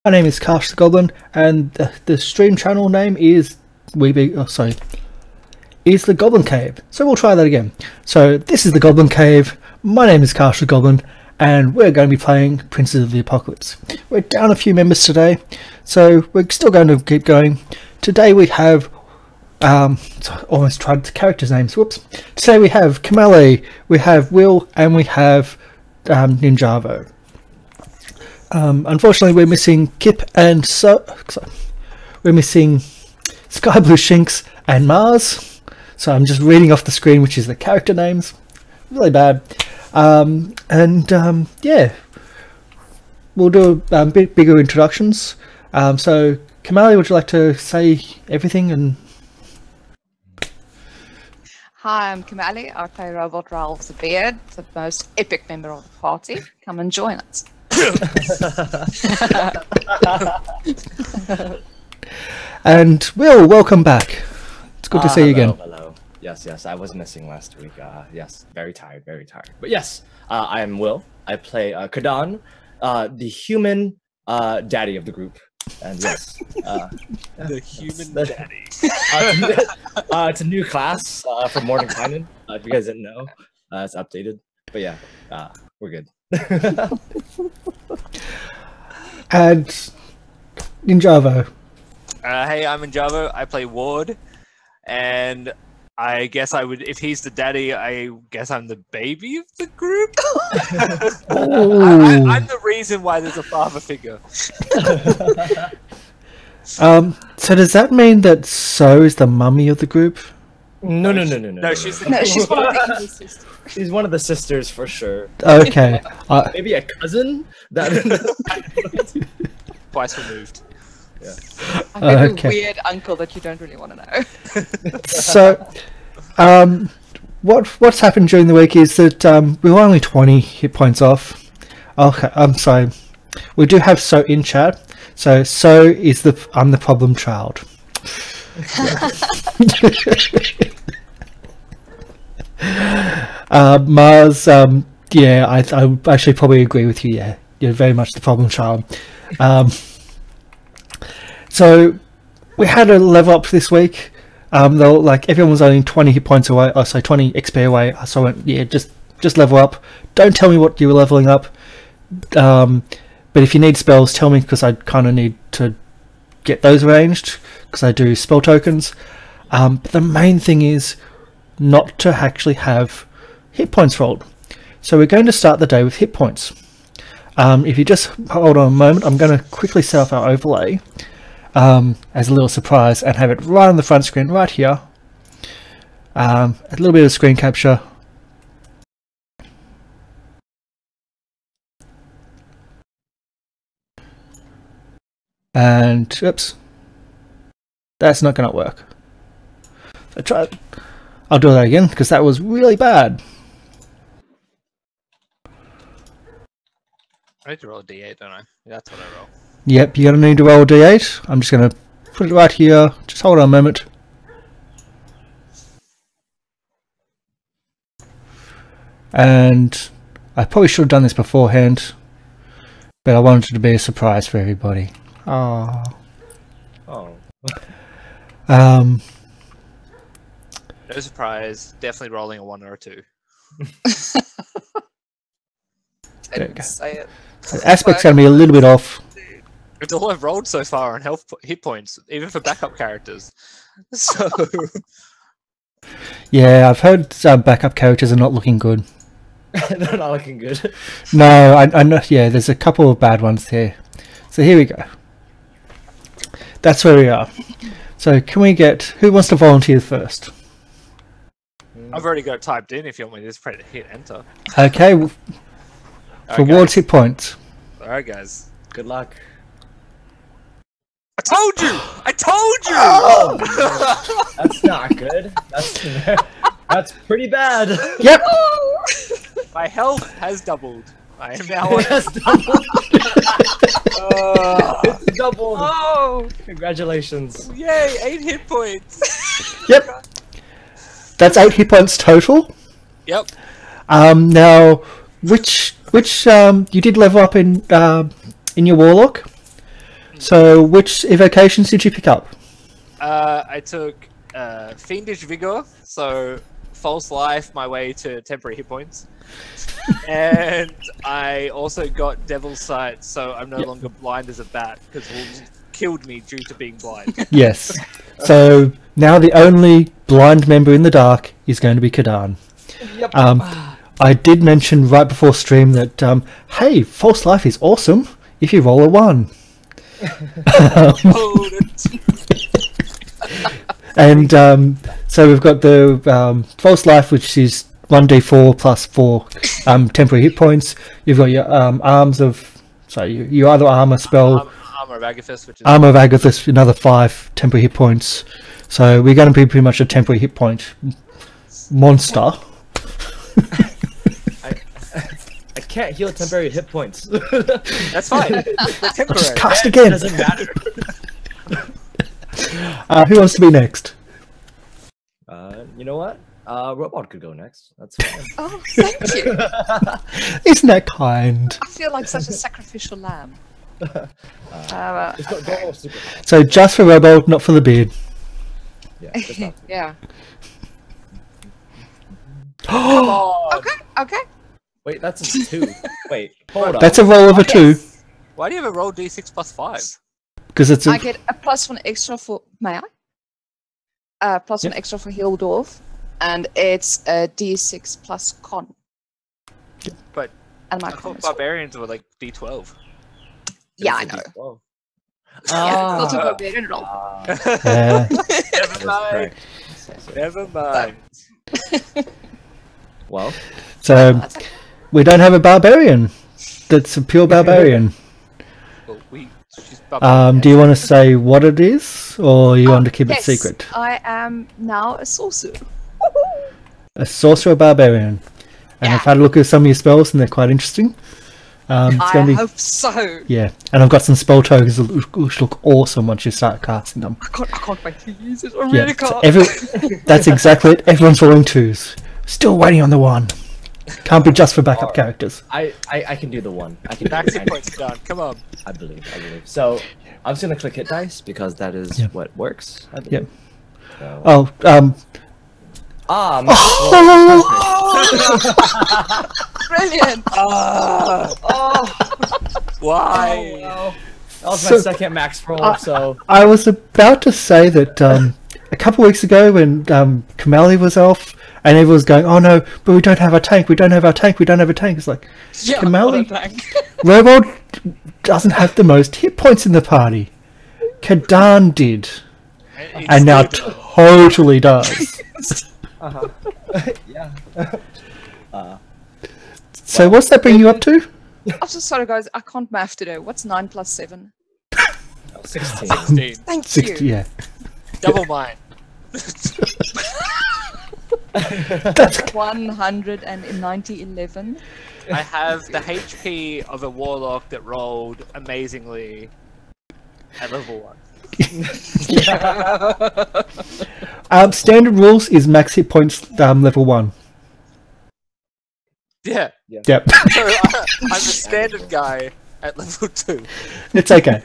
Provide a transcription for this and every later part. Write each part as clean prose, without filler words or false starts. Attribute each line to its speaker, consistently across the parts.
Speaker 1: My name is Karsh the Goblin, and the stream channel name is is the Goblin Cave. So we'll try that again. So this is the Goblin Cave. My name is Karsh the Goblin, and we're going to be playing Princes of the Apocalypse. We're down a few members today, so we're still going to keep going. Today we have almost tried the characters' names. Whoops. Today we have Kamali, we have Will, and we have Ninjavo. Unfortunately, we're missing Kip and we're missing Sky Blue Shinx and Mars. So I'm just reading off the screen, which is the character names. Really bad. Yeah, we'll do a bit bigger introductions. So Kamali, would you like to say everything? And
Speaker 2: hi, I'm Kamali. I play Robot Ralph the Beard, the most epic member of the party. Come and join us.
Speaker 1: And Will, welcome back. It's good to see you again.
Speaker 3: Hello. Yes, I was missing last week. Yes, very tired. But yes, I am Will. I play Kadan, the human daddy of the group. And yes,
Speaker 4: the human daddy.
Speaker 3: It's a new class for Mordenkainen. If you guys didn't know, it's updated. But yeah, we're good.
Speaker 1: And Ninjavo.
Speaker 4: Hey, I'm Ninjavo. I play Ward, and I guess I would, if he's the daddy, I guess I'm the baby of the group. I'm the reason why there's a father figure.
Speaker 1: So does that mean that So is the mummy of the group?
Speaker 3: No.
Speaker 4: She's
Speaker 2: she's one of the sisters.
Speaker 3: She's one of the sisters for sure.
Speaker 1: Okay.
Speaker 3: Maybe a cousin?
Speaker 4: Twice removed.
Speaker 3: Yeah.
Speaker 2: I'm a weird uncle that you don't really want to know.
Speaker 1: So, what's happened during the week is that we were only 20 hit points off. Okay, I'm sorry. We do have So in chat. So is I'm the problem child. Mars, yeah, I actually probably agree with you. Yeah, you're very much the problem child. So we had a level up this week. Though, like, everyone was only 20 hit points away. Oh, so 20 XP away. So I went, yeah, just level up. Don't tell me what you were leveling up. But if you need spells, tell me, because I kind of need to get those arranged, because I do spell tokens. But the main thing is not to actually have hit points rolled. So we're going to start the day with hit points. If you just hold on a moment, I'm going to quickly set up our overlay as a little surprise and have it right on the front screen right here. A little bit of screen capture. And oops, that's not going to work. So I'll do that again, because that was really bad.
Speaker 4: I need to roll a d8, don't I? That's what I roll.
Speaker 1: Yep, you're going to need to roll a d8. I'm just going to put it right here. Just hold on a moment. And I probably should have done this beforehand, but I wanted it to be a surprise for everybody. Oh.
Speaker 4: No surprise. Definitely rolling a 1 or a 2.
Speaker 1: There you go.
Speaker 2: Say it.
Speaker 1: The aspect's going to be a little bit off.
Speaker 4: It's all I've rolled so far on hit points, even for backup characters. So
Speaker 1: Yeah, I've heard backup characters are not looking good.
Speaker 3: They're not looking good.
Speaker 1: No, I know. Yeah, there's a couple of bad ones here. So here we go. That's where we are. So can we get, who wants to volunteer first?
Speaker 4: I've already got it typed in. If you want me to just hit enter.
Speaker 1: Okay, for Ward's hit points.
Speaker 4: All right, guys.
Speaker 3: Good luck.
Speaker 4: I told you! I told you!
Speaker 3: Oh, that's not good. That's pretty bad.
Speaker 1: Yep.
Speaker 4: My health has doubled. I am now.
Speaker 3: It has doubled. It's doubled.
Speaker 2: Oh!
Speaker 3: Congratulations.
Speaker 4: Yay! 8 hit points.
Speaker 1: Yep. That's 8 hit points total.
Speaker 4: Yep.
Speaker 1: Now, which you did level up in your Warlock. So, which evocations did you pick up?
Speaker 4: I took Fiendish Vigor, so false life, my way to temporary hit points. And I also got Devil's Sight, so I'm no longer blind as a bat, because wolves killed me due to being blind.
Speaker 1: Yes. So, now the only blind member in the dark is going to be Kadan.
Speaker 3: Yep.
Speaker 1: I did mention right before stream that, hey, false life is awesome if you roll a 1. And so we've got the false life, which is 1d4 plus 4 temporary hit points. You've got your arms of, your other armor spell,
Speaker 4: Armor of Agathis, which is
Speaker 1: armor of Agathis, another 5 temporary hit points. So we're going to be pretty much a temporary hit point monster.
Speaker 3: I can't heal temporary hit points.
Speaker 4: that's fine. They're temporary.
Speaker 1: Just cast again.
Speaker 3: It doesn't matter.
Speaker 1: Who wants to be next?
Speaker 3: You know what? Robot could go next. That's fine.
Speaker 2: Oh, thank you.
Speaker 1: Isn't that kind?
Speaker 2: I feel like such a sacrificial lamb.
Speaker 3: Just go all super.
Speaker 1: So just for Robo, not for the beard.
Speaker 3: Yeah. Just not.
Speaker 2: Yeah.
Speaker 4: Come on.
Speaker 2: Okay.
Speaker 3: Wait, that's a 2. Wait, hold on.
Speaker 1: That's a roll of a 2
Speaker 4: Why do you have a roll d6 plus 5?
Speaker 1: because it's
Speaker 2: I
Speaker 1: a
Speaker 2: get a +1 extra for +1 extra for heal dwarf, and it's a d6 plus con.
Speaker 4: But
Speaker 2: And my
Speaker 4: I
Speaker 2: con
Speaker 4: thought
Speaker 2: is 4.
Speaker 4: barbarians were like d12.
Speaker 2: Yeah, I know.
Speaker 3: Whoa.
Speaker 2: Yeah, not a barbarian roll.
Speaker 4: Never mind. Never mind.
Speaker 3: Well,
Speaker 1: so
Speaker 2: That's okay.
Speaker 1: we don't have a barbarian. That's a pure barbarian.
Speaker 4: Well, she's barbarian.
Speaker 1: Do you want to say what it is, or you want to keep
Speaker 2: Yes,
Speaker 1: it secret?
Speaker 2: I am now a sorcerer.
Speaker 1: A sorcerer barbarian. And I've had a look at some of your spells, and they're quite interesting. It's
Speaker 2: I
Speaker 1: going to be
Speaker 2: hope so.
Speaker 1: yeah, and I've got some spell tokens which look awesome once you start casting them.
Speaker 2: I can't wait to use it. I
Speaker 1: Yeah,
Speaker 2: really
Speaker 1: so
Speaker 2: can't.
Speaker 1: that's exactly it. Everyone's rolling 2s. Still waiting on the 1. Can't be just for backup characters.
Speaker 3: I can do the 1. I can do
Speaker 4: Max
Speaker 3: the
Speaker 4: hit points done. Come on.
Speaker 3: I believe. So I'm just gonna click hit dice because that is what works. I believe.
Speaker 1: Yep.
Speaker 3: So,
Speaker 1: Oh,
Speaker 2: Brilliant.
Speaker 4: Why?
Speaker 3: well, that was
Speaker 1: So-
Speaker 3: my second max roll. So
Speaker 1: I was about to say that a couple weeks ago when Kamali was off and everyone was going, oh no, but we don't have a tank, we don't have our tank, we don't have a tank. It's like,
Speaker 2: Yeah,
Speaker 1: Kamali-
Speaker 2: what a tank.
Speaker 1: Robo doesn't have the most hit points in the party. Kadan did, and now totally does.
Speaker 3: yeah.
Speaker 1: So what's that bring you up to?
Speaker 2: I'm so sorry, guys. I can't math today. What's 9 plus 7?
Speaker 3: 16.
Speaker 4: 16.
Speaker 2: Thank
Speaker 1: 60,
Speaker 2: you.
Speaker 1: yeah.
Speaker 4: Double mine.
Speaker 1: That's
Speaker 2: 190
Speaker 4: I have the HP of a warlock that rolled amazingly at level 1.
Speaker 1: standard rules is max hit points level 1.
Speaker 4: Yeah.
Speaker 1: Yep.
Speaker 4: So I'm the standard guy at level 2.
Speaker 1: It's okay.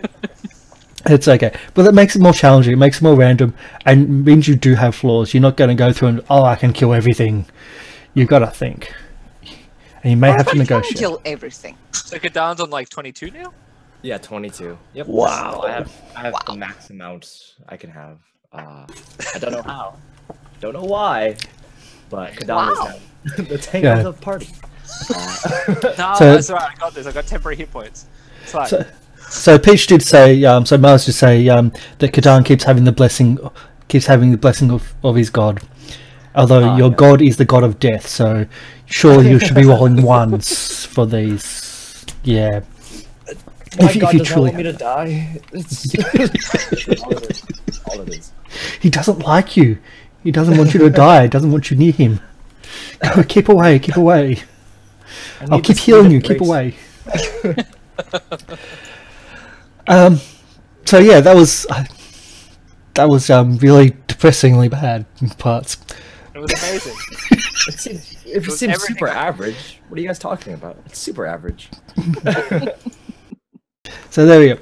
Speaker 1: It's okay. But that makes it more challenging, it makes it more random, and means you do have flaws. You're not going to go through and, oh, I can kill everything. You've got to think. And you may have to negotiate.
Speaker 2: Kill everything.
Speaker 4: So Kadan's on like 22 now?
Speaker 3: Yeah, 22. Yep.
Speaker 1: Wow.
Speaker 3: So I have the max amount I can have. I don't know how. Don't know why. But Kadan is now the tank
Speaker 1: Yeah.
Speaker 3: of the party.
Speaker 4: No,
Speaker 1: So-
Speaker 4: that's alright. I got this. I got temporary hit points. It's fine.
Speaker 1: So Peach did say, so Mars did say that Kadan keeps having the blessing of his god. Although your god is the god of death, so surely you should be rolling 1s for these. Yeah.
Speaker 3: My
Speaker 1: If
Speaker 3: God
Speaker 1: you
Speaker 3: does not
Speaker 1: truly
Speaker 3: want me to die. It's all it is.
Speaker 1: He doesn't like you. He doesn't want you to die. He doesn't want you near him. Go, keep away, keep away. I'll keep healing you, keep away. So yeah, that was really depressingly bad in parts.
Speaker 4: It was amazing.
Speaker 3: It
Speaker 4: was
Speaker 3: seems
Speaker 4: everything
Speaker 3: super
Speaker 4: I-
Speaker 3: average. What are you guys talking about? It's super average.
Speaker 1: So there we go.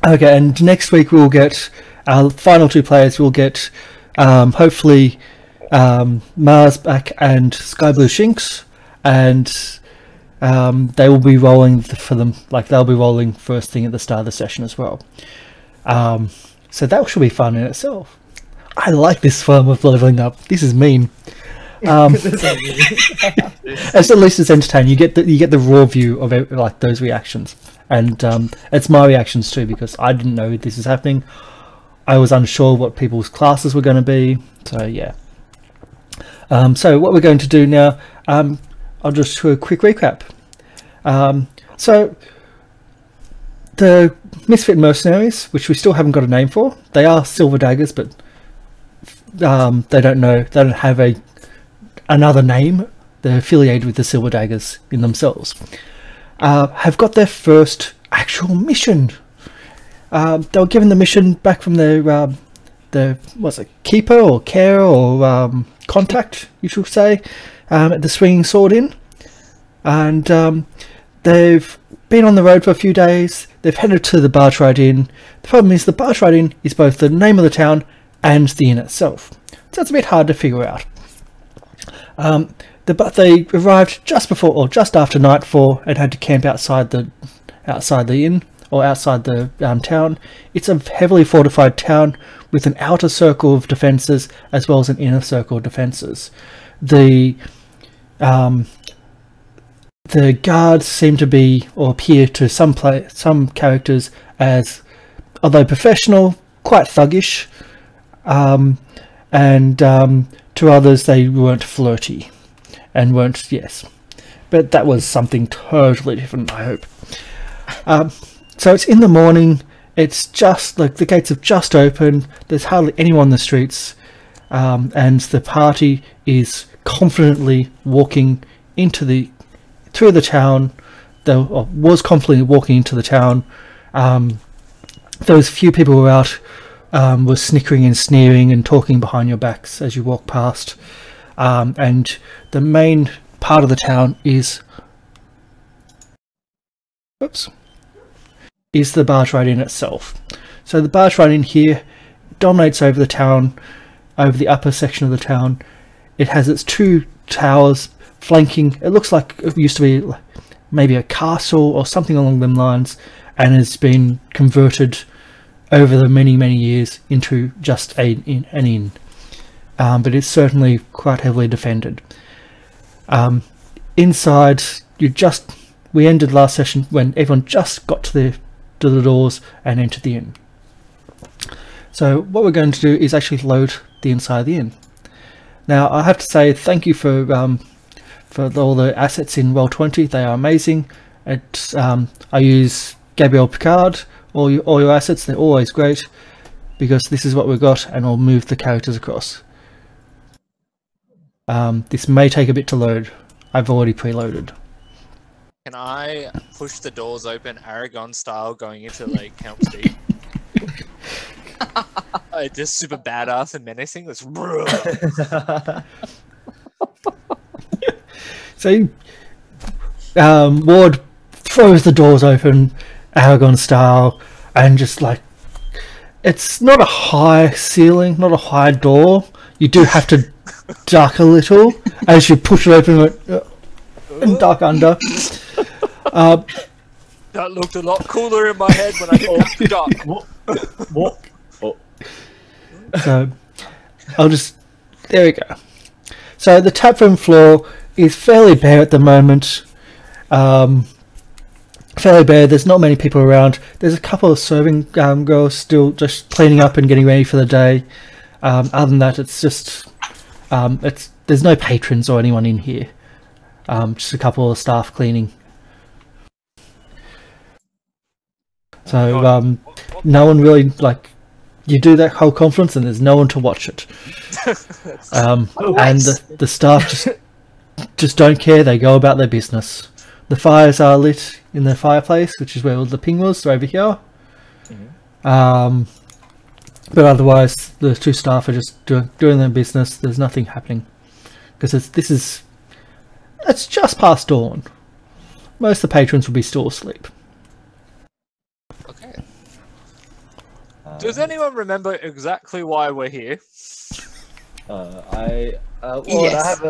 Speaker 1: Okay, and next week we'll get our final 2 players. We'll get hopefully Mars back and Sky Blue Shinx, and they will be rolling for them. Like they'll be rolling first thing at the start of the session as well. So that should be fun in itself. I like this form of leveling up. This is mean. As at least it's entertaining. You get the raw view of it, like those reactions, and it's my reactions too, because I didn't know this is happening. I was unsure what people's classes were going to be. So yeah. So what we're going to do now, I'll just do a quick recap. So the misfit mercenaries, which we still haven't got a name for, they are silver daggers, but they don't have another name. They're affiliated with the silver daggers in themselves. Have got their first actual mission. They were given the mission back from their what's it, keeper or carer or contact, you should say, at the Swinging Sword Inn, and they've been on the road for a few days. They've headed to the Bargewright Inn. The problem is the Bargewright Inn is both the name of the town and the inn itself, so it's a bit hard to figure out. But they arrived just before or just after nightfall and had to camp outside the inn, or outside the town. It's a heavily fortified town with an outer circle of defences as well as an inner circle of defences. The guards seem to be, or appear to some characters as, although professional, quite thuggish, and to others they weren't flirty and weren't, yes, but that was something totally different, I hope. So it's in the morning. It's just like the gates have just opened. There's hardly anyone on the streets, and the party is confidently walking through the town. Was confidently walking into the town. Those few people who were out were snickering and sneering and talking behind your backs as you walk past. And the main part of the town is the Bargewright Inn itself. So the Bargewright Inn here dominates over the town, over the upper section of the town. It has its 2 towers flanking. It looks like it used to be maybe a castle or something along them lines, and has been converted over the many years into just an inn. But it's certainly quite heavily defended. Inside, we ended last session when everyone just got to the doors and entered the inn. So what we're going to do is actually load the inside of the inn. Now I have to say thank you for all the assets in Roll20. They are amazing. I use Gabriel Picard. All your assets, they're always great, because this is what we've got, and I'll move the characters across. This may take a bit to load. I've already preloaded.
Speaker 4: Can I push the doors open Aragon style going into like Count Steve? Just super badass and menacing. Let's
Speaker 1: So Ward throws the doors open Aragon style, and just like, it's not a high ceiling, not a high door. You do have to duck a little as you push it open and duck under.
Speaker 4: That looked a lot cooler in my head when I didn't have to duck.
Speaker 3: What? Oh.
Speaker 1: So there we go. So the tap room floor is fairly bare at the moment. Fairly bare. There's not many people around. There's a couple of serving girls still just cleaning up and getting ready for the day. Other than that, it's just there's no patrons or anyone in here. Just a couple of staff cleaning. So no one really, like, you do that whole conference and there's no one to watch it. And the staff just don't care. They go about their business. The fires are lit in the fireplace, which is where all the ping was. They're over here. Mm-hmm. But otherwise, the 2 staff are just doing their business. There's nothing happening because it's just past dawn. Most of the patrons will be still asleep.
Speaker 4: Okay. Does anyone remember exactly why we're here?
Speaker 3: I
Speaker 2: Yes.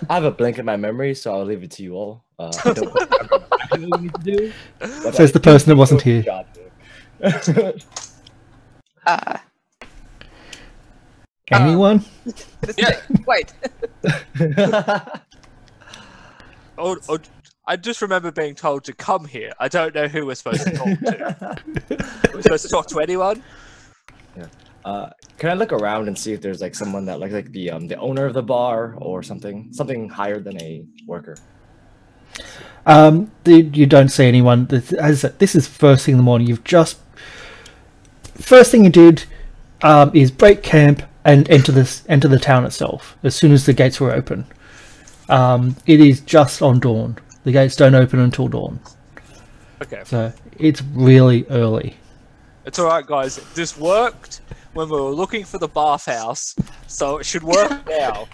Speaker 3: I have a blank in my memory, so I'll leave it to you all. I don't remember exactly what we need to do. but
Speaker 1: Says
Speaker 3: I
Speaker 1: the
Speaker 3: do
Speaker 1: person that
Speaker 3: know
Speaker 1: wasn't
Speaker 3: the
Speaker 1: here.
Speaker 3: job there.
Speaker 1: Anyone?
Speaker 4: Yeah.
Speaker 2: Wait.
Speaker 4: Oh, I just remember being told to come here. I don't know who we're supposed to talk to. We're supposed to talk to anyone?
Speaker 3: Can I look around and see if there's like someone that like the owner of the bar or something higher than a worker?
Speaker 1: You don't see anyone. This is first thing in the morning. First thing you did is break camp and enter the town itself as soon as the gates were open. It is just on dawn. The gates don't open until dawn,
Speaker 4: Okay.
Speaker 1: so it's really early.
Speaker 4: It's alright, guys. This worked when we were looking for the bathhouse, so it should work now.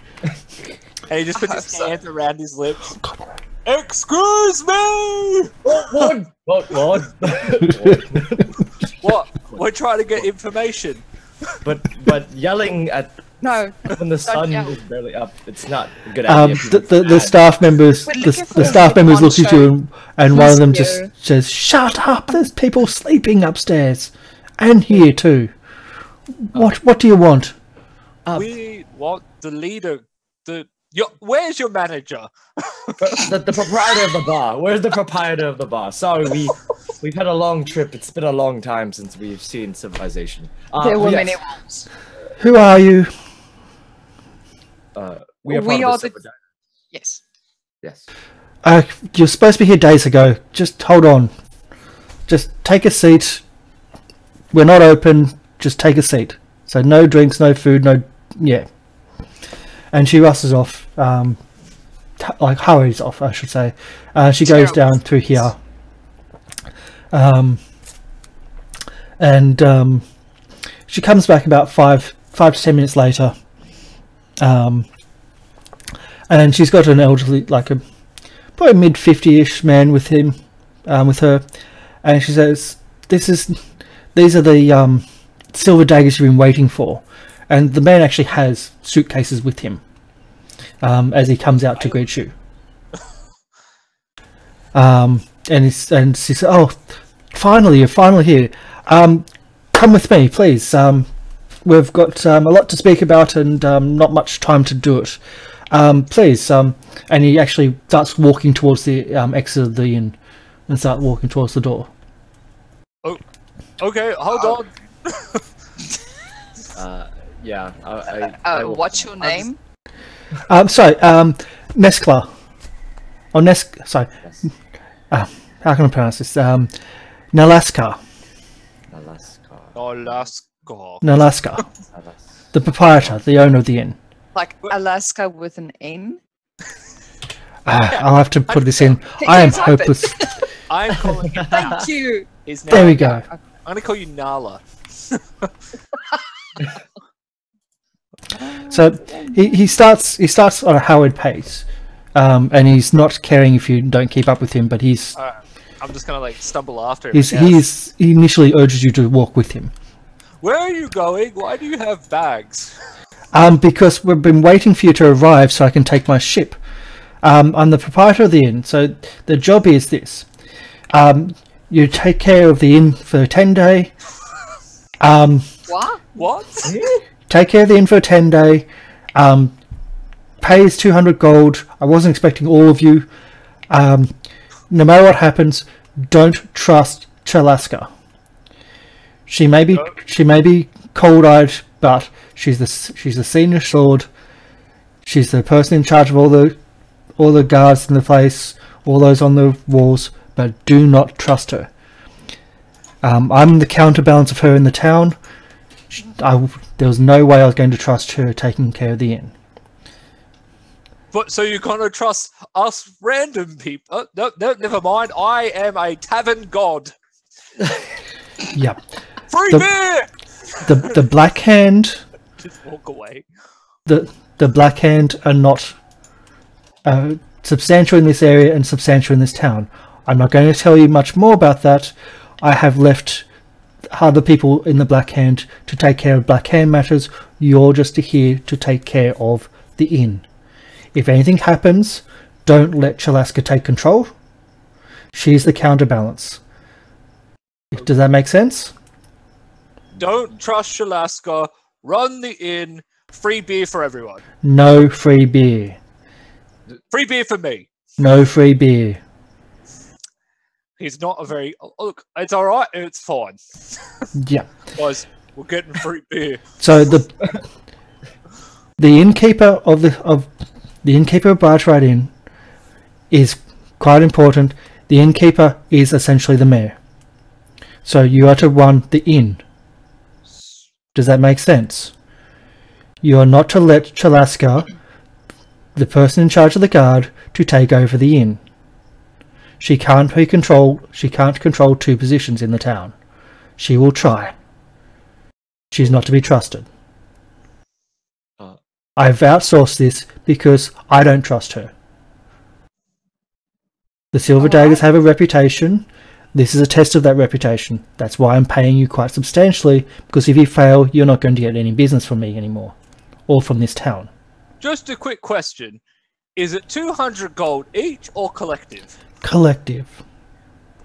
Speaker 4: And he just puts his hands around his lips. Excuse me!
Speaker 3: What?
Speaker 4: What? We're trying to get information.
Speaker 3: But yelling at
Speaker 2: No.
Speaker 3: when the sun
Speaker 2: yell.
Speaker 3: is barely up, it's not a good idea.
Speaker 1: The staff members
Speaker 2: We're looking for
Speaker 1: the staff members look at you and one of them
Speaker 2: Who's
Speaker 1: just
Speaker 2: here?
Speaker 1: says, "Shut up! There's people sleeping upstairs, and here too. What do you want?"
Speaker 4: We want the leader. Where's your manager?
Speaker 3: The proprietor of the bar. Where's the proprietor of the bar? Sorry, we've had a long trip. It's been a long time since we've seen civilization.
Speaker 2: There were
Speaker 3: yes,
Speaker 2: many ones.
Speaker 1: Who are you?
Speaker 3: we are
Speaker 2: We
Speaker 3: part
Speaker 2: are
Speaker 3: of the
Speaker 2: the-
Speaker 3: Silver
Speaker 2: Yes.
Speaker 3: Yes.
Speaker 1: You're supposed to be here days ago. Just hold on. Just take a seat. We're not open. Just take a seat. So no drinks, no food, no... Yeah. And she rushes off. Like hurries off, I should say. She goes
Speaker 2: Terrible.
Speaker 1: down through here. She comes back about 5 to 10 minutes later. And she's got an elderly, like a probably mid-50-ish man with her, and she says, "These are the silver daggers you've been waiting for." And the man actually has suitcases with him as he comes out to greet you. And she says, "Oh, finally, you're finally here. Come with me, please. We've got a lot to speak about and not much time to do it. Please." And he actually starts walking towards the exit of the inn and start walking towards the door.
Speaker 4: Oh, okay, hold on.
Speaker 3: Yeah. I will-
Speaker 2: What's your name?
Speaker 1: Sorry, Neskla. Or sorry.
Speaker 3: Yes.
Speaker 1: How can I pronounce this? Nalaska.
Speaker 4: Alaska.
Speaker 1: Nalaska. The proprietor, the owner of the inn.
Speaker 2: Like Alaska with an N?
Speaker 1: I'll have to put this in.
Speaker 2: Can
Speaker 1: I
Speaker 2: you
Speaker 1: am
Speaker 2: type it?
Speaker 1: hopeless.
Speaker 4: I'm calling you
Speaker 2: Thank you.
Speaker 4: His name.
Speaker 1: There we go.
Speaker 4: I'm gonna call you Nala.
Speaker 1: So he starts on a Howard pace, and he's not caring if you don't keep up with him. But
Speaker 4: I'm just gonna like stumble after him.
Speaker 1: he initially urges you to walk with him.
Speaker 4: Where are you going? Why do you have bags?
Speaker 1: Because we've been waiting for you to arrive so I can take my ship. I'm the proprietor of the inn, so the job is this: you take care of the inn for 10 day.
Speaker 2: What?
Speaker 4: What?
Speaker 1: Take care of the inn for 10 day. Pays 200 gold. I wasn't expecting all of you. No matter what happens, don't trust Chalaska. She may be cold-eyed, but she's the senior sword. She's the person in charge of all the guards in the place, all those on the walls. But do not trust her. I'm the counterbalance of her in the town. There was no way I was going to trust her taking care of the inn.
Speaker 4: But so you're gonna trust us random people? No, never mind. I am a tavern god.
Speaker 1: Yep.
Speaker 4: Free
Speaker 1: The-
Speaker 4: beer.
Speaker 1: The Black Hand,
Speaker 4: Just walk away.
Speaker 1: the Black Hand are not substantial in this area and substantial in this town. I'm not going to tell you much more about that. I have left other people in the Black Hand to take care of Black Hand matters. You're just here to take care of the inn. If anything happens, don't let Chalaska take control. She's the counterbalance. Does that make sense?
Speaker 4: Don't trust Shalaska. Run the inn. Free beer for everyone.
Speaker 1: No free beer.
Speaker 4: Free beer for me.
Speaker 1: No free beer.
Speaker 4: He's not a very... Look, it's alright. It's fine.
Speaker 1: Yeah.
Speaker 4: Guys, we're getting free beer.
Speaker 1: So the innkeeper of the innkeeper of Bargewright Inn is quite important. The innkeeper is essentially the mayor. So you are to run the inn. Does that make sense? You are not to let Chalaska, the person in charge of the guard, to take over the inn. She can't control 2 positions in the town. She will try. She's not to be trusted. I've outsourced this because I don't trust her. The Silver Daggers have a reputation. This is a test of that reputation. That's why I'm paying you quite substantially, because if you fail, you're not going to get any business from me anymore. Or from this town.
Speaker 4: Just a quick question. Is it 200 gold each or collective?
Speaker 1: Collective.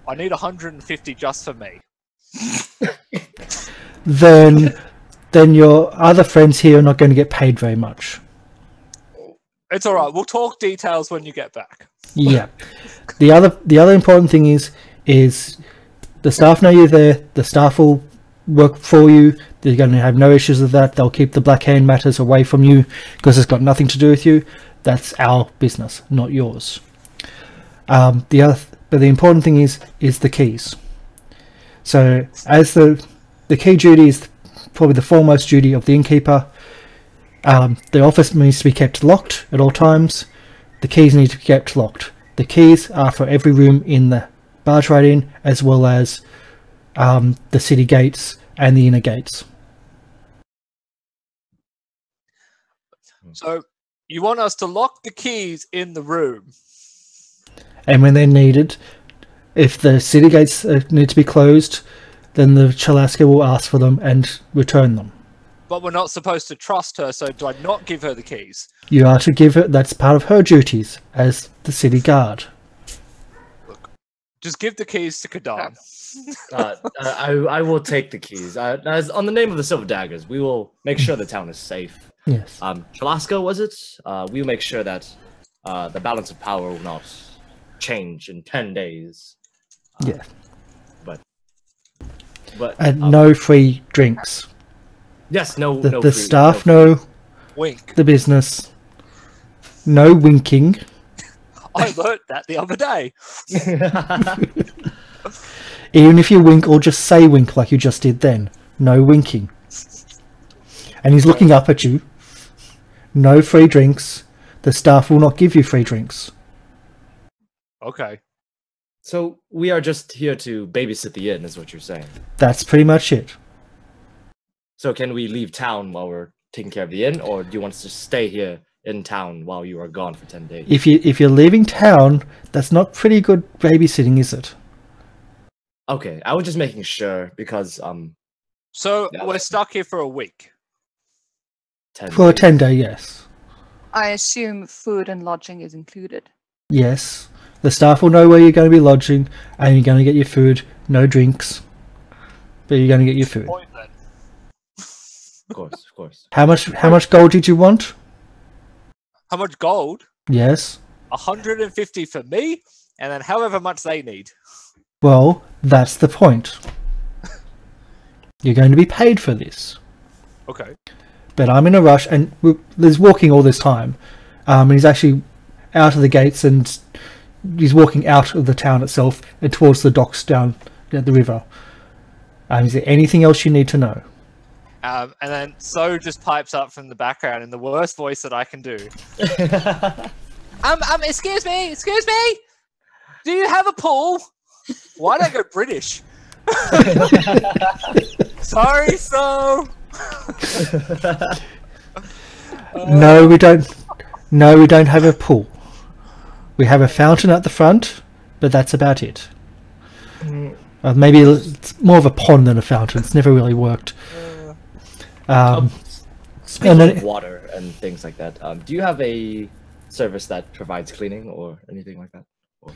Speaker 4: I need 150 just for me.
Speaker 1: Then your other friends here are not going to get paid very much.
Speaker 4: It's alright. We'll talk details when you get back.
Speaker 1: Yeah. The other important thing is the staff know you're there. The staff will work for you. They're going to have no issues with that. They'll keep the Black Hand matters away from you because it's got nothing to do with you. That's our business, not yours. But the important thing is the keys. So as the key duty is probably the foremost duty of the innkeeper. The office needs to be kept locked at all times. The keys need to be kept locked. The keys are for every room in the Bargewright Inn, as well as the city gates and the inner gates.
Speaker 4: So, you want us to lock the keys in the room?
Speaker 1: And when they're needed, if the city gates need to be closed, then the Chalaska will ask for them and return them.
Speaker 4: But we're not supposed to trust her, so do I not give her the keys?
Speaker 1: You are to give her, that's part of her duties as the city guard.
Speaker 4: Look, just give the keys to Kadan.
Speaker 3: I will take the keys. As on the name of the Silver Daggers, we will make sure the town is safe.
Speaker 1: Yes.
Speaker 3: Chalaska, was it? We will make sure that the balance of power will not change in 10 days.
Speaker 1: Yeah.
Speaker 3: But
Speaker 1: And no free drinks.
Speaker 3: Yes, no.
Speaker 1: The staff know
Speaker 4: Wink.
Speaker 1: the business. No winking.
Speaker 4: I learnt that the other day.
Speaker 1: Even if you wink or just say wink like you just did then. No winking. And he's looking up at you. No free drinks. The staff will not give you free drinks.
Speaker 4: Okay.
Speaker 3: So we are just here to babysit the inn, is what you're saying.
Speaker 1: That's pretty much it.
Speaker 3: So can we leave town while we're taking care of the inn, or do you want us to stay here in town while you are gone for 10 days?
Speaker 1: If you're leaving town, that's not pretty good babysitting, is it?
Speaker 3: Okay, I was just making sure because
Speaker 4: So
Speaker 3: Yeah.
Speaker 4: we're stuck here for a week.
Speaker 3: 10
Speaker 1: For a
Speaker 3: days.
Speaker 1: 10-day, yes.
Speaker 2: I assume food and lodging is included.
Speaker 1: Yes. The staff will know where you're going to be lodging, and you're going to get your food. No drinks. But you're going to get your food.
Speaker 4: Point then.
Speaker 3: Of course.
Speaker 1: How much gold did you want?
Speaker 4: How much gold?
Speaker 1: Yes.
Speaker 4: 150 for me, and then however much they need.
Speaker 1: Well, that's the point. You're going to be paid for this.
Speaker 4: Okay.
Speaker 1: But I'm in a rush, and Liz walking all this time. And he's actually out of the gates, and he's walking out of the town itself and towards the docks down at the river. Is there anything else you need to know?
Speaker 4: And then So just pipes up from the background in the worst voice that I can do. Excuse me. Do you have a pool? Why don't I go British? Sorry, So.
Speaker 1: No, we don't. No, we don't have a pool. We have a fountain at the front, but that's about it. Maybe it's more of a pond than a fountain. It's never really worked.
Speaker 3: Speaking
Speaker 1: and then-
Speaker 3: of water and things like that, do you have a service that provides cleaning or anything like that? Or...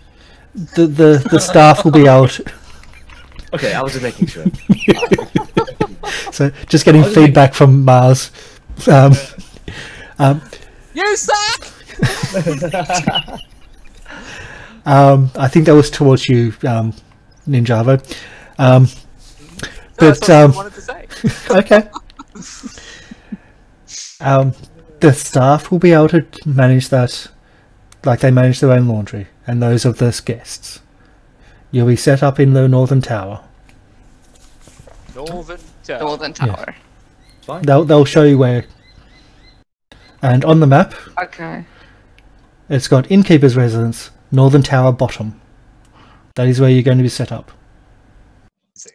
Speaker 1: The staff will be able to...
Speaker 3: Okay, I was just making sure.
Speaker 1: So just getting feedback from Mars.
Speaker 4: You suck!
Speaker 1: I think that was towards you, Ninjavo.
Speaker 4: No, that's what I wanted to say.
Speaker 1: Okay. The staff will be able to manage that, like they manage their own laundry, and those of the guests. You'll be set up in the Northern Tower.
Speaker 2: Northern Tower.
Speaker 3: Fine.
Speaker 1: They'll show you where. And on the map,
Speaker 2: Okay.
Speaker 1: it's got Innkeeper's Residence, Northern Tower bottom. That is where you're going to be set up. So,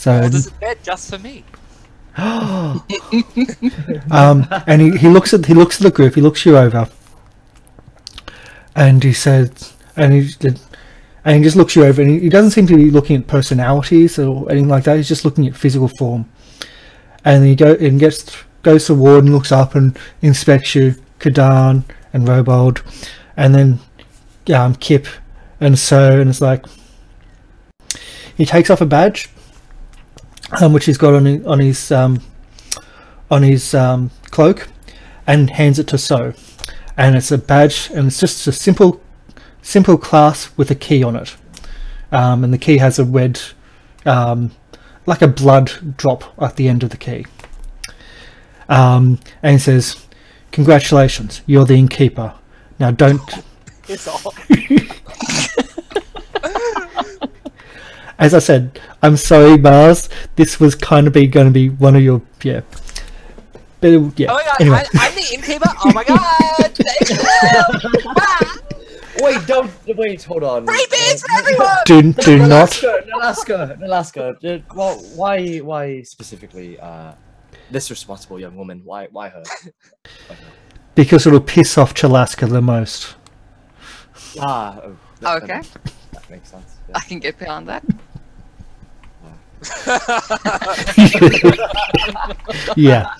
Speaker 4: Well, there's a bed just for me.
Speaker 1: and he looks at the group. He looks you over, and he says, and he just looks you over, and he doesn't seem to be looking at personalities or anything like that. He's just looking at physical form. And he goes to Ward and looks up and inspects you, Kadan and Robold, and then Kip and So, and it's like he takes off a badge, which he's got on his cloak, and hands it to So, and it's a badge, and it's just a simple clasp with a key on it, and the key has a red, like a blood drop at the end of the key. And he says, "Congratulations, you're the innkeeper. Now don't."
Speaker 4: It's all.
Speaker 1: As I said, I'm sorry, Mars. This was kind of going to be one of your But yeah.
Speaker 4: Oh my god,
Speaker 1: Anyway.
Speaker 4: I'm the innkeeper. Oh my god!
Speaker 3: Wait, hold on.
Speaker 4: Free beers for everyone!
Speaker 1: Do not,
Speaker 3: Nalaska. Well, why specifically this responsible young woman? Why her?
Speaker 1: because it'll piss off Chalaska the most.
Speaker 2: Okay.
Speaker 3: That makes sense.
Speaker 2: I can get behind that.
Speaker 1: Yeah.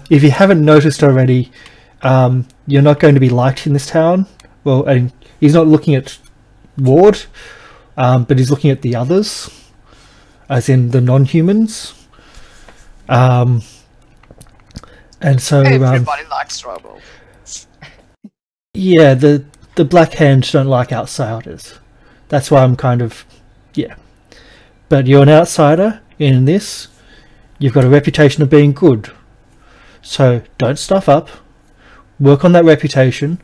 Speaker 1: If you haven't noticed already, you're not going to be liked in this town. Well, and he's not looking at Ward, but he's looking at the others, as in the non-humans. And so,
Speaker 2: Everybody likes trouble.
Speaker 1: yeah, the Black Hands don't like outsiders. That's why I'm kind of, yeah. But you're an outsider in this. You've got a reputation of being good. So don't stuff up. Work on that reputation.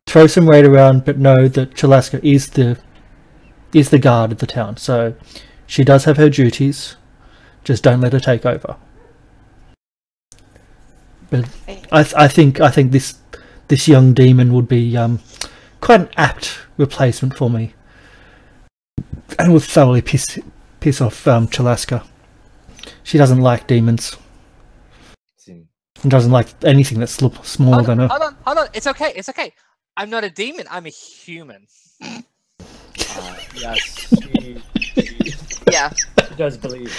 Speaker 1: Throw some weight around, but know that Chalaska is the guard of the town. So she does have her duties. Just don't let her take over. But I think this young demon would be quite an apt replacement for me, and would thoroughly piss off Chalaska. She doesn't like demons. And doesn't like anything that's smaller than her.
Speaker 4: Hold on. It's okay. I'm not a demon. I'm a human.
Speaker 3: Yes.
Speaker 2: Yeah.
Speaker 3: She does believe.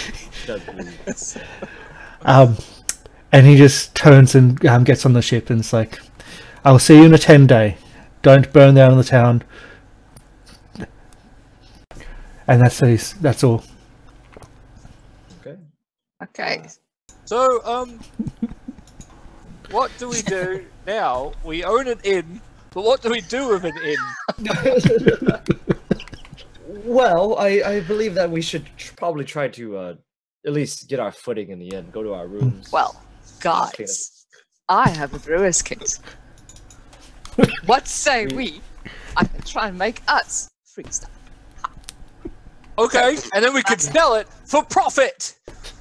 Speaker 1: And he just turns and gets on the ship and it's like, "I'll see you in a 10-day. Don't burn down the town." And that's all.
Speaker 2: Okay.
Speaker 4: So, what do we do now? We own an inn, but what do we do with an inn?
Speaker 3: Well, I believe that we should probably try to at least get our footing in the inn. Go to our rooms.
Speaker 2: Well, guys, I have a brewer's kit. What say we? I can try and make us free stuff.
Speaker 4: Okay, and then we could sell it for profit.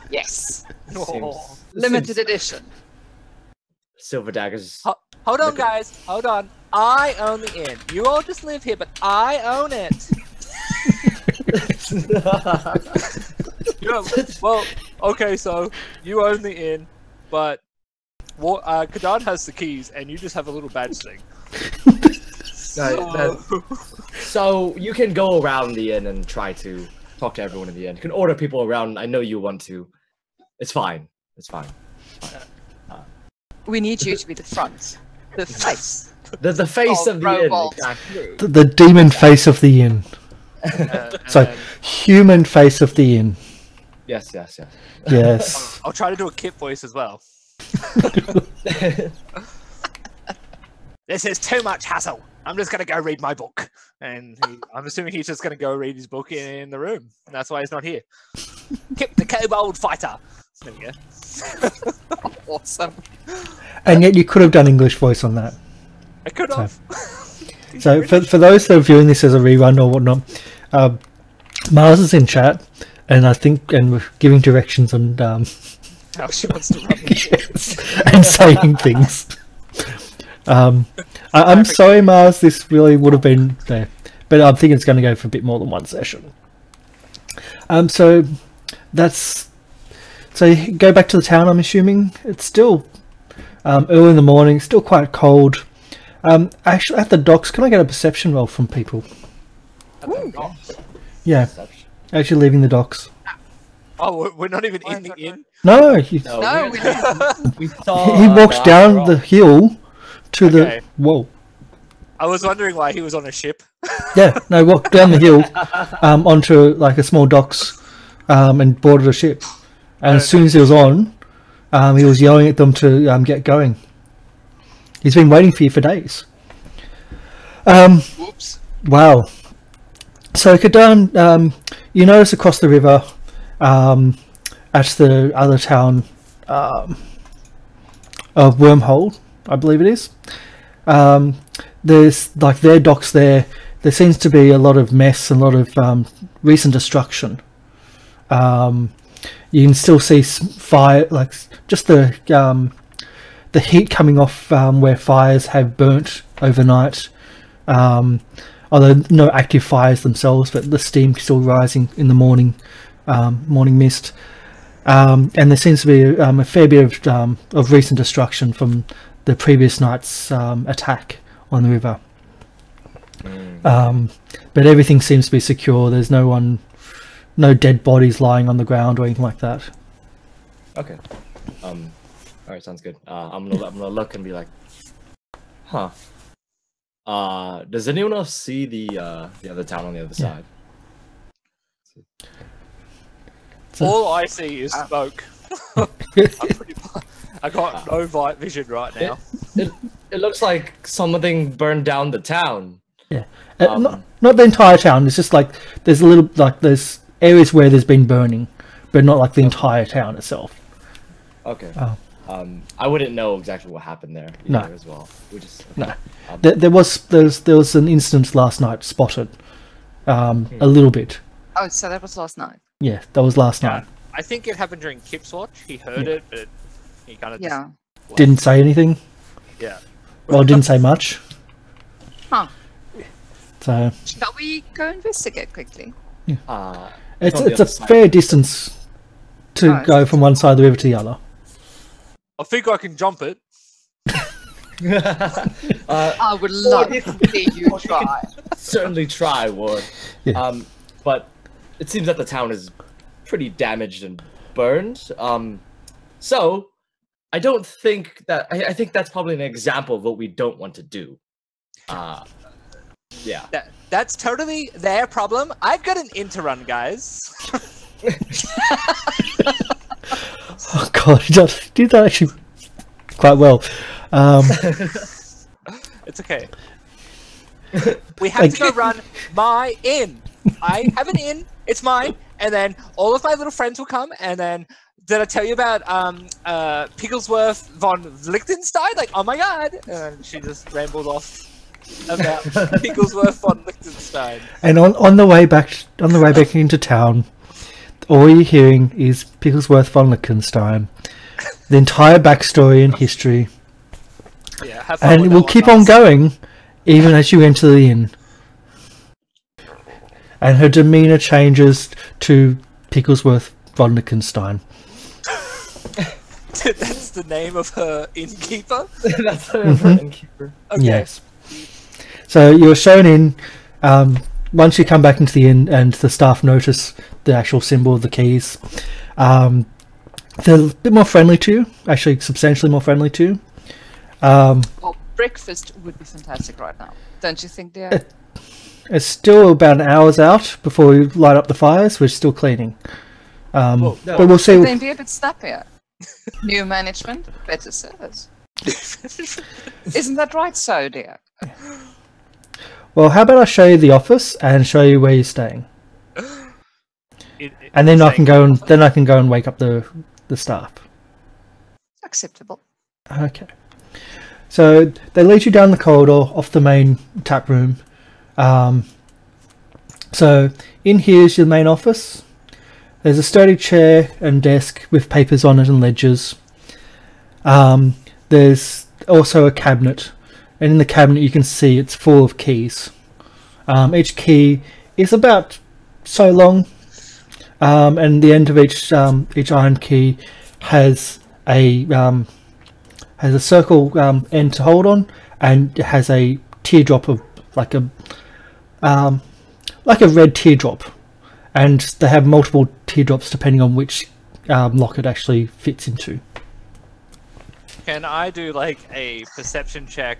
Speaker 2: Yes.
Speaker 4: Oh.
Speaker 2: Limited edition.
Speaker 3: Silver daggers.
Speaker 4: Hold on, guys. Hold on. I own the inn. You all just live here, but I own it. Well, okay, so you own the inn, but Kadan has the keys, and you just have a little badge thing.
Speaker 3: So you can go around the inn and try to talk to everyone in the inn. You can order people around. I know you want to. It's fine. It's fine.
Speaker 2: We need you to be the front, the face.
Speaker 3: The face of the inn.
Speaker 2: Robot.
Speaker 3: Exactly.
Speaker 1: The demon face of the inn. So, human face of the inn.
Speaker 3: Yes, yes, yes.
Speaker 1: Yes.
Speaker 4: I'll try to do a Kip voice as well. This is too much hassle. I'm just gonna go read my book. And I'm assuming he's just gonna go read his book in the room. And that's why he's not here. Kip the kobold fighter. There we go.
Speaker 2: Awesome.
Speaker 1: And yet you could have done English voice on that.
Speaker 4: I could have.
Speaker 1: So for those that are viewing this as a rerun or whatnot, Mars is in chat, and I think we're giving directions on
Speaker 4: How she wants to run.
Speaker 1: yes, and saying things. I'm sorry, Mars. This really would have been there, but I think it's going to go for a bit more than one session. So you go back to the town. I'm assuming it's still early in the morning, still quite cold. Actually, at the docks, can I get a perception roll from people? Yeah, actually leaving the docks.
Speaker 4: Oh, we're not even in the inn?
Speaker 1: No,
Speaker 2: No, we didn't.
Speaker 3: We saw,
Speaker 1: he walked down the hill to
Speaker 4: Okay.
Speaker 1: the... Whoa.
Speaker 4: I was wondering why he was on a ship.
Speaker 1: Yeah, no, walked down the hill onto like a small docks and boarded a ship. And as soon as he was on, he was yelling at them to get going. He's been waiting for you for days.
Speaker 2: Whoops.
Speaker 1: Wow. So Kadan, you notice across the river at the other town of Wormhole, I believe it is. There's like their docks there. There seems to be a lot of mess and a lot of recent destruction. You can still see fire, like just the heat coming off where fires have burnt overnight. Although no active fires themselves, but the steam still rising in the morning mist. And there seems to be a fair bit of recent destruction from the previous night's attack on the river. But everything seems to be secure. There's no dead bodies lying on the ground or anything like that.
Speaker 3: Okay. All right, sounds good. I'm gonna look and be like, huh. Does anyone else see the other town on the other side?
Speaker 4: All I see is smoke. I got no vision right now.
Speaker 3: It looks like something burned down the town.
Speaker 1: Yeah, not the entire town. It's just like there's there's areas where there's been burning, but not like the entire town itself.
Speaker 3: Okay. I wouldn't know exactly what happened there either as well. We just
Speaker 1: No. There was an incident last night spotted, a little bit.
Speaker 2: Oh, so that was last night.
Speaker 1: Yeah, that was last night.
Speaker 4: I think it happened during Kip's watch. He heard it, but he kind of
Speaker 2: Yeah.
Speaker 1: Didn't say anything.
Speaker 4: Yeah.
Speaker 1: Well, didn't say much.
Speaker 2: Huh.
Speaker 1: So
Speaker 2: Shall we go investigate quickly?
Speaker 1: it's
Speaker 3: on
Speaker 1: it's
Speaker 3: the
Speaker 1: a
Speaker 3: other side.
Speaker 1: fair distance to
Speaker 2: Nice.
Speaker 1: go from one side of the river to the other.
Speaker 4: I think I can jump it.
Speaker 2: I would love to see you try.
Speaker 3: Certainly try, Ward.
Speaker 1: Yeah.
Speaker 3: But it seems that the town is pretty damaged and burned. So I don't think that I think that's probably an example of what we don't want to do. Yeah.
Speaker 4: That's totally their problem. I've got an inn to run, guys.
Speaker 1: Oh god, you did that actually quite well.
Speaker 4: It's okay. We have to go run my inn. I have an inn. It's mine. And then all of my little friends will come. And then did I tell you about Pigglesworth von Liechtenstein? Like, oh my god! And she just rambled off about Pigglesworth von Liechtenstein.
Speaker 1: And on the way back into town, all you're hearing is Pigglesworth von Liechtenstein, the entire backstory and history,
Speaker 4: Yeah, have fun
Speaker 1: and it
Speaker 4: with
Speaker 1: will
Speaker 4: that
Speaker 1: keep
Speaker 4: one,
Speaker 1: on
Speaker 4: guys.
Speaker 1: going even as you enter the inn. And her demeanour changes to Pigglesworth von Liechtenstein.
Speaker 4: That's the name of her innkeeper.
Speaker 3: That's the innkeeper.
Speaker 4: Okay.
Speaker 1: Yes. So you're shown in, Once you come back into the inn and the staff notice the actual symbol of the keys, they're a bit more friendly to you, actually substantially more friendly to you.
Speaker 2: Well, breakfast would be fantastic right now. Don't you think, dear?
Speaker 1: It's still about an hour's out before we light up the fires. We're still cleaning.
Speaker 3: No.
Speaker 1: But we'll see.
Speaker 2: Then be a bit snappier. New management, better service. Isn't that right, so dear?
Speaker 1: Well, how about I show you the office and show you where you're staying, and then I can go and wake up the staff.
Speaker 2: Acceptable.
Speaker 1: Okay. So they lead you down the corridor off the main tap room. So in here's your main office. There's a sturdy chair and desk with papers on it and ledgers. There's also a cabinet, and in the cabinet you can see it's full of keys. Each key is about so long, and the end of each iron key has a circle end to hold on, and it has a teardrop of like a red teardrop, and they have multiple teardrops depending on which lock it actually fits into.
Speaker 4: Can I do like a perception check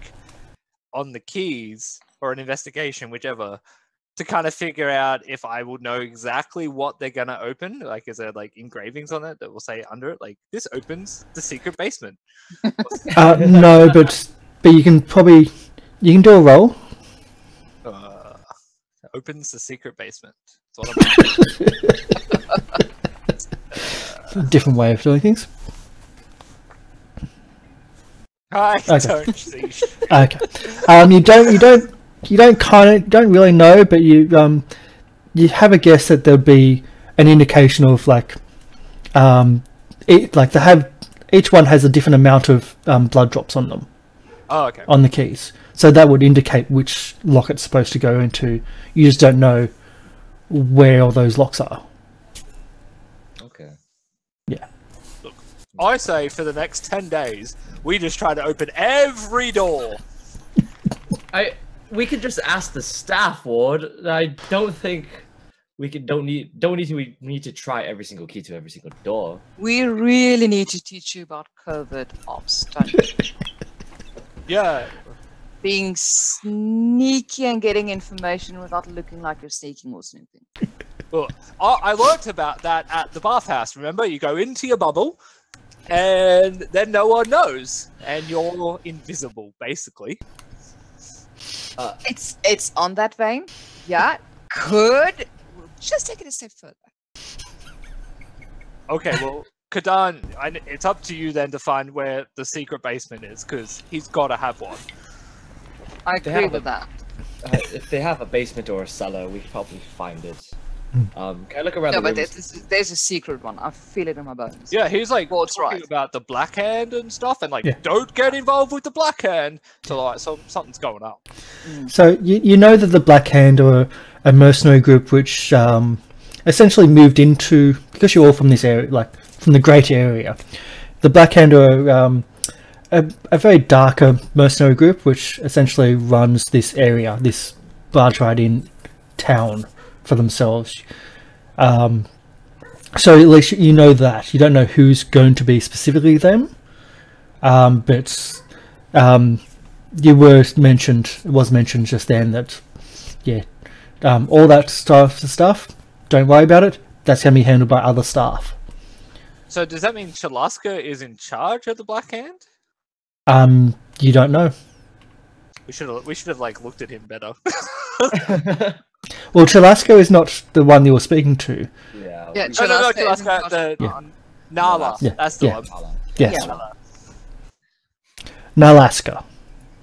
Speaker 4: on the keys or an investigation, whichever, to kind of figure out if I will know exactly what they're gonna open? Like, is there like engravings on it that will say under it, like, this opens the secret basement?
Speaker 1: No, but you can do a roll.
Speaker 4: Opens the secret basement. That's what I'm
Speaker 1: Different way of doing things.
Speaker 4: I
Speaker 1: Okay.
Speaker 4: don't see.
Speaker 1: Okay. You don't really know, but you have a guess that there'll be an indication of like each one has a different amount of blood drops on them.
Speaker 4: Oh, okay.
Speaker 1: On the keys, so that would indicate which lock it's supposed to go into. You just don't know where all those locks are.
Speaker 3: Okay.
Speaker 1: Yeah.
Speaker 4: Look, I say for the next 10 days, we just try to open every door.
Speaker 3: We could just ask the staff, Ward. I don't think we need to try every single key to every single door.
Speaker 2: We really need to teach you about covert ops, don't we?
Speaker 4: Yeah.
Speaker 2: Being sneaky and getting information without looking like you're sneaking or snooping.
Speaker 4: Well, I learnt about that at the bathhouse. Remember, you go into your bubble, and then no one knows, and you're invisible, basically.
Speaker 2: It's on that vein. Yeah, could we'll just take it a step further.
Speaker 4: Okay, well, Kadan, it's up to you then to find where the secret basement is, because he's got to have one.
Speaker 2: I
Speaker 3: They
Speaker 2: agree
Speaker 3: have
Speaker 2: with that.
Speaker 3: If they have a basement or a cellar, we could probably find it. Can I look around
Speaker 2: No,
Speaker 3: the
Speaker 2: but
Speaker 3: rooms?
Speaker 2: there's a secret one. I feel it in my bones.
Speaker 4: Yeah, he's like
Speaker 2: Well, it's
Speaker 4: talking
Speaker 2: right.
Speaker 4: about the Black Hand and stuff, and like,
Speaker 1: Yeah.
Speaker 4: don't get involved with the Black Hand. So like, something's going up.
Speaker 1: So you know that the Black Hand are a mercenary group which essentially moved into, because you're all from this area, like from the Great Area. The Black Hand are a very darker mercenary group which essentially runs this area, this Bargewright Inn town, for themselves. So at least you know that. You don't know who's going to be specifically them, but it was mentioned just then that all that stuff, don't worry about it, that's going to be handled by other staff.
Speaker 4: So does that mean Chalaska is in charge of the Black Hand?
Speaker 1: You don't know.
Speaker 4: We should have like looked at him better.
Speaker 1: Well, Chalaska is not the one you were speaking to.
Speaker 3: Yeah.
Speaker 2: Yeah,
Speaker 4: No,
Speaker 2: Chalaska is in
Speaker 4: Chalaska,
Speaker 2: charge.
Speaker 4: Nala.
Speaker 1: Yeah,
Speaker 4: That's the
Speaker 1: yeah.
Speaker 4: one.
Speaker 1: Yes,
Speaker 2: Yeah.
Speaker 1: Nalaska.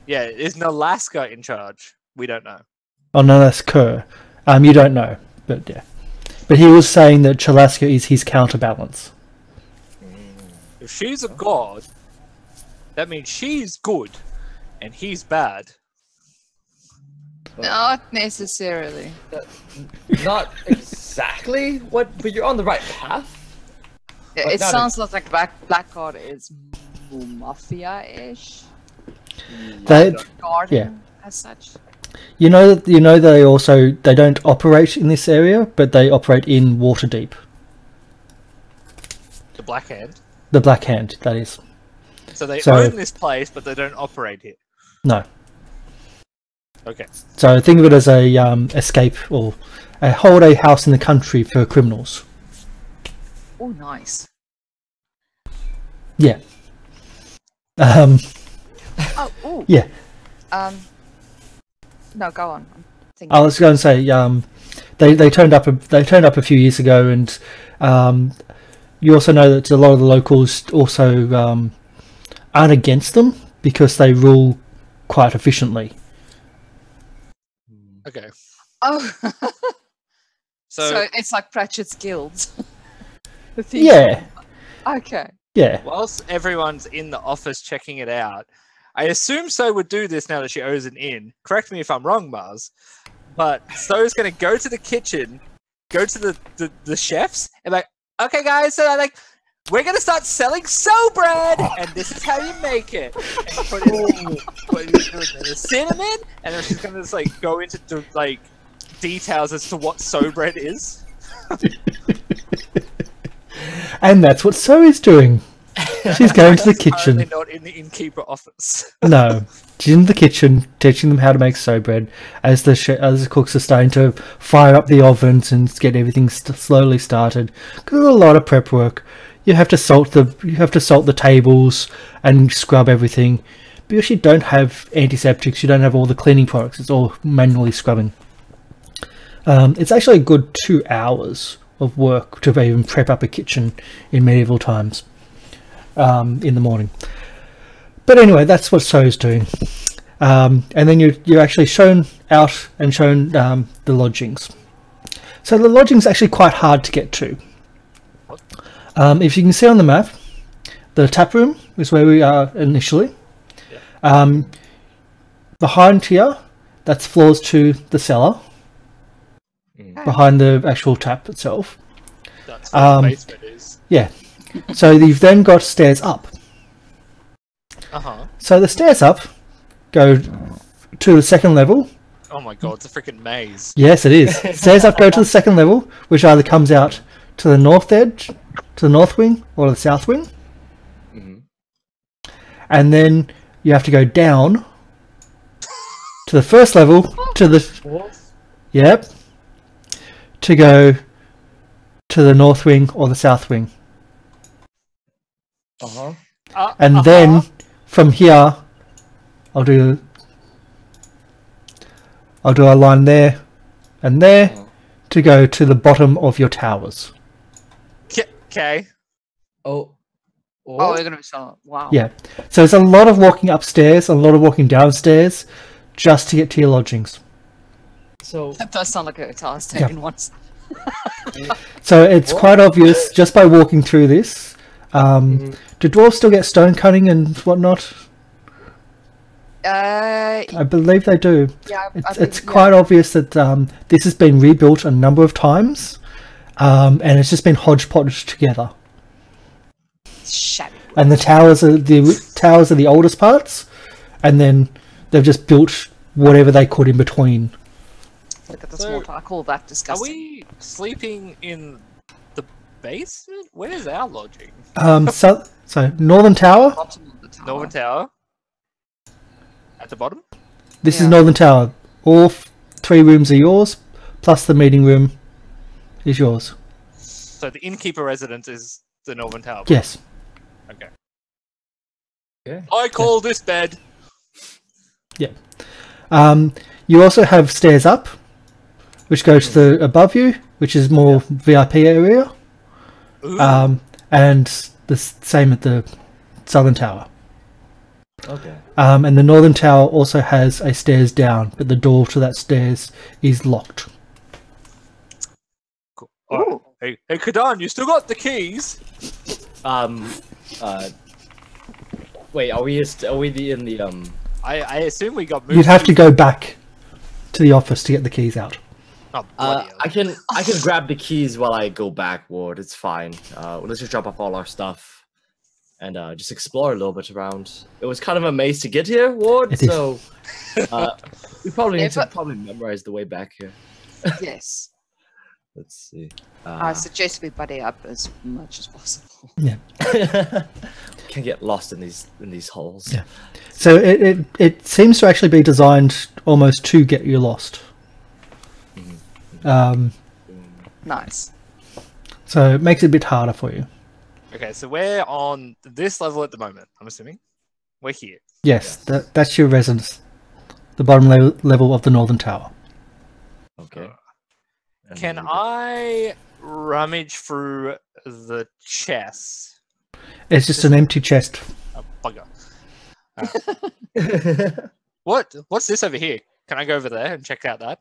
Speaker 4: Yeah, is Nalaska in charge? We don't know.
Speaker 1: Or Nalaska. You don't know, but yeah. But he was saying that Chalaska is his counterbalance.
Speaker 4: If she's a god, that means she's good, and he's bad.
Speaker 2: Not necessarily.
Speaker 3: Not exactly but you're on the right path.
Speaker 2: Yeah,
Speaker 3: But
Speaker 2: it
Speaker 3: not
Speaker 2: sounds like Blackguard is more mafia-ish.
Speaker 1: That
Speaker 2: Garden
Speaker 1: yeah.
Speaker 2: as such.
Speaker 1: You know that they don't operate in this area, but they operate in Waterdeep.
Speaker 4: The Black Hand.
Speaker 1: The Black Hand, that is.
Speaker 4: So they own this place, but they don't operate here.
Speaker 1: No.
Speaker 4: Okay.
Speaker 1: So think of it as a escape or a holiday house in the country for criminals.
Speaker 2: Oh, nice.
Speaker 1: Yeah.
Speaker 2: Oh, ooh.
Speaker 1: Yeah.
Speaker 2: No, go on. I'm thinking.
Speaker 1: I was going to say they turned up a few years ago, and you also know that a lot of the locals also aren't against them because they rule quite efficiently.
Speaker 4: Okay.
Speaker 2: Oh.
Speaker 4: So
Speaker 2: it's like Pratchett's Guilds.
Speaker 1: Yeah.
Speaker 2: Okay.
Speaker 1: Yeah.
Speaker 4: whilst everyone's in the office checking it out, I assume So would do this now that she owes an inn. Correct me if I'm wrong, Mars. But So's going to go to the kitchen, go to the chefs, and like, okay, guys, so we're going to start selling So bread, and this is how you make it. And put in the cinnamon, and then she's going to just go into details as to what So bread is.
Speaker 1: And that's what So is doing. She's going to the kitchen.
Speaker 4: Apparently not in the innkeeper office.
Speaker 1: No, she's in the kitchen teaching them how to make So bread as the cooks are starting to fire up the ovens and get everything slowly started. Because there's a lot of prep work. You have to salt the tables and scrub everything. Because you don't have antiseptics, you don't have all the cleaning products. It's all manually scrubbing. It's actually a good 2 hours of work to even prep up a kitchen in medieval times. In the morning. But anyway, that's what So's doing. And then you're actually shown out and shown the lodgings. So the lodging's actually quite hard to get to. If you can see on the map, the tap room is where we are initially. Yeah. Behind here, that's floors to the cellar. Behind the actual tap itself.
Speaker 4: That's where the basement is.
Speaker 1: Yeah. So you've then got stairs up. So the stairs up go to the second level.
Speaker 4: Oh my god, it's a freaking maze.
Speaker 1: Yes, it is. Stairs up go to the second level, which either comes out to the north edge, to the north wing, or the south wing. And then you have to go down to the first level, to the... Yep. To go to the north wing or the south wing. And then from here, I'll do a line there and there to go to the bottom of your towers.
Speaker 4: Okay.
Speaker 2: Oh, they're gonna be so wow.
Speaker 1: Yeah. So there's a lot of walking upstairs, a lot of walking downstairs, just to get to your lodgings.
Speaker 3: So
Speaker 2: That does sound like a task taken once.
Speaker 1: So it's quite obvious just by walking through this. Do dwarves still get stone cutting and whatnot? I believe they do.
Speaker 2: Yeah,
Speaker 1: it's quite obvious that this has been rebuilt a number of times, and it's just been hodgepodged together.
Speaker 2: Shabby.
Speaker 1: And the towers are the oldest parts, and then they've just built whatever they could in between.
Speaker 2: Look at the small part. I call that disgusting.
Speaker 4: Are we sleeping in the basement? Where's our lodging?
Speaker 1: So Northern Tower.
Speaker 2: Bottom of the tower.
Speaker 4: Northern Tower? At the bottom?
Speaker 1: This is Northern Tower. All 3 rooms are yours, plus the meeting room is yours.
Speaker 4: So the innkeeper residence is the Northern Tower?
Speaker 1: Yes.
Speaker 4: Okay.
Speaker 3: yeah.
Speaker 4: I call this bed.
Speaker 1: Yeah. You also have stairs up, which go to the above you, which is more VIP area. And the same at the Southern Tower.
Speaker 3: Okay.
Speaker 1: And the Northern Tower also has a stairs down, but the door to that stairs is locked.
Speaker 4: Cool. Right. Hey, Kadan, you still got the keys?
Speaker 3: Wait, are we in the
Speaker 4: I assume we got moved.
Speaker 1: You'd have to go back to the office to get the keys out.
Speaker 4: Oh, bloody hell.
Speaker 3: I can grab the keys while I go back, Ward. It's fine. Let's just drop off all our stuff and just explore a little bit around. It was kind of a maze to get here, Ward.
Speaker 1: It is.
Speaker 3: So we We probably need to
Speaker 2: Never-
Speaker 3: probably memorize the way back here.
Speaker 2: Yes.
Speaker 3: Let's see.
Speaker 2: I suggest we buddy up as much as possible.
Speaker 3: Can get lost in these holes.
Speaker 1: Yeah. So it seems to actually be designed almost to get you lost.
Speaker 2: Nice.
Speaker 1: So it makes it a bit harder for you.
Speaker 4: Okay, so we're on this level at the moment. I'm assuming we're here.
Speaker 1: Yes, that's your residence. The bottom level of the northern tower.
Speaker 3: Okay. And
Speaker 4: Can
Speaker 3: then
Speaker 4: I rummage through the chest?
Speaker 1: It's just an empty chest.
Speaker 4: Oh, bugger. What's this over here? Can I go over there and check out that?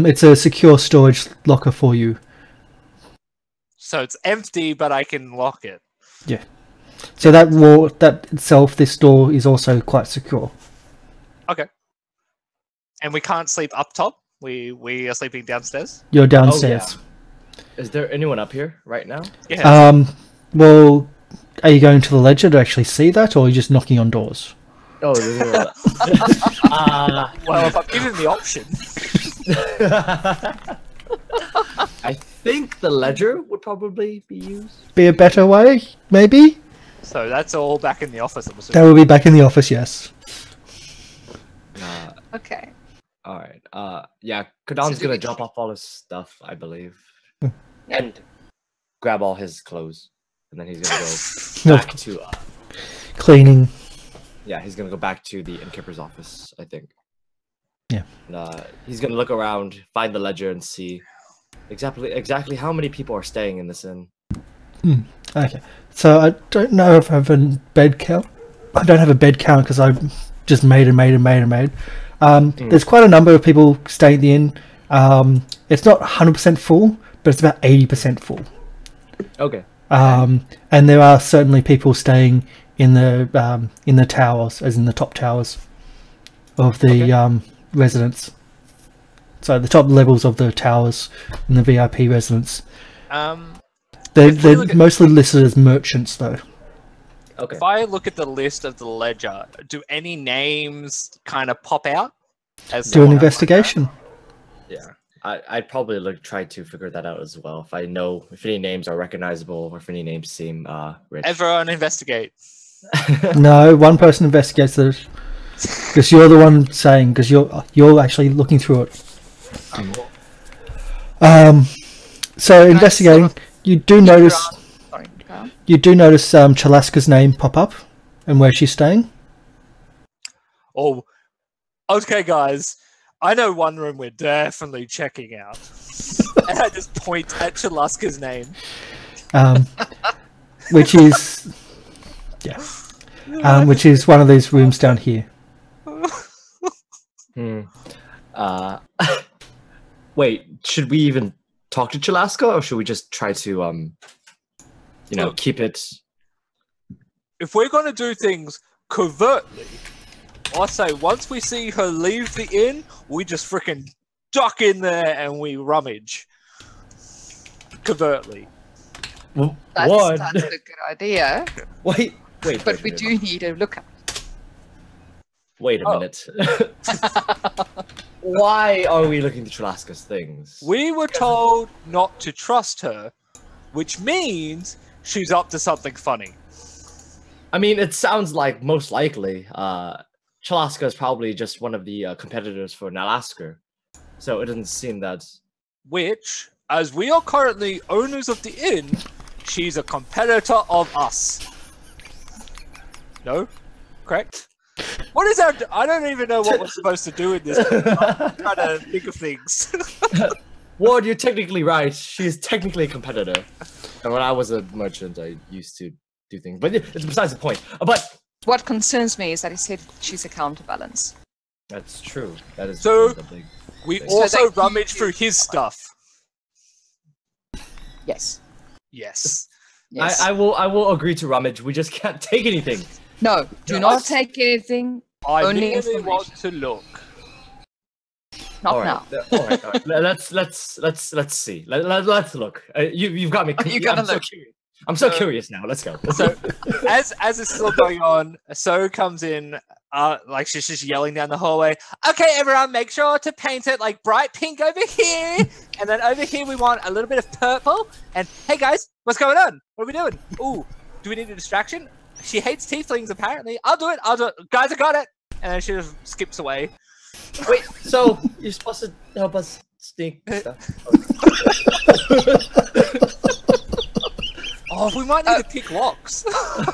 Speaker 1: It's a secure storage locker for you.
Speaker 4: So it's empty, but I can lock it.
Speaker 1: Yeah. So that wall, that itself, this door is also quite secure.
Speaker 4: Okay. And we can't sleep up top. We are sleeping downstairs.
Speaker 1: You're downstairs.
Speaker 3: Is there anyone up here right now?
Speaker 4: Yeah.
Speaker 1: Well, are you going to the ledger to actually see that, or are you just knocking on doors?
Speaker 3: Oh,
Speaker 4: Well, if I'm given the option.
Speaker 3: I think the ledger would probably be used.
Speaker 1: Be a better way, maybe?
Speaker 4: So that's all back in the office, I'm
Speaker 1: That
Speaker 4: assuming.
Speaker 1: will be back in the office, yes.
Speaker 2: Okay.
Speaker 3: All right. Yeah, Kadam's
Speaker 2: So do
Speaker 3: gonna
Speaker 2: we-
Speaker 3: drop off all his stuff, I believe, and grab all his clothes, and then he's gonna go back to.
Speaker 1: Cleaning.
Speaker 3: Yeah, he's gonna go back to the innkeeper's office, I think.
Speaker 1: Yeah.
Speaker 3: And, he's gonna look around, find the ledger, and see exactly how many people are staying in this inn.
Speaker 1: Okay. So I don't know if I have a bed count. I don't have a bed count because I just made. There's quite a number of people staying at the inn. It's not 100% full, but it's about 80% full.
Speaker 3: Okay.
Speaker 1: And there are certainly people staying in the towers, as in the top towers of the residence. So the top levels of the towers in the VIP residence. They're
Speaker 4: look at-
Speaker 1: mostly listed as merchants, though.
Speaker 3: Okay.
Speaker 4: If I look at the list of the ledger, do any names kind of pop out? As
Speaker 1: Do an
Speaker 4: someone-
Speaker 1: investigation.
Speaker 3: Yeah. I'd probably try to figure that out as well. If I know if any names are recognizable or if any names seem rich.
Speaker 4: Everyone investigate.
Speaker 1: No, one person investigates it because you're the one saying, because you're actually looking through it. So investigating, you do notice
Speaker 2: Sorry. Go on.
Speaker 1: Chalaska's name pop up and where she's staying.
Speaker 4: Oh, okay, guys. I know one room we're definitely checking out. And I just point at Chalaska's name.
Speaker 1: Which is which is one of these rooms down here.
Speaker 3: Wait, should we even talk to Chalaska, or should we just try to
Speaker 4: Look.
Speaker 3: keep it?
Speaker 4: If we're going to do things covertly, I say once we see her leave the inn, we just freaking duck in there and we rummage. Covertly.
Speaker 3: What?
Speaker 2: That's a good idea.
Speaker 3: Wait,
Speaker 2: But we do need a lookout.
Speaker 3: Wait a
Speaker 4: Oh.
Speaker 3: minute. Why are we looking to Chalaska's things?
Speaker 4: We were told not to trust her, which means she's up to something funny.
Speaker 3: I mean, it sounds like most likely Chalaska is probably just one of the competitors for Nalasker. So it doesn't seem that...
Speaker 4: Which, as we are currently owners of the inn, she's a competitor of us. No? Correct? What is our... I don't even know what we're supposed to do in this. I'm trying to think of things.
Speaker 3: Ward, you're technically right. She is technically a competitor. And when I was a merchant, I used to do things. But it's besides the point. But
Speaker 2: What concerns me is that he said she's a counterbalance.
Speaker 3: that's true. That is
Speaker 4: So-
Speaker 3: one of the big...
Speaker 4: We
Speaker 3: So
Speaker 4: also
Speaker 2: that you
Speaker 4: rummage
Speaker 2: do-
Speaker 4: through his stuff.
Speaker 2: Yes.
Speaker 4: Yes.
Speaker 2: Yes.
Speaker 3: I will agree to rummage. We just can't take anything.
Speaker 2: No, do
Speaker 4: No,
Speaker 2: not
Speaker 4: I-
Speaker 2: take anything.
Speaker 4: I
Speaker 2: Only
Speaker 4: merely want
Speaker 2: information.
Speaker 4: to look.
Speaker 2: Not
Speaker 3: All
Speaker 2: now.
Speaker 3: right. All right. All right. Let's see. Let's look. You've got me.
Speaker 2: You gotta
Speaker 3: I'm so
Speaker 2: look.
Speaker 3: curious. I'm so
Speaker 4: So-
Speaker 3: curious now. Let's go.
Speaker 4: So, as it's still going on, So comes in like she's just yelling down the hallway. Okay, everyone, make sure to paint it like bright pink over here, and then over here we want a little bit of purple. And hey guys, what's going on? What are we doing? Ooh, do we need a distraction? She hates tieflings apparently. I'll do it. Guys, I got it. And then she just skips away.
Speaker 3: Wait, so you're supposed to help us sneak stuff?
Speaker 4: Oh, we might need to pick locks.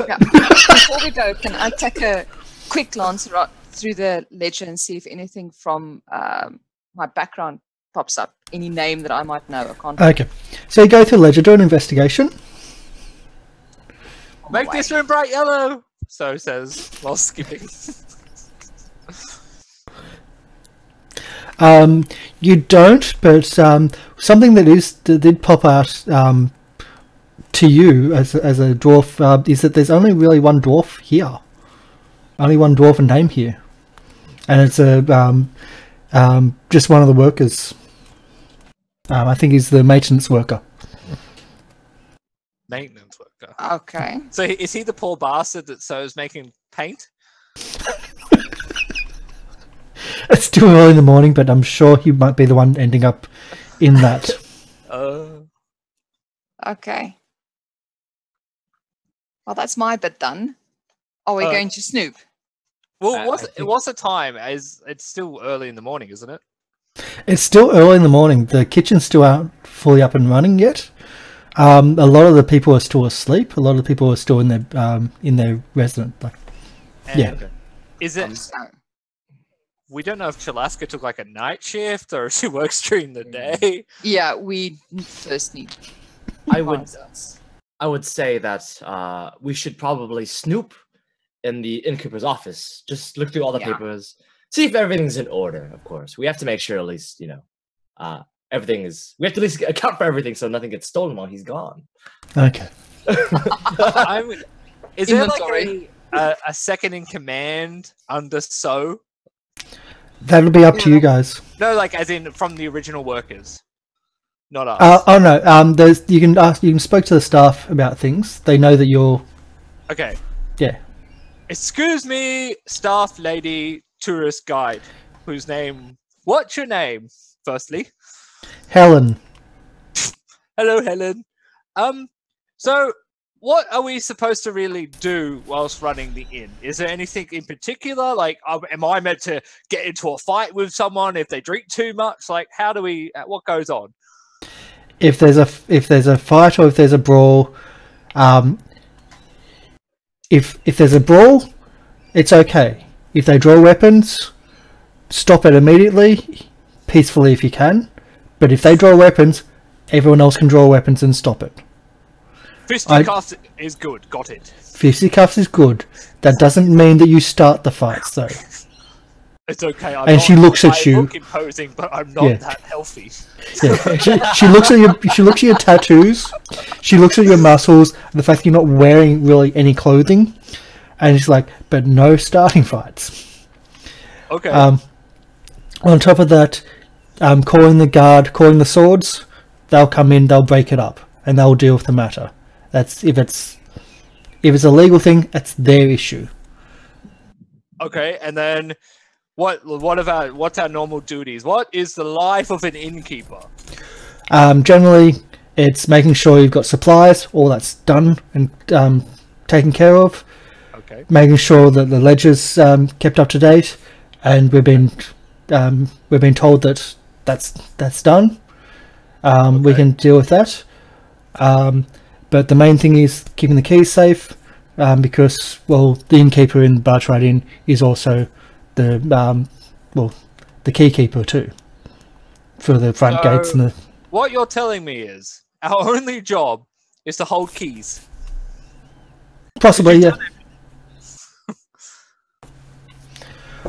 Speaker 2: Yeah. Before we go, can I take a quick glance through the ledger and see if anything from my background pops up? Any name that I might know? I can't.
Speaker 1: Okay, so you go through ledger, do an investigation.
Speaker 4: Make this room bright yellow. So says while skipping.
Speaker 1: You don't, but something that did pop out to you as a dwarf is that there's only really one dwarf here, only one dwarven name here, and it's just one of the workers. I think he's the maintenance worker.
Speaker 4: Maintenance worker.
Speaker 2: Okay.
Speaker 4: So is he the poor bastard that is making paint?
Speaker 1: It's still early in the morning, but I'm sure he might be the one ending up in that.
Speaker 2: Okay. Well, that's my bit done. Are we going to snoop?
Speaker 4: Well, what's the time? It's still early in the morning, isn't it?
Speaker 1: It's still early in the morning. The kitchen's still aren't fully up and running yet. A lot of the people are still asleep. A lot of the people are still in their resident. Yeah.
Speaker 4: Okay. Is it? We don't know if Chalaska took like a night shift or if she works during the day.
Speaker 2: Yeah, we first need.
Speaker 3: I would say that we should probably snoop in the innkeeper's office. Just look through all the papers, see if everything's in order. Of course, we have to make sure at least everything is. We have to at least account for everything so nothing gets stolen while he's gone.
Speaker 1: Okay.
Speaker 4: Is there like a second in command under So?
Speaker 1: That'll be up to you guys.
Speaker 4: No, like as in from the original workers, not us.
Speaker 1: Oh no. There's you can speak to the staff about things. They know that you're.
Speaker 4: Okay.
Speaker 1: Yeah.
Speaker 4: Excuse me, staff lady, tourist guide, whose name? What's your name? Firstly.
Speaker 1: Helen.
Speaker 4: Hello, Helen. So what are we supposed to really do whilst running the inn? Is there anything in particular? Like, am I meant to get into a fight with someone if they drink too much? Like, how do we? What goes on?
Speaker 1: If there's a fight or if there's a brawl, if there's a brawl, it's okay. If they draw weapons, stop it immediately, peacefully if you can. But if they draw weapons, everyone else can draw weapons and stop it.
Speaker 4: Fisticuffs is good. Got it.
Speaker 1: Fisticuffs is good. That doesn't mean that you start the fights, though.
Speaker 4: It's okay.
Speaker 1: And she looks at you.
Speaker 4: I look imposing, but I'm not that healthy.
Speaker 1: Yeah. She looks at your. She looks at your tattoos. She looks at your muscles. The fact that you're not wearing really any clothing, and she's like, "But no starting fights."
Speaker 4: Okay.
Speaker 1: On top of that, calling the guard, calling the swords. They'll come in. They'll break it up, and they'll deal with the matter. That's if it's a legal thing. That's their issue.
Speaker 4: Okay, and then. What's our normal duties? What is the life of an innkeeper?
Speaker 1: Generally, it's making sure you've got supplies, all that's done and taken care of.
Speaker 4: Okay.
Speaker 1: Making sure that the ledger's kept up to date, and we've been told that that's done. We can deal with that. But the main thing is keeping the keys safe, because the innkeeper in the Bargewright Inn is also the key keeper too, for the front gates and the.
Speaker 4: What you're telling me is our only job is to hold keys.
Speaker 1: Possibly, yeah.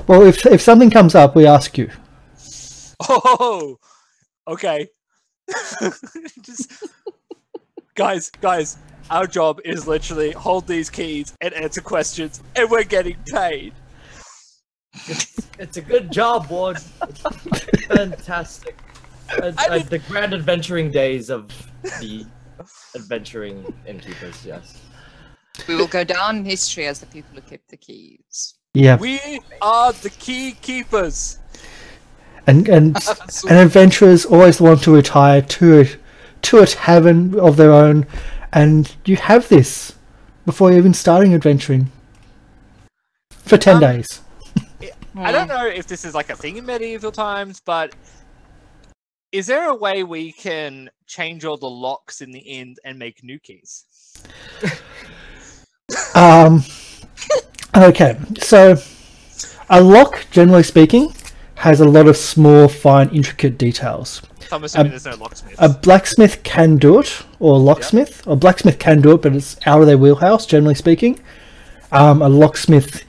Speaker 1: Well, if something comes up, we ask you.
Speaker 4: Oh, okay. Guys, our job is literally hold these keys and answer questions, and we're getting paid.
Speaker 3: It's a good job, Ward. Fantastic. The grand adventuring days of the adventuring innkeepers, yes.
Speaker 2: We will go down in history as the people who kept the keys.
Speaker 1: Yeah,
Speaker 4: We are the key keepers.
Speaker 1: and adventurers always want to retire to a tavern of their own, and you have this before you're even starting adventuring for 10 days.
Speaker 4: I don't know if this is like a thing in medieval times, but is there a way we can change all the locks in the inn and make new keys?
Speaker 1: Okay, so a lock, generally speaking, has a lot of small, fine, intricate details.
Speaker 4: So I'm assuming there's no locksmiths.
Speaker 1: A blacksmith can do it, or a locksmith. A blacksmith can do it, but it's out of their wheelhouse, generally speaking. A locksmith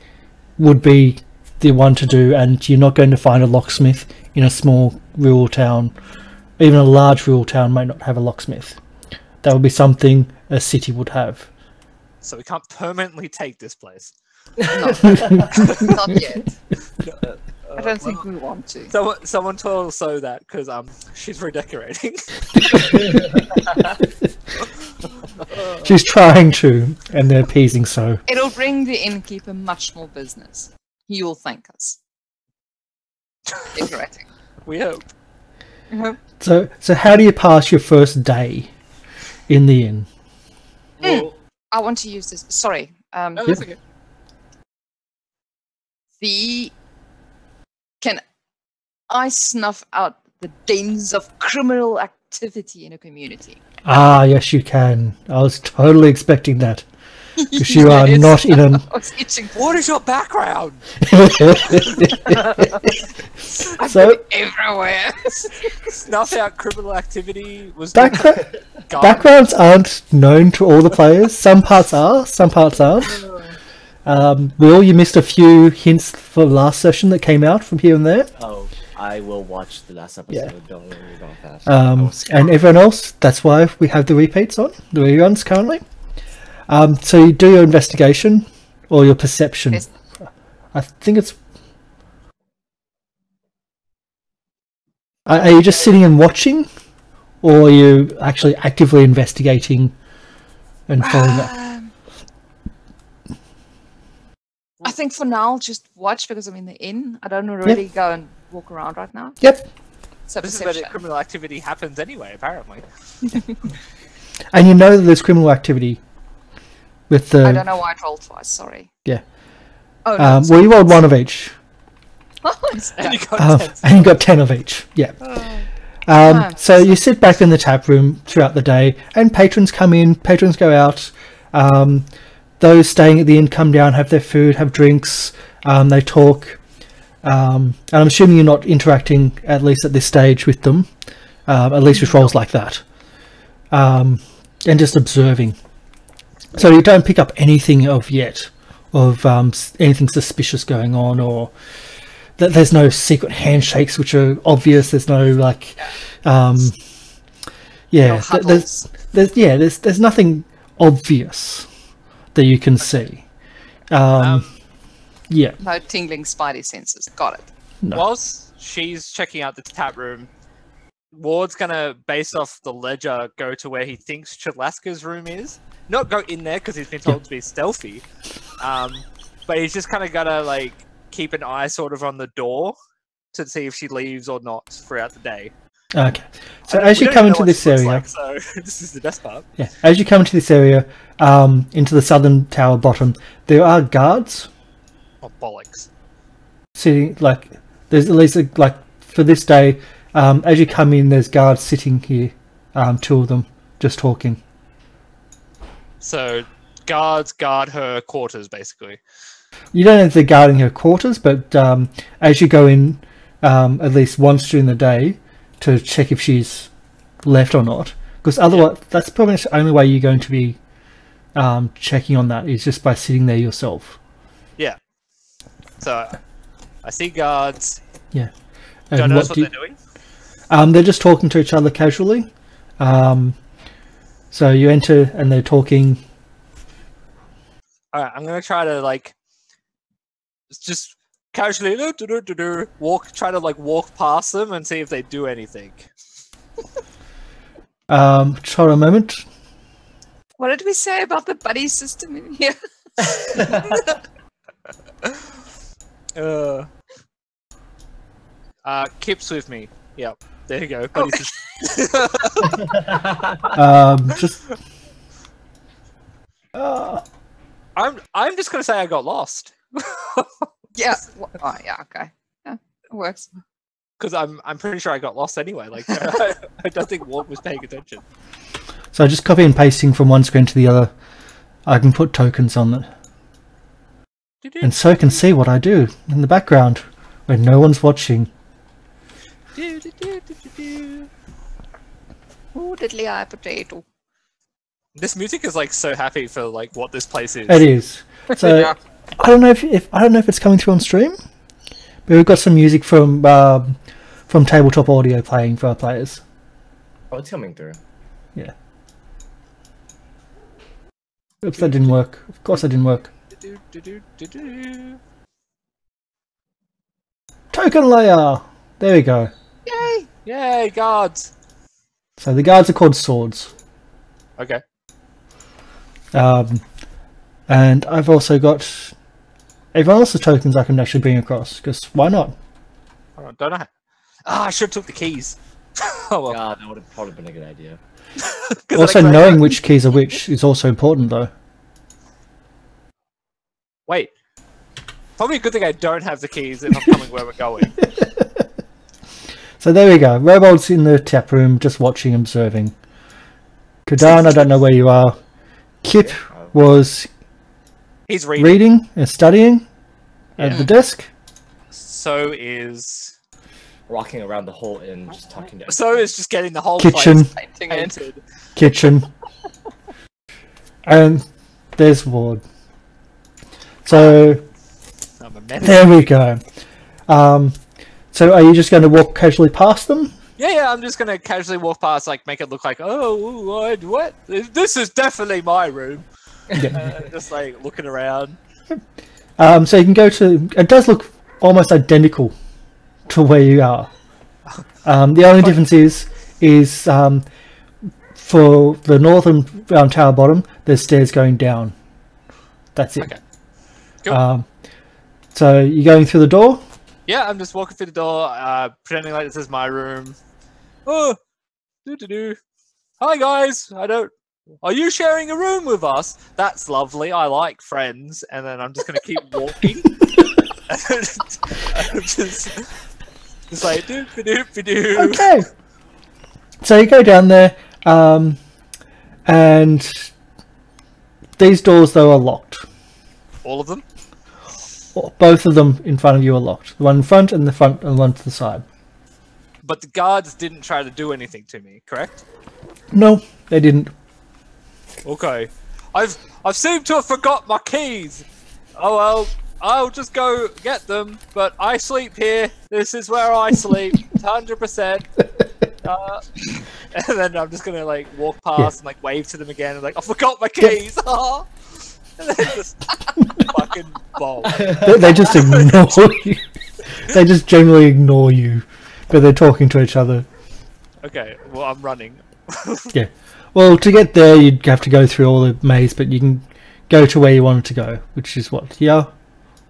Speaker 1: would be the one to do, and you're not going to find a locksmith in a small rural town. Even a large rural town might not have a locksmith. That would be something a city would have.
Speaker 4: So we can't permanently take this place.
Speaker 2: No, not yet. I don't think we want to.
Speaker 4: Someone told So that because she's redecorating.
Speaker 1: She's trying to, and they're appeasing so.
Speaker 2: It'll bring the innkeeper much more business. He will thank us. Decorating.
Speaker 4: We hope.
Speaker 1: So how do you pass your first day in the inn?
Speaker 4: Well,
Speaker 2: I want to use this. Sorry.
Speaker 4: no, that's okay.
Speaker 2: Can I snuff out the dens of criminal activity in a community?
Speaker 1: Ah, yes, you can. I was totally expecting that. Because you are
Speaker 2: Yes.
Speaker 1: not in an...
Speaker 2: I was itching.
Speaker 4: What is your background?
Speaker 1: So,
Speaker 2: Everywhere.
Speaker 4: Snuff out criminal activity was
Speaker 1: backgrounds aren't known to all the players. Some parts are, some parts aren't. Will, you missed a few hints for the last session that came out from here and there.
Speaker 3: Oh, I will watch the last episode.
Speaker 1: Yeah.
Speaker 3: Don't worry about that.
Speaker 1: And everyone else, that's why we have the repeats on, the reruns currently. So you do your investigation or your perception.
Speaker 2: Yes.
Speaker 1: I think it's... Are you just sitting and watching? Or are you actually actively investigating and following up?
Speaker 2: I think for now I'll just watch because I'm in the inn. I don't really go and walk around right now.
Speaker 1: Yep.
Speaker 2: So
Speaker 4: This is where the
Speaker 2: perception.
Speaker 4: criminal activity happens anyway, apparently.
Speaker 1: And you know that there's criminal activity with the...
Speaker 2: I don't know why I rolled twice. Sorry.
Speaker 1: Yeah.
Speaker 2: Oh, no,
Speaker 1: Well, you rolled one of each.
Speaker 2: it's
Speaker 4: And you
Speaker 2: done.
Speaker 4: got 10.
Speaker 1: And you got 10 of each. Yeah. So you sit back in the tap room throughout the day, and patrons come in, patrons go out. Those staying at the inn come down, have their food, have drinks. They talk. And I'm assuming you're not interacting, at least at this stage, with them. At least with roles like that. And just observing. So you don't pick up anything of anything suspicious going on, or there's no secret handshakes which are obvious. There's no
Speaker 2: No huddles.
Speaker 1: there's nothing obvious that you can see. Yeah.
Speaker 2: No tingling spidey senses. Got it.
Speaker 1: No.
Speaker 4: Whilst she's checking out the tap room, Ward's gonna, based off the ledger, go to where he thinks Chalaska's room is. Not go in there because he's been told to be stealthy. But he's just kind of gotta keep an eye sort of on the door to see if she leaves or not throughout the day.
Speaker 1: Okay. So as you come into this area,
Speaker 4: so this is the best part.
Speaker 1: yeah, as you come into this area, into the southern tower bottom, there are guards
Speaker 4: Oh bollocks!
Speaker 1: sitting. There's at least for this day. As you come in, there's guards sitting here. Two of them just talking.
Speaker 4: So guards guard her quarters, basically.
Speaker 1: You don't know if they're guarding her quarters, but as you go in, at least once during the day, to check if she's left or not, because otherwise, that's probably the only way you're going to be checking on that is just by sitting there yourself.
Speaker 4: Yeah. So I see guards.
Speaker 1: Yeah.
Speaker 4: Don't
Speaker 1: And
Speaker 4: notice what
Speaker 1: do
Speaker 4: they're doing.
Speaker 1: they're just talking to each other casually. So you enter and they're talking.
Speaker 4: All right, I'm gonna try to just casually try to walk past them and see if they do anything.
Speaker 1: Try a moment.
Speaker 2: What did we say about the buddy system in here?
Speaker 4: Kip's with me. Yep. There you go. Buddy.
Speaker 1: Just.
Speaker 4: I'm just gonna say I got lost.
Speaker 2: Yeah. Oh, yeah. Okay. Yeah, it works.
Speaker 4: Because I'm pretty sure I got lost anyway. Like I don't think Ward was paying attention.
Speaker 1: So just copy and pasting from one screen to the other. I can put tokens on it, and so can see what I do in the background when no one's watching.
Speaker 2: Ooh, diddly eye potato.
Speaker 4: This music is like so happy for like what this place is.
Speaker 1: It is. So
Speaker 2: Yeah.
Speaker 1: I don't know if it's coming through on stream, but we've got some music from tabletop audio playing for our players.
Speaker 3: Oh, it's coming through.
Speaker 1: Yeah. Oops, that didn't work. Of course, that didn't work. Token layer. There we go.
Speaker 2: Yay!
Speaker 4: Yay, guards!
Speaker 1: So the guards are called swords.
Speaker 4: Okay.
Speaker 1: And I've also got everyone else's tokens I can actually bring across, because why not?
Speaker 4: Hold on, don't I? I should have took the keys. Oh well.
Speaker 3: God, that would have probably been a good idea.
Speaker 1: Also, knowing which keys are which is also important, though.
Speaker 4: Wait. Probably a good thing I don't have the keys if I'm coming where we're going.
Speaker 1: So there we go. Robold's in the tap room, just watching, observing. Kadan, I don't know where you are. Kip was
Speaker 4: He's reading.
Speaker 1: reading and studying at
Speaker 4: Yeah.
Speaker 1: the desk.
Speaker 4: So is
Speaker 3: Walking around the whole inn, just talking to.
Speaker 4: just getting the whole
Speaker 1: Kitchen.
Speaker 4: place
Speaker 2: Painting it.
Speaker 4: painted.
Speaker 1: Kitchen. And there's Ward. So
Speaker 4: I'm a menace.
Speaker 1: there we go. So are you just going to walk casually past them?
Speaker 4: Yeah, I'm just gonna casually walk past, like make it look like, oh, what? This is definitely my room. Just like looking around.
Speaker 1: So you can go to. It does look almost identical to where you are. The only difference is for the northern tower bottom, there's stairs going down. That's it.
Speaker 4: Okay. Cool.
Speaker 1: So you're going through the door.
Speaker 4: Yeah, I'm just walking through the door, pretending like this is my room. Oh, doo-doo-doo. Hi guys, are you sharing a room with us? That's lovely, I like friends. And then I'm just gonna keep walking. just like doo-doo-doo-doo.
Speaker 1: Okay. So you go down there, and these doors though are locked.
Speaker 4: All of them?
Speaker 1: Both of them in front of you are locked. The one in front and the one to the side.
Speaker 4: But the guards didn't try to do anything to me, correct?
Speaker 1: No, they didn't.
Speaker 4: Okay. I've seemed to have forgot my keys. Oh well, I'll just go get them, but I sleep here. This is where I sleep, 100%. And then I'm just gonna like walk past and like wave to them again and like, I forgot my keys. And then just fucking bomb.
Speaker 1: They just ignore you. They just generally ignore you, but they're talking to each other.
Speaker 4: Okay, well I'm running.
Speaker 1: Yeah. Well, to get there, you'd have to go through all the maze, but you can go to where you wanted to go, which is what? Here?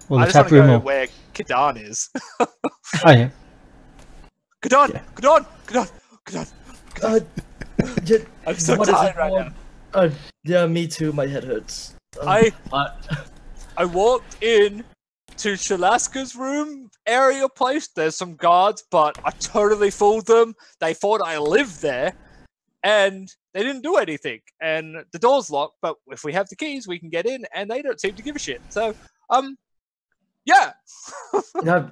Speaker 1: Or
Speaker 4: I
Speaker 1: the
Speaker 4: just want
Speaker 1: tap
Speaker 4: to
Speaker 1: room?
Speaker 4: go
Speaker 1: Or...
Speaker 4: where Kadan is.
Speaker 1: Oh, yeah.
Speaker 4: Kadan!
Speaker 1: Yeah.
Speaker 4: Kadan! I'm so tired right now.
Speaker 3: Yeah, me too. My head hurts.
Speaker 4: I walked in to Shalaska's room area place. There's some guards, but I totally fooled them. They thought I lived there, and they didn't do anything. And the door's locked, but if we have the keys, we can get in, and they don't seem to give a shit. So, yeah.
Speaker 3: Yeah,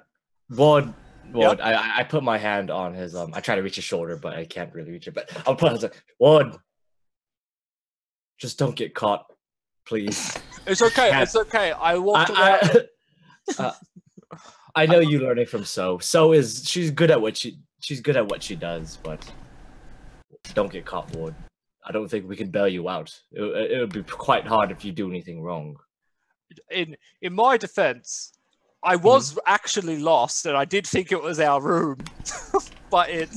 Speaker 3: Ward.
Speaker 4: Yep.
Speaker 3: I put my hand on his. I try to reach his shoulder, but I can't really reach it. But I'll put. I was like, Ward, just don't get caught, please.
Speaker 4: It's okay. It's okay. I walked around.
Speaker 3: I know you learning from So. She's good at what she does, but don't get caught, Ward. I don't think we can bail you out. It would be quite hard if you do anything wrong.
Speaker 4: In my defense, I was actually lost, and I did think it was our room, but it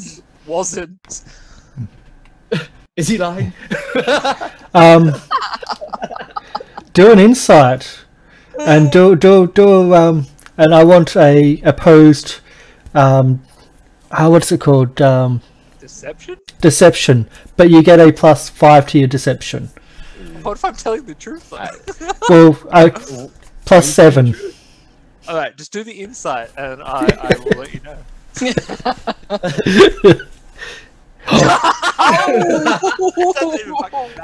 Speaker 4: wasn't.
Speaker 3: Is he lying?
Speaker 1: Do an insight, and do and I want a opposed. What's it called?
Speaker 4: Deception?
Speaker 1: Deception. But you get a +5 to your deception.
Speaker 4: What if I'm telling the truth?
Speaker 1: Well, +7.
Speaker 4: All right, just do the insight, and I will let you know.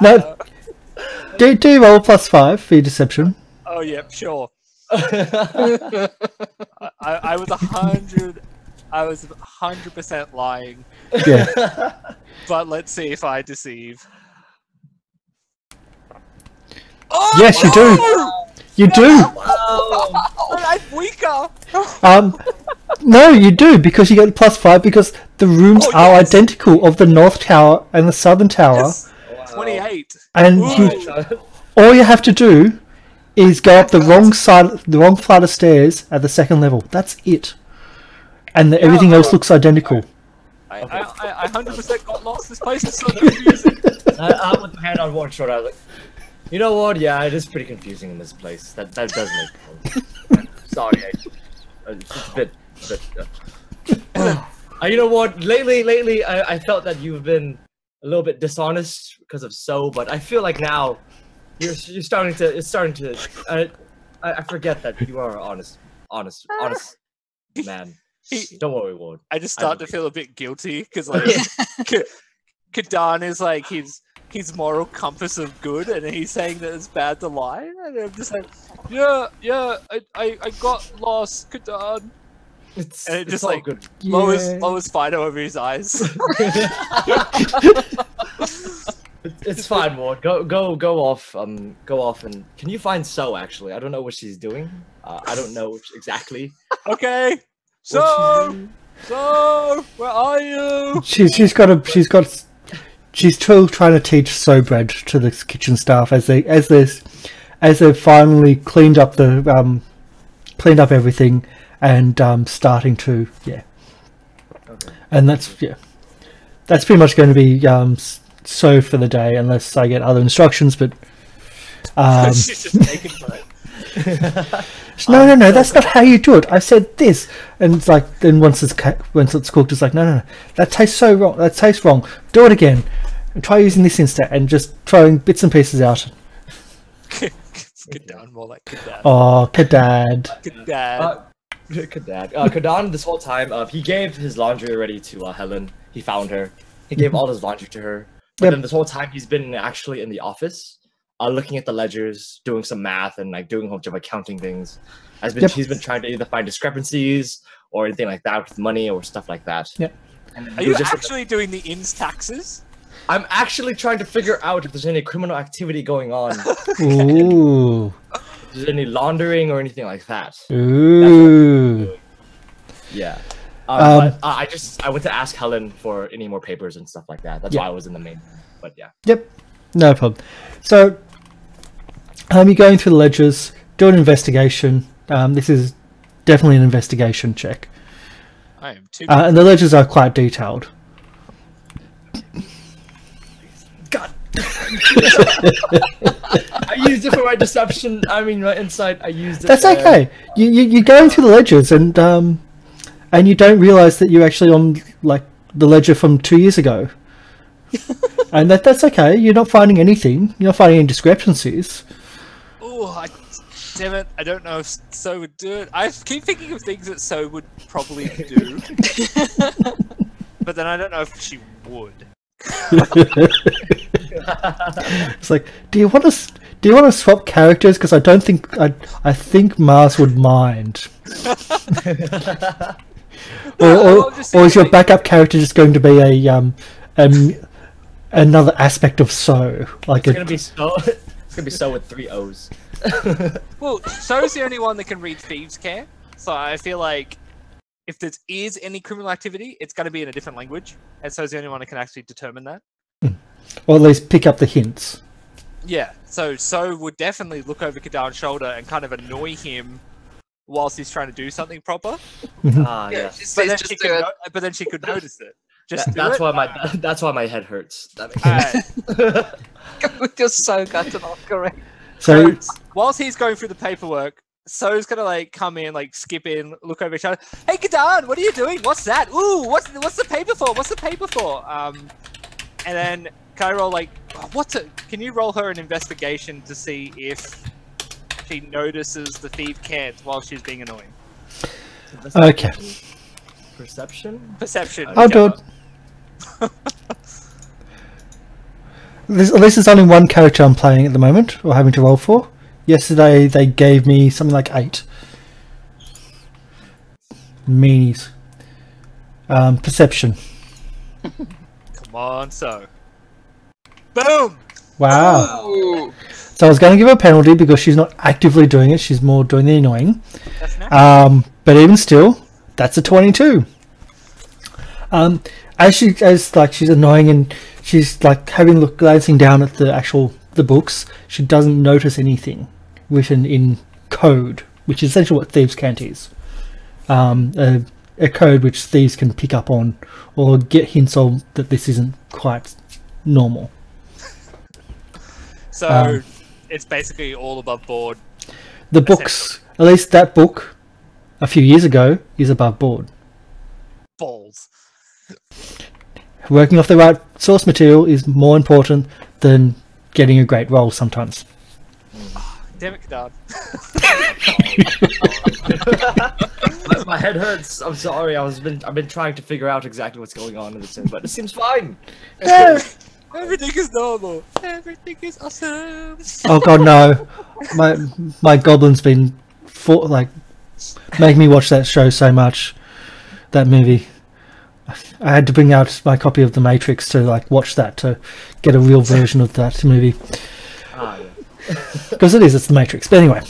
Speaker 1: No, do roll +5 for your deception.
Speaker 4: Oh yeah, sure. I was 100. I was 100% lying.
Speaker 1: Yeah.
Speaker 4: But let's see if I deceive.
Speaker 1: Yes, you do. You do.
Speaker 4: I'm weaker.
Speaker 1: No, you do, because you get +5 because the rooms are identical of the North Tower and the Southern Tower.
Speaker 4: Yes. 28.
Speaker 1: And all you have to do is go up the wrong flight of stairs at the second level. That's it. And everything else looks identical.
Speaker 4: I 100% got lost. This place is so confusing.
Speaker 3: I with my hand on one shoulder, I was like, you know what? Yeah, it is pretty confusing in this place. That does make sense. Sorry, it's a bit. You know what? Lately, I felt that you've been a little bit dishonest because of but I feel like now you're starting to. It's starting to. I forget that you are honest man. Don't worry, Ward.
Speaker 4: I just start to feel a bit guilty because like Kadan is like his moral compass of good, and he's saying that it's bad to lie, and I'm just like, yeah, I got lost, Kadan. And it just like
Speaker 3: good.
Speaker 4: lowers Fido over his eyes.
Speaker 3: It's fine, Ward. Go off. Go off and can you find actually? I don't know what she's doing. I don't know exactly.
Speaker 4: Okay. So, where are you?
Speaker 1: She's still trying to teach bread to the kitchen staff as they've finally cleaned up everything and starting to
Speaker 3: Okay.
Speaker 1: And that's pretty much going to be for the day unless I get other instructions. But
Speaker 4: She's just making fun.
Speaker 1: No, that's not how you do it. I said this, and it's like then once it's cooked, it's like no, that tastes so wrong. That tastes wrong. Do it again, and try using this instead, and just throwing bits and pieces out.
Speaker 4: Kadan, more like Kadan.
Speaker 1: Oh, Kadad.
Speaker 3: Kadad. Kadan, this whole time, he gave his laundry already to Helen. He found her. He gave all his laundry to her. But then this whole time, he's been actually in the office. Looking at the ledgers, doing some math, and like doing a bunch of accounting things. He's been trying to either find discrepancies or anything like that with money or stuff like that.
Speaker 1: Yep.
Speaker 4: Are you actually doing the inn's taxes?
Speaker 3: I'm actually trying to figure out if there's any criminal activity going on.
Speaker 1: Ooh.
Speaker 3: If there's any laundering or anything like that.
Speaker 1: Ooh.
Speaker 3: Yeah. But I went to ask Helen for any more papers and stuff like that. That's why I was in the main room. But yeah.
Speaker 1: Yep. No problem. So, you're going through the ledgers, do an investigation. This is definitely an investigation check.
Speaker 4: I am too.
Speaker 1: And the ledgers are quite detailed.
Speaker 3: God. I used it for my deception. I mean, my insight. I used it.
Speaker 1: That's okay. You're going through the ledgers, and you don't realize that you're actually on like the ledger from 2 years ago. And that's okay. You're not finding anything. You're not finding any discrepancies.
Speaker 4: Oh, damn it! I don't know if So would do it. I keep thinking of things that So would probably do, but then I don't know if she would.
Speaker 1: It's like, do you want to swap characters? Because I don't think I think Mars would mind. or is your backup character just going to be another aspect of So? Like
Speaker 3: it's gonna be So. It's gonna be So with 3 O's.
Speaker 4: Well, So's the only one that can read thieves' care, so I feel like if there is any criminal activity, it's going to be in a different language, and So's the only one that can actually determine that.
Speaker 1: Or at least pick up the hints.
Speaker 4: Yeah, so would definitely look over Kadan's shoulder and kind of annoy him whilst he's trying to do something proper.
Speaker 3: Yes.
Speaker 4: But then she could notice it.
Speaker 3: That's why my head hurts. That makes sense.
Speaker 2: You're so gutted off, correct.
Speaker 1: So
Speaker 4: whilst he's going through the paperwork, So's gonna like come in, like skip in, look over each other. Hey, Gadan, what are you doing? What's that? Ooh, what's the paper for? What's the paper for? And then can I roll like can you roll her an investigation to see if she notices the thief can't while she's being annoying?
Speaker 1: Okay.
Speaker 3: Perception?
Speaker 4: Perception.
Speaker 1: I'll do it. This is only one character I'm playing at the moment, or having to roll for. Yesterday they gave me something like 8. Meanies. Perception.
Speaker 4: Come on, so. Boom!
Speaker 1: Wow.
Speaker 2: Ooh.
Speaker 1: So I was going to give her a penalty because she's not actively doing it, she's more doing the annoying.
Speaker 4: That's nice.
Speaker 1: But even still, that's a 22. As she's annoying and she's like glancing down at the books, she doesn't notice anything written in code, which is essentially what thieves' cant is. A code which thieves can pick up on or get hints of that this isn't quite normal.
Speaker 4: So it's basically all above board.
Speaker 1: The books, at least that book a few years ago, is above board.
Speaker 4: Balls.
Speaker 1: Working off the right source material is more important than getting a great roll sometimes.
Speaker 4: Damn it, Kadad.
Speaker 3: My head hurts. I'm sorry. I've been trying to figure out exactly what's going on in this thing, but it seems fine.
Speaker 4: Everything is normal. Everything is awesome.
Speaker 1: Oh god, no! My goblin's been making me watch that show so much. That movie. I had to bring out my copy of The Matrix to watch that to get a real version of that movie.
Speaker 3: Ah, yeah.
Speaker 1: Because it's The Matrix. But anyway,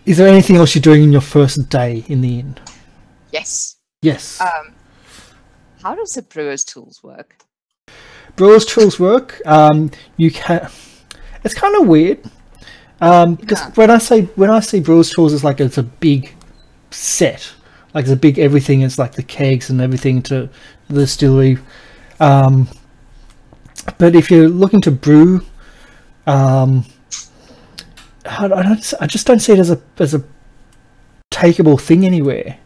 Speaker 1: is there anything else you're doing in your first day in the inn?
Speaker 2: Yes.
Speaker 1: Yes.
Speaker 2: How does the brewer's tools work?
Speaker 1: Brewer's tools work. You can. It's kind of weird. Because when I see brewer's tools, it's a big set. Like it's a big everything. It's like the kegs and everything to the distillery. But if you're looking to brew, I just don't see it as a takeable thing anywhere.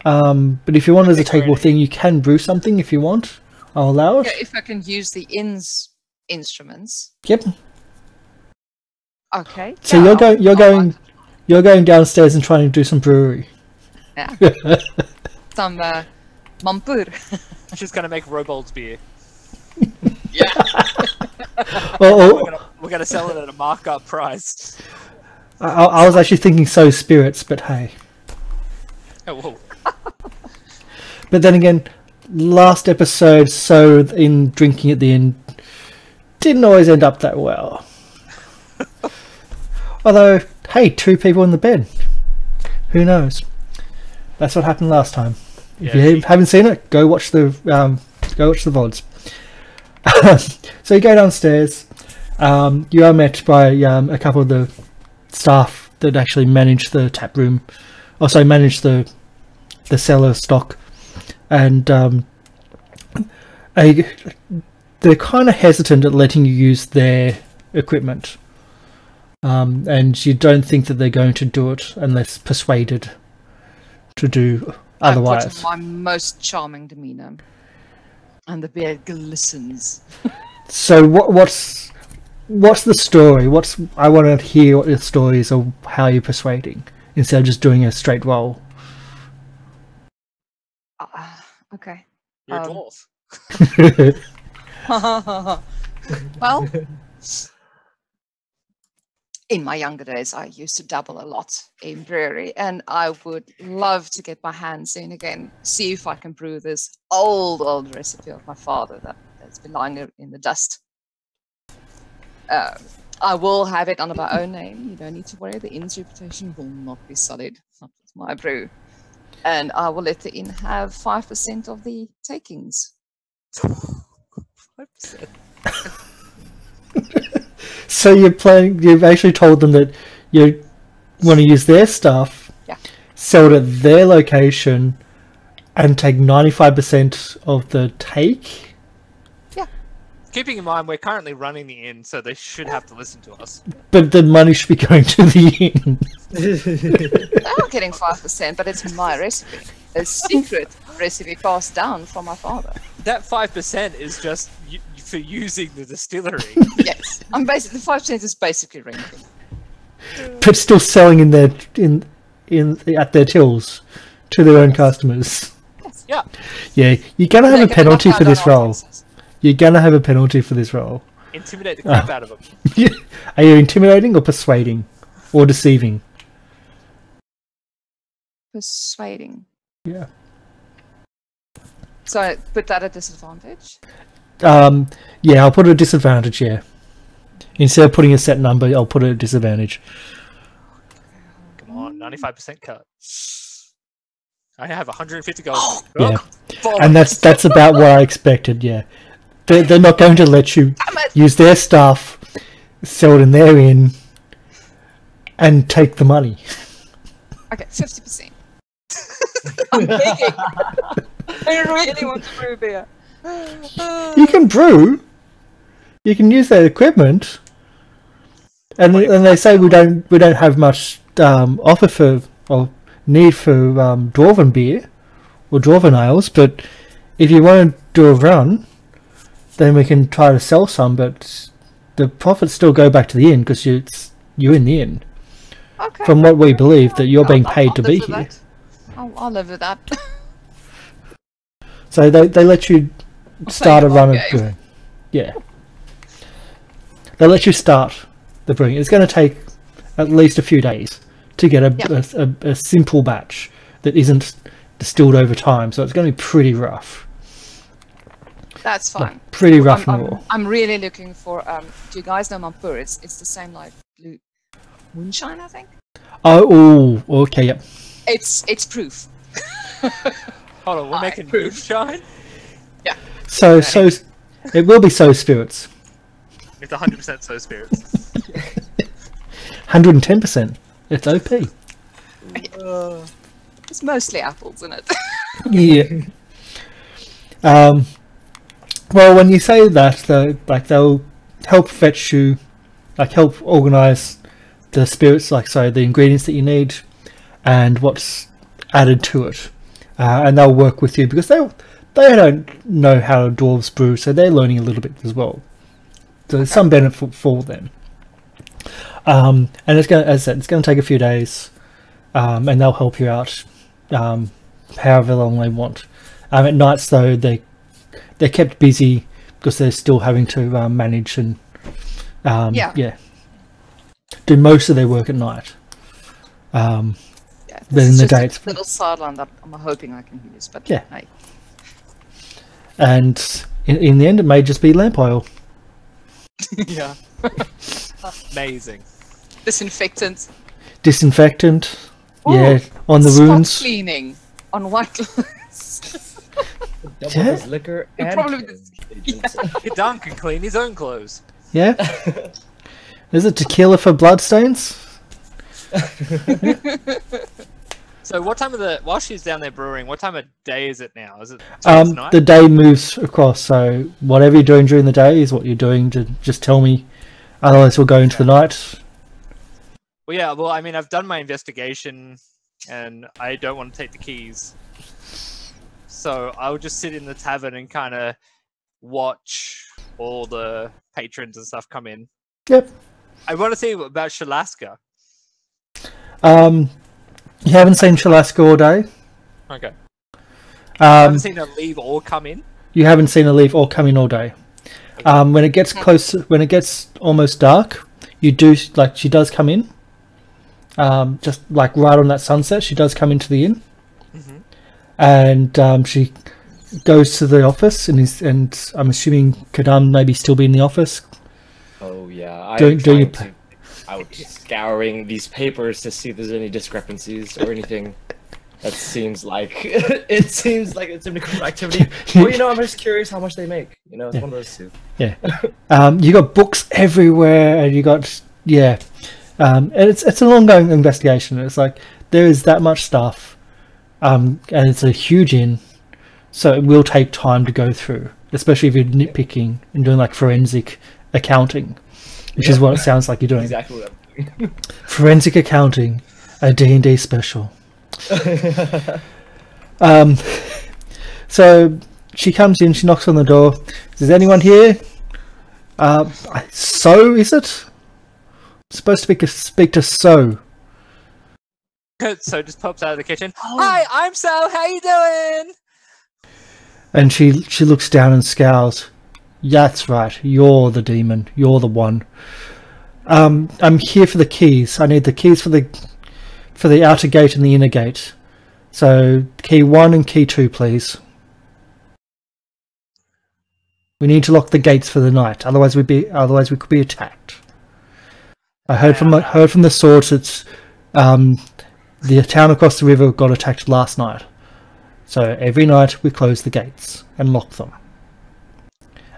Speaker 1: But if you want it as a takeable thing, you can brew something if you want. I'll allow it.
Speaker 2: Yeah, if I can use the inn's instruments.
Speaker 1: Yep.
Speaker 2: Okay.
Speaker 1: So
Speaker 2: yeah,
Speaker 1: you're going downstairs and trying to do some brewery.
Speaker 2: Yeah. Some mampur.
Speaker 4: She's gonna make Robold's beer.
Speaker 2: Yeah.
Speaker 4: We're gonna sell it at a markup price.
Speaker 1: I was actually thinking spirits, but hey.
Speaker 4: Oh, whoa.
Speaker 1: But then again, last episode, in drinking at the end, didn't always end up that well. Although, hey, 2 people in the bed. Who knows? That's what happened last time. If you haven't seen it, go watch the VODs. So you go downstairs. You are met by a couple of the staff that actually manage the tap room, also manage the cellar stock, and they're kind of hesitant at letting you use their equipment, and you don't think that they're going to do it unless persuaded to do otherwise.
Speaker 2: I put on my most charming demeanor, and the beer glistens.
Speaker 1: So what's the story? I want to hear what the story is or how you're persuading instead of just doing a straight roll.
Speaker 2: Okay.
Speaker 4: You're a dwarf.
Speaker 2: Well, in my younger days, I used to dabble a lot in brewery, and I would love to get my hands in again, see if I can brew this old recipe of my father that's been lying in the dust. I will have it under my own name. You don't need to worry. The inn's reputation will not be sullied. Not with my brew. And I will let the inn have 5% of the takings.
Speaker 4: 5%.
Speaker 1: So you've actually told them that you want to use their stuff, sell it at their location, and take 95% of the take?
Speaker 2: Yeah.
Speaker 4: Keeping in mind, we're currently running the inn, so they should have to listen to us.
Speaker 1: But the money should be going to the inn.
Speaker 2: I'm getting 5%, but it's my recipe. A secret recipe passed down from my father.
Speaker 4: That 5% is just for using the distillery.
Speaker 2: Yes, I'm basically 5% is basically renting.
Speaker 1: But still selling in their at their tills to their own customers.
Speaker 2: Yes.
Speaker 4: Yeah.
Speaker 1: Yeah, you're gonna have a
Speaker 2: They
Speaker 1: penalty
Speaker 2: knock
Speaker 1: for
Speaker 2: down
Speaker 1: this
Speaker 2: our
Speaker 1: role.
Speaker 2: offices.
Speaker 1: You're gonna have a penalty for this role.
Speaker 4: Intimidate the crap out of them.
Speaker 1: Are you intimidating or persuading or deceiving?
Speaker 2: Persuading.
Speaker 1: Yeah.
Speaker 2: So I put that at disadvantage.
Speaker 1: Yeah, I'll put a disadvantage. Yeah. Instead of putting a set number, I'll put a disadvantage.
Speaker 4: Come on, 95% cut. I have 150 gold.
Speaker 1: Yeah.
Speaker 4: Oh,
Speaker 1: And that's about what I expected. Yeah. They're not going to let you use their stuff, sell it in their inn, and take the money.
Speaker 2: Okay, 50%. I'm begging. I really want to brew beer.
Speaker 1: You can brew. You can use their equipment. And they say we don't have much offer for or need for dwarven beer or dwarven ales, but if you want to do a run, then we can try to sell some, but the profits still go back to the inn because you're in the inn.
Speaker 2: Okay.
Speaker 1: From what we believe, that you're being paid
Speaker 2: I'll
Speaker 1: to
Speaker 2: live
Speaker 1: be
Speaker 2: with
Speaker 1: here.
Speaker 2: that. I'll live with that.
Speaker 1: So they let you start a
Speaker 2: play
Speaker 1: run
Speaker 2: the
Speaker 1: of
Speaker 2: game.
Speaker 1: brewing. Yeah. They let you start the brewing. It's going to take at least a few days to get a simple batch that isn't distilled over time, so it's going to be pretty rough.
Speaker 2: That's fine.
Speaker 1: Pretty rough and raw.
Speaker 2: I'm really looking for. Do you guys know Mampur? It's the same like blue moonshine, I think.
Speaker 1: Oh, okay, yep.
Speaker 2: It's proof.
Speaker 4: Hold on, we're making moonshine?
Speaker 2: Yeah.
Speaker 1: So it will be so spirits.
Speaker 4: It's 100% so spirits.
Speaker 1: 110%. It's OP.
Speaker 2: It's mostly apples in it.
Speaker 1: Yeah. Well, when you say that, they'll help fetch you, help organize the spirits, the ingredients that you need, and what's added to it, and they'll work with you because they don't know how dwarves brew, so they're learning a little bit as well. So there's some benefit for them. And it's going to, as I said, it's going to take a few days, and they'll help you out, however long they want. At nights though, they're kept busy because they're still having to manage and do most of their work at night. Then in the day, it's
Speaker 2: a little sideline that I'm hoping I can use, but
Speaker 1: yeah.
Speaker 2: Hey.
Speaker 1: And in the end, it may just be lamp oil.
Speaker 4: Yeah. Amazing.
Speaker 2: Disinfectant.
Speaker 1: Yeah, on the
Speaker 2: spot
Speaker 1: wounds.
Speaker 2: Cleaning on white
Speaker 3: Double
Speaker 1: Yeah.
Speaker 3: his liquor and
Speaker 2: probably
Speaker 3: his
Speaker 4: Don can clean his own clothes.
Speaker 1: Yeah. Is it tequila for bloodstains?
Speaker 4: So what time while she's down there brewing, what time of day is it now? Is it towards night?
Speaker 1: The day moves across, so whatever you're doing during the day is what you're doing. To just tell me, otherwise we'll go into the night.
Speaker 4: Well, yeah, I mean, I've done my investigation, and I don't want to take the keys. So I'll just sit in the tavern and kind of watch all the patrons and stuff come in.
Speaker 1: Yep.
Speaker 4: I want to see about Shalaska.
Speaker 1: You haven't seen Shalaska all day.
Speaker 4: Okay. I haven't
Speaker 1: Um,
Speaker 4: seen her leave or come in.
Speaker 1: you haven't seen her leave or come in all day. When it gets close, when it gets almost dark, you do she does come in. Just right on that sunset, she does come into the inn, and she goes to the office, and I'm assuming Kadam maybe still be in the office.
Speaker 3: Oh yeah, I was scouring these papers to see if there's any discrepancies or anything. That seems like it's a criminal activity. Well, I'm just curious how much they make. It's one of those two.
Speaker 1: Yeah. You got books everywhere, and you got and it's an ongoing investigation. It's like there is that much stuff, and it's a huge inn, so it will take time to go through. especially if you're nitpicking and doing like forensic accounting, which is what it sounds like you're doing.
Speaker 3: Exactly what I'm doing.
Speaker 1: Forensic accounting, a D&D special. So she comes in, she knocks on the door. Is anyone here? So is it? I'm supposed to speak to So.
Speaker 4: So just pops out of the kitchen. Hi, I'm So. How you doing?
Speaker 1: And she looks down and scowls. Yeah, that's right. You're the demon. You're the one. I'm here for the keys. I need the keys for the outer gate and the inner gate. So key 1 and key 2, please. We need to lock the gates for the night. Otherwise we could be attacked. I heard from the source that the town across the river got attacked last night. So every night we close the gates and lock them.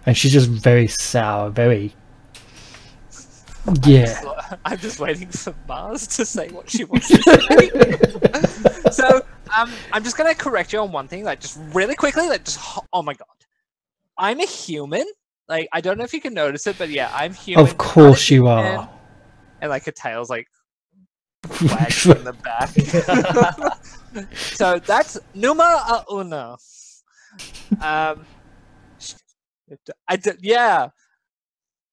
Speaker 1: And she's just very sour, very... Yeah.
Speaker 4: I'm just waiting for Mars to say what she wants to say. So, I'm just going to correct you on one thing, like, just really quickly, like, just, oh my god. I'm a human. Like, I don't know if you can notice it, but yeah, I'm human.
Speaker 1: Of course you are.
Speaker 4: And, like, her tail's, like, wagging in the back. So that's numero uno. Yeah.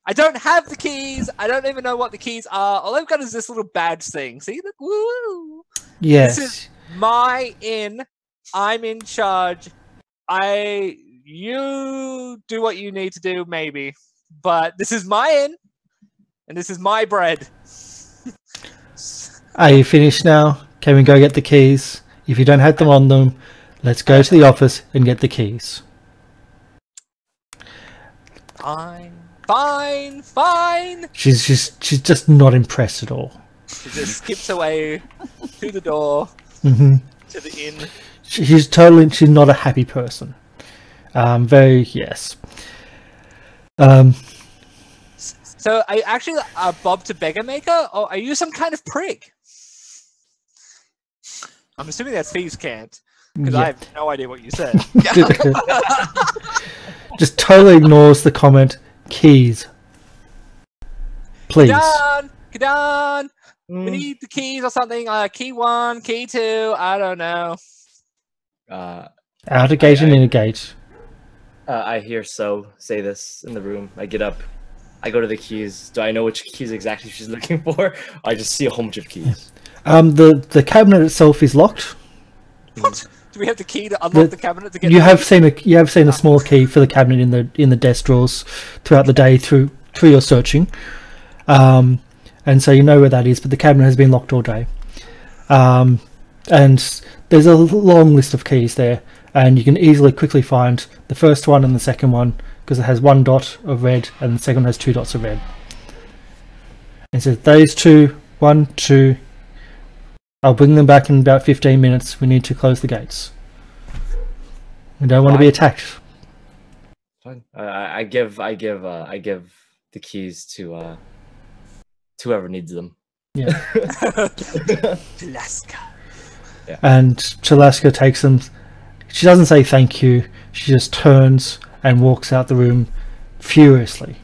Speaker 4: I don't have the keys. I don't even know what the keys are. All I've got is this little badge thing. See? Look, woo!
Speaker 1: Yes.
Speaker 4: This is my inn. I'm in charge. You do what you need to do, maybe. But this is my inn. And this is my bread.
Speaker 1: Are you finished now? Can we go get the keys? If you don't have them on them, let's go to the office and get the keys.
Speaker 4: Fine.
Speaker 1: She's just not impressed at all.
Speaker 4: She just skips away to the door,
Speaker 1: Mm-hmm.
Speaker 4: to the inn.
Speaker 1: She's not a happy person. Yes.
Speaker 4: So are you actually a Bob to Beggar Maker, or are you some kind of prick? I'm assuming that's Thieves' Cant, because I have no idea what you said.
Speaker 1: Just totally ignores the comment. Keys, please.
Speaker 4: Get on. We need the keys or something. Key 1, key 2. I don't know.
Speaker 1: Outer gate and inner gate.
Speaker 3: I hear So say this in the room. I get up. I go to the keys. Do I know which keys exactly she's looking for? I just see a whole bunch of keys.
Speaker 1: The cabinet itself is locked.
Speaker 4: What? Do we have the key to unlock the cabinet to get?
Speaker 1: You have seen a small key for the cabinet in the desk drawers throughout the day through your searching, and so you know where that is. But the cabinet has been locked all day, and there's a long list of keys there, and you can quickly find the first one and the second one because it has 1 dot of red and the second one has 2 dots of red. And so those 2, 1, 2. I'll bring them back in about 15 minutes. We need to close the gates. We don't want to be attacked.
Speaker 3: Fine. I give the keys to whoever needs them.
Speaker 1: Yeah.
Speaker 4: Alaska.
Speaker 3: Yeah.
Speaker 1: And Chalaska takes them. She doesn't say thank you. She just turns and walks out the room furiously.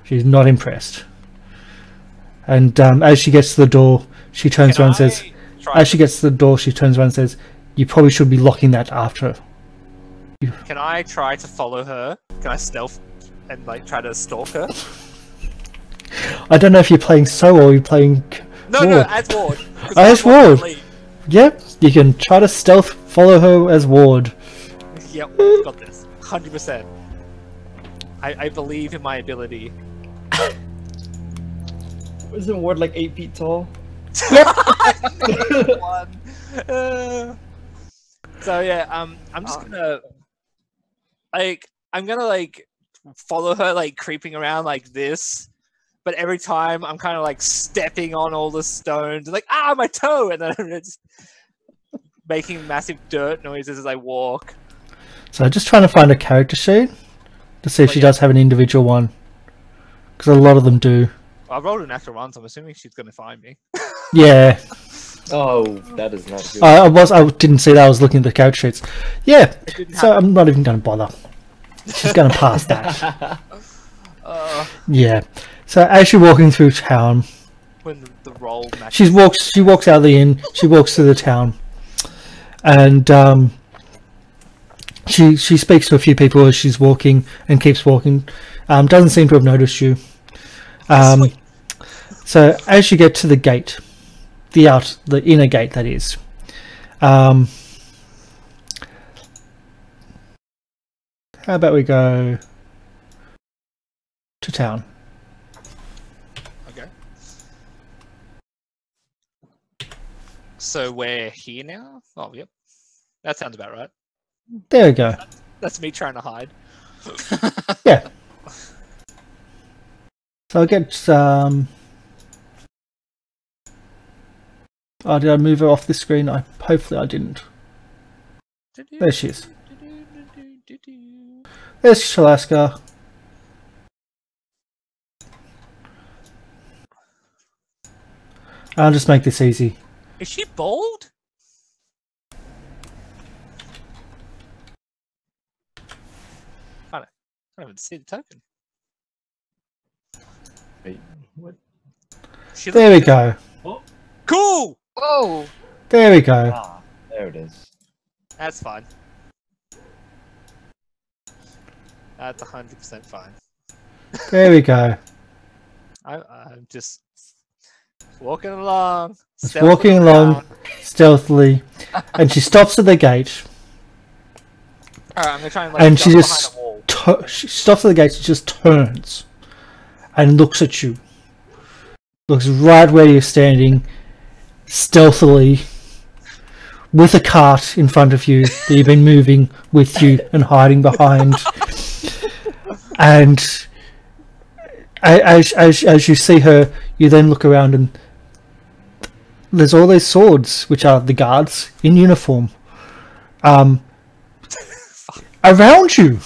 Speaker 1: She's not impressed. And as she gets to the door, she turns around and says, you probably should be locking that after.
Speaker 4: Can I try to follow her? Can I stealth and like try to stalk her?
Speaker 1: I don't know if you're playing So or you're playing
Speaker 4: No, as Ward.
Speaker 1: As Ward. Yep, you can try to stealth follow her as Ward.
Speaker 4: Yep, got this. 100%. I believe in my ability.
Speaker 3: Isn't Ward like 8 feet tall?
Speaker 4: So yeah, I'm just gonna follow her like creeping around like this, but every time I'm kind of like stepping on all the stones, like my toe, and then it's making massive dirt noises as I walk.
Speaker 1: So just trying to find a character sheet to see if she does have an individual one, because a lot of them do.
Speaker 4: I rolled an natural one, so I'm assuming she's gonna find me.
Speaker 1: Yeah.
Speaker 3: Oh, that is not good.
Speaker 1: I didn't see that. I was looking at the character sheets. Yeah. So I'm not even going to bother. She's going to pass that.
Speaker 4: Uh,
Speaker 1: Yeah. So as you're walking through town,
Speaker 4: when the roll matches.
Speaker 1: she walks out of the inn. She walks through the town, and she speaks to a few people as she's walking and keeps walking. Doesn't seem to have noticed you.
Speaker 4: Sweet.
Speaker 1: So as you get to the gate, the inner gate, that is. How about we go to town?
Speaker 4: Okay. So we're here now? Oh, yep. That sounds about right.
Speaker 1: There we go.
Speaker 4: That's me trying to hide.
Speaker 1: Yeah. So I get oh, did I move her off the screen? Hopefully I didn't. There she is. There's Shalaska. I'll just make this easy.
Speaker 4: Is she bald? I don't even see the token.
Speaker 3: Wait, what?
Speaker 4: She
Speaker 1: There we
Speaker 4: looks-
Speaker 1: go.
Speaker 4: Cool!
Speaker 2: Whoa!
Speaker 1: There we go.
Speaker 3: Ah, there it is.
Speaker 4: That's fine. That's 100% fine.
Speaker 1: There we go.
Speaker 4: I'm just walking along.
Speaker 1: Just
Speaker 4: stealthily
Speaker 1: walking along
Speaker 4: down.
Speaker 1: stealthily, and she stops at the gate,
Speaker 4: Alright, I'm gonna try and like
Speaker 1: and
Speaker 4: jump
Speaker 1: she just
Speaker 4: behind a wall.
Speaker 1: she stops at the gate. She just turns and looks at you. Looks right where you're standing, stealthily, with a cart in front of you that you've been moving with you and hiding behind. And as you see her, you then look around and there's all these swords, which are the guards in uniform, around you,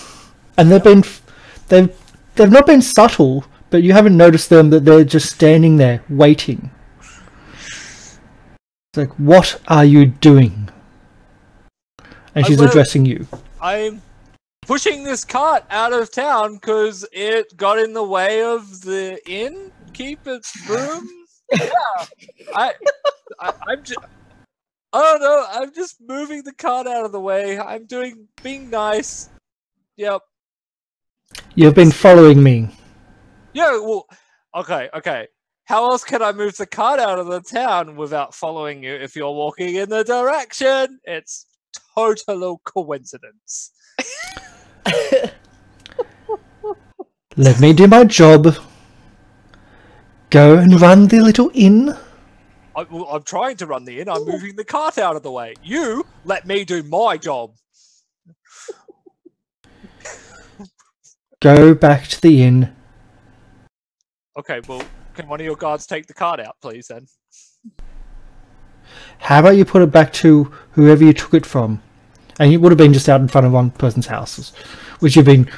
Speaker 1: and they've not been subtle, but you haven't noticed them, that they're just standing there waiting. It's like, what are you doing? And she's addressing you.
Speaker 4: I'm pushing this cart out of town because it got in the way of the innkeeper's room. Yeah, I'm just. I don't know. I'm just moving the cart out of the way. I'm being nice. Yep.
Speaker 1: You've been following me.
Speaker 4: Yeah. Well. Okay. How else can I move the cart out of the town without following you if you're walking in the direction? It's total coincidence.
Speaker 1: Let me do my job. Go and run the little inn.
Speaker 4: I'm trying to run the inn. I'm moving the cart out of the way. You let me do my job.
Speaker 1: Go back to the inn.
Speaker 4: Okay, well, can one of your guards take the cart out, please, then?
Speaker 1: How about you put it back to whoever you took it from? And it would have been just out in front of one person's houses, which you've been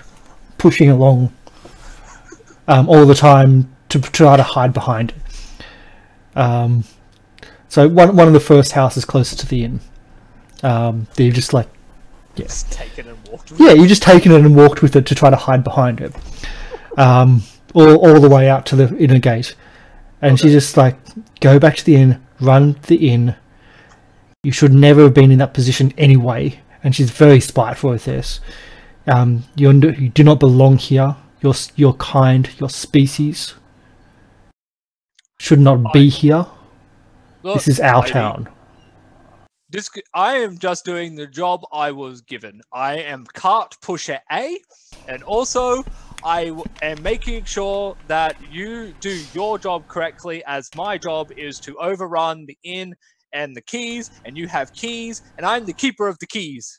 Speaker 1: pushing along all the time to try to hide behind it. So one of the first houses closer to the inn. You've just like, yeah.
Speaker 4: Just taken and walked with
Speaker 1: Yeah, you just taken it and walked with it to try to hide behind it. All the way out to the inner gate. And she's just like, go back to the inn, run the inn. You should never have been in that position anyway. And she's very spiteful with this. You do not belong here. Your kind, your species should not be here.
Speaker 4: Look,
Speaker 1: This is our
Speaker 4: lady,
Speaker 1: town.
Speaker 4: I am just doing the job I was given. I am cart pusher A, and also I am making sure that you do your job correctly, as my job is to overrun the inn and the keys, and you have keys, and I'm the keeper of the keys.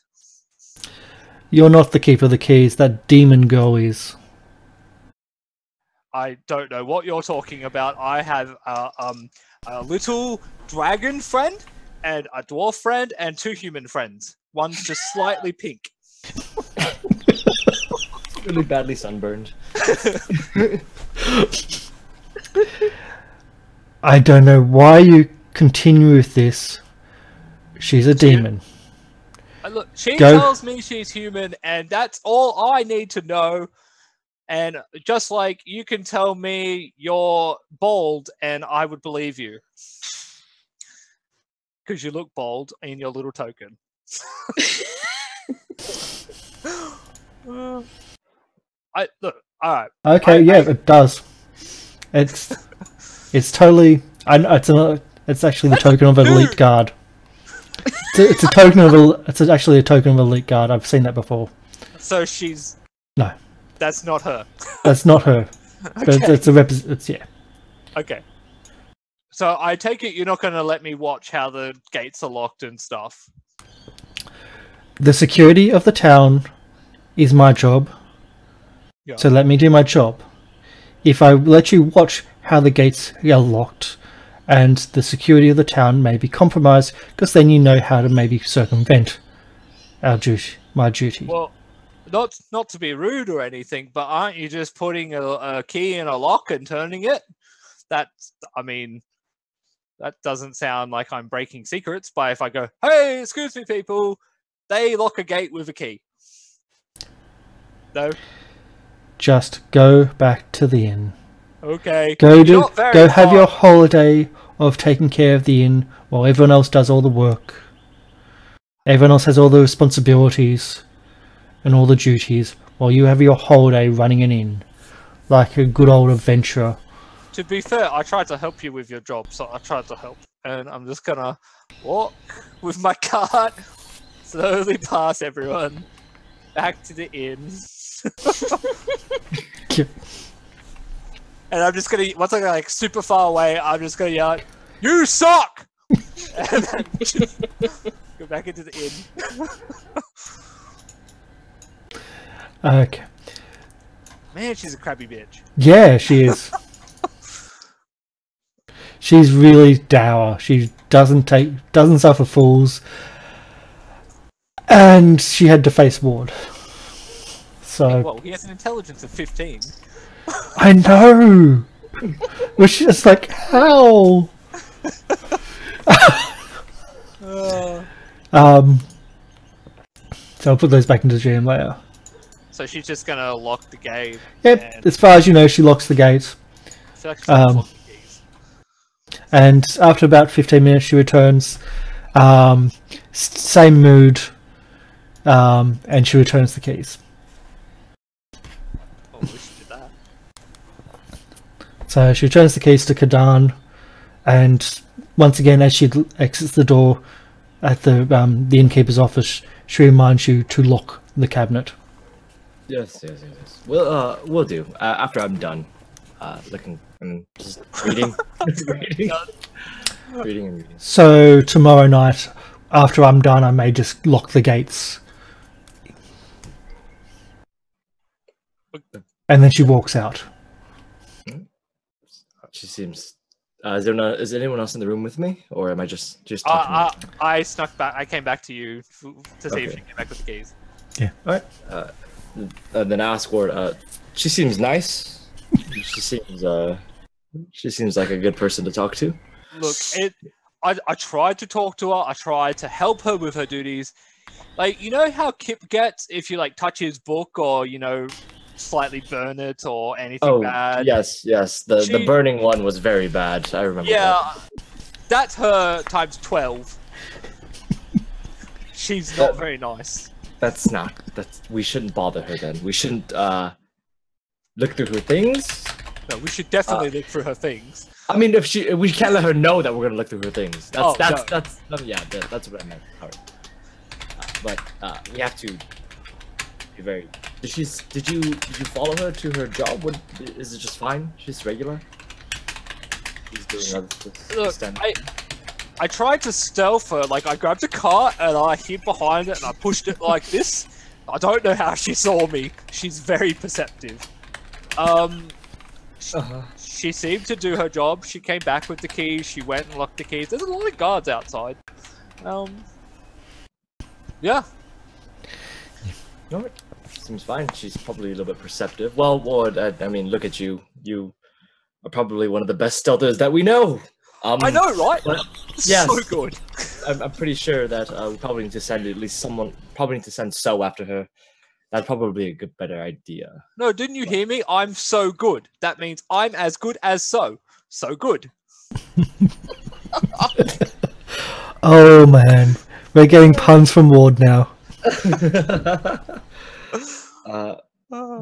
Speaker 1: You're not the keeper of the keys. That demon girl is.
Speaker 4: I don't know what you're talking about. I have a little dragon friend, and a dwarf friend, and 2 human friends. One's just slightly pink.
Speaker 3: Really badly sunburned.
Speaker 1: I don't know why you continue with this. She's a demon.
Speaker 4: Look, she
Speaker 1: Go.
Speaker 4: tells me she's human, and that's all I need to know. And just like you can tell me you're bald, and I would believe you. Because you look bald in your little token. Look, alright.
Speaker 1: Okay, it does. It's totally. It's actually the token of an elite guard. It's a token of It's actually a token of elite guard. I've seen that before.
Speaker 4: So she's.
Speaker 1: No.
Speaker 4: That's not her.
Speaker 1: That's not her.
Speaker 4: Okay.
Speaker 1: It's a It's yeah.
Speaker 4: Okay. So I take it you're not going to let me watch how the gates are locked and stuff.
Speaker 1: The security of the town is my job.
Speaker 4: Yeah.
Speaker 1: So let me do my job. If I let you watch how the gates are locked and the security of the town may be compromised, because then you know how to maybe circumvent my duty.
Speaker 4: Well, not to be rude or anything, but aren't you just putting a key in a lock and turning it? That doesn't sound like I'm breaking secrets. But if I go, hey, excuse me, people, they lock a gate with a key. No.
Speaker 1: Just go back to the inn.
Speaker 4: Okay.
Speaker 1: Go
Speaker 4: Not very
Speaker 1: have
Speaker 4: far.
Speaker 1: your holiday of taking care of the inn while everyone else does all the work. Everyone else has all the responsibilities and all the duties while you have your holiday running an inn like a good old adventurer.
Speaker 4: To be fair, I tried to help you with your job, so I tried to help. And I'm just gonna walk with my cart, slowly past everyone, back to the inn. And I'm just gonna, once I go like super far away, I'm just gonna yell, "You suck!" And then just go back into the inn.
Speaker 1: Okay.
Speaker 4: Man, she's a crabby bitch.
Speaker 1: Yeah, she is. She's really dour. She doesn't suffer fools. And she had to face Ward. So
Speaker 4: Well, he has an intelligence of 15.
Speaker 1: I know. We're just like, how? So I'll put those back into the GM later.
Speaker 4: So she's just gonna lock the gate.
Speaker 1: Yep.
Speaker 4: And
Speaker 1: As far as you know, she locks the gate.
Speaker 4: I feel like she's gonna lock the keys.
Speaker 1: And after about 15 minutes, she returns. Same mood. And she returns the keys.
Speaker 4: Oh, we should do that.
Speaker 1: So she returns the keys to Kadan, and once again, as she exits the door at the innkeeper's office, she reminds you to lock the cabinet.
Speaker 3: Yes. We'll do. After I'm done, looking and just reading, reading.
Speaker 1: So tomorrow night, after I'm done, I may just lock the gates. And then she walks out.
Speaker 3: She seems. Is anyone else in the room with me, or am I just talking?
Speaker 4: I snuck back. I came back to you to see if she came back with the keys.
Speaker 1: Yeah.
Speaker 3: All right. Then I ask Ward. She seems nice. She seems like a good person to talk to.
Speaker 4: Look, I tried to talk to her. I tried to help her with her duties. Like, you know how Kip gets if you like touch his book or slightly burn it or anything bad.
Speaker 3: Yes. The burning one was very bad. I remember.
Speaker 4: Yeah, that's her times 12. She's not very nice.
Speaker 3: We shouldn't bother her then. We shouldn't look through her things.
Speaker 4: No, we should definitely look through her things.
Speaker 3: I mean, if we can't let her know that we're gonna look through her things. That's what I meant. All right. But we have to be very. Did you follow her to her job? Is it just fine? She's regular. She's doing other stuff.
Speaker 4: Look, I tried to stealth her. Like, I grabbed a cart and I hid behind it and I pushed it like this. I don't know how she saw me. She's very perceptive. She seemed to do her job. She came back with the keys. She went and locked the keys. There's a lot of guards outside. Yeah.
Speaker 3: No, seems fine. She's probably a little bit perceptive. Well, Ward, I mean, look at you. You are probably one of the best stealthers that we know.
Speaker 4: I know, right?
Speaker 3: But,
Speaker 4: This
Speaker 3: yes.
Speaker 4: is so good.
Speaker 3: I'm pretty sure that we probably need to send at least someone. Probably need to send So after her. That'd probably be a better idea.
Speaker 4: No, didn't you hear me? I'm so good. That means I'm as good as So. So good.
Speaker 1: Oh man, we're getting puns from Ward now.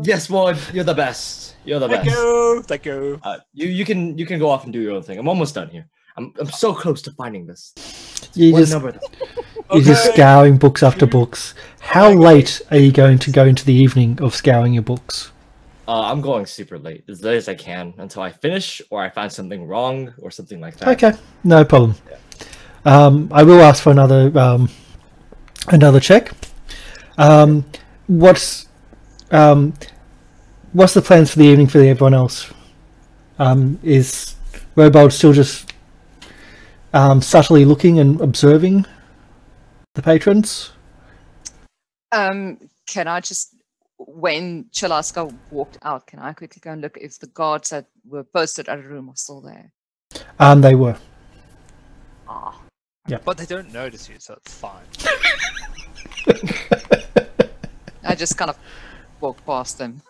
Speaker 3: Yes, Ward, you're the best. You're the
Speaker 4: Thank
Speaker 3: best.
Speaker 4: you. Thank you.
Speaker 3: You can go off and do your own thing. I'm almost done here. I'm so close to finding this.
Speaker 1: You're just scouring books after books. How late are you going to go into the evening of scouring your books?
Speaker 3: I'm going super late, as late as I can, until I finish or I find something wrong or something like that.
Speaker 1: Okay, no problem. I will ask for another check. What's the plans for the evening for everyone else? Is Robold still just subtly looking and observing the patrons?
Speaker 2: Can I just, when Chalaska walked out, can I quickly go and look if the guards that were posted at a room are still there?
Speaker 1: They were.
Speaker 2: Ah.
Speaker 1: Yeah.
Speaker 4: But they don't notice you, so it's fine.
Speaker 2: I just kind of walked past them.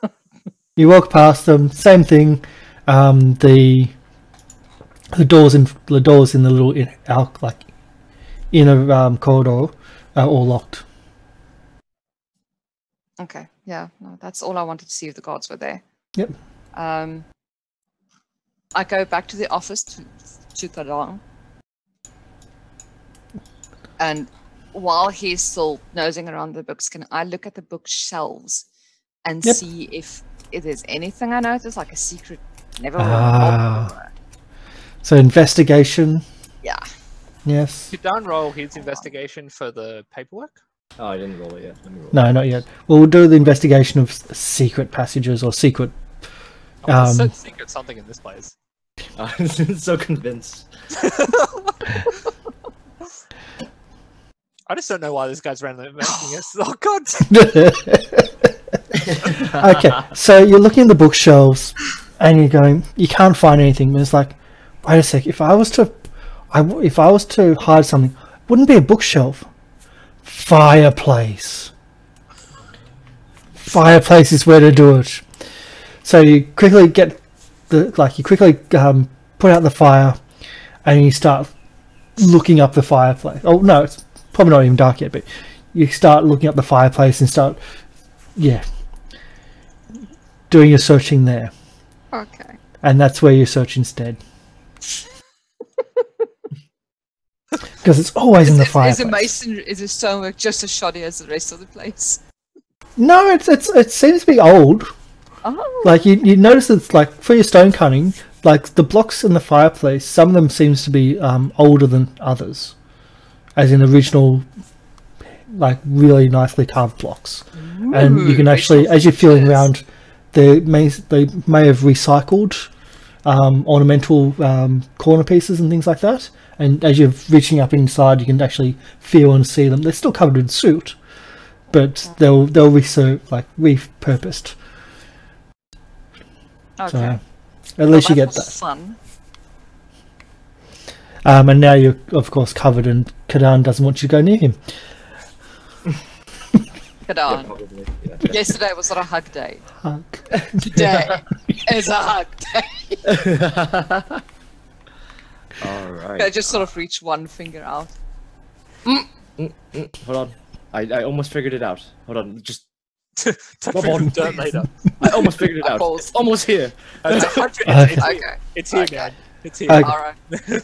Speaker 1: You walk past them, same thing. The doors in the little inner corridor are all locked.
Speaker 2: Okay, yeah, no, that's all I wanted to see if the guards were there.
Speaker 1: Yep.
Speaker 2: I go back to the office to Kadang. And while he's still nosing around the books, can I look at the bookshelves and see if there's anything I noticed, like a secret never
Speaker 1: So investigation.
Speaker 2: Yeah.
Speaker 1: Yes.
Speaker 4: Did Dan roll his investigation for the paperwork?
Speaker 3: Oh, I didn't roll it yet. Let me roll
Speaker 1: No, not yet. Well, we'll do the investigation of secret passages or secret.
Speaker 4: There's so secret something in this place.
Speaker 3: I'm so convinced.
Speaker 4: I just don't know why this guy's randomly asking us. Oh god!
Speaker 1: Okay, so you're looking at the bookshelves and you're going, you can't find anything. And it's like, wait a sec. If I was to hide something, it wouldn't be a bookshelf. Fireplace. Fireplace is where to do it. So you quickly get put out the fire, and you start looking up the fireplace. Oh no, it's probably not even dark yet, but you start looking up the fireplace and start, doing your searching there.
Speaker 2: Okay.
Speaker 1: And that's where you search instead. Because it's always in the fireplace.
Speaker 2: Is the stonework just as shoddy as the rest of the place?
Speaker 1: No, it seems to be old.
Speaker 2: Oh.
Speaker 1: Like you notice it's like for your stone cutting, like the blocks in the fireplace, some of them seems to be older than others, as in original, like really nicely carved blocks.
Speaker 2: Ooh,
Speaker 1: and you can actually, as you're feeling around, they may have recycled ornamental corner pieces and things like that. And as you're reaching up inside, you can actually feel and see them. They're still covered in soot, but they'll repurposed.
Speaker 2: Okay.
Speaker 1: So at least you get that.
Speaker 2: Fun.
Speaker 1: And now you're of course covered, and Kadan doesn't want you to go near him.
Speaker 2: Kadan.
Speaker 3: probably. Yeah.
Speaker 2: Yesterday was not a hug day.
Speaker 1: Hug.
Speaker 2: Today is a hug day.
Speaker 3: All right.
Speaker 2: I just sort of reach one finger out.
Speaker 3: Hold on. I almost figured it out. Hold on. Just.
Speaker 4: Touch me with dirt later.
Speaker 3: I almost figured it out.
Speaker 2: Paused.
Speaker 3: It's almost here.
Speaker 4: It's here,
Speaker 2: Okay.
Speaker 4: man. It's here.
Speaker 1: Okay.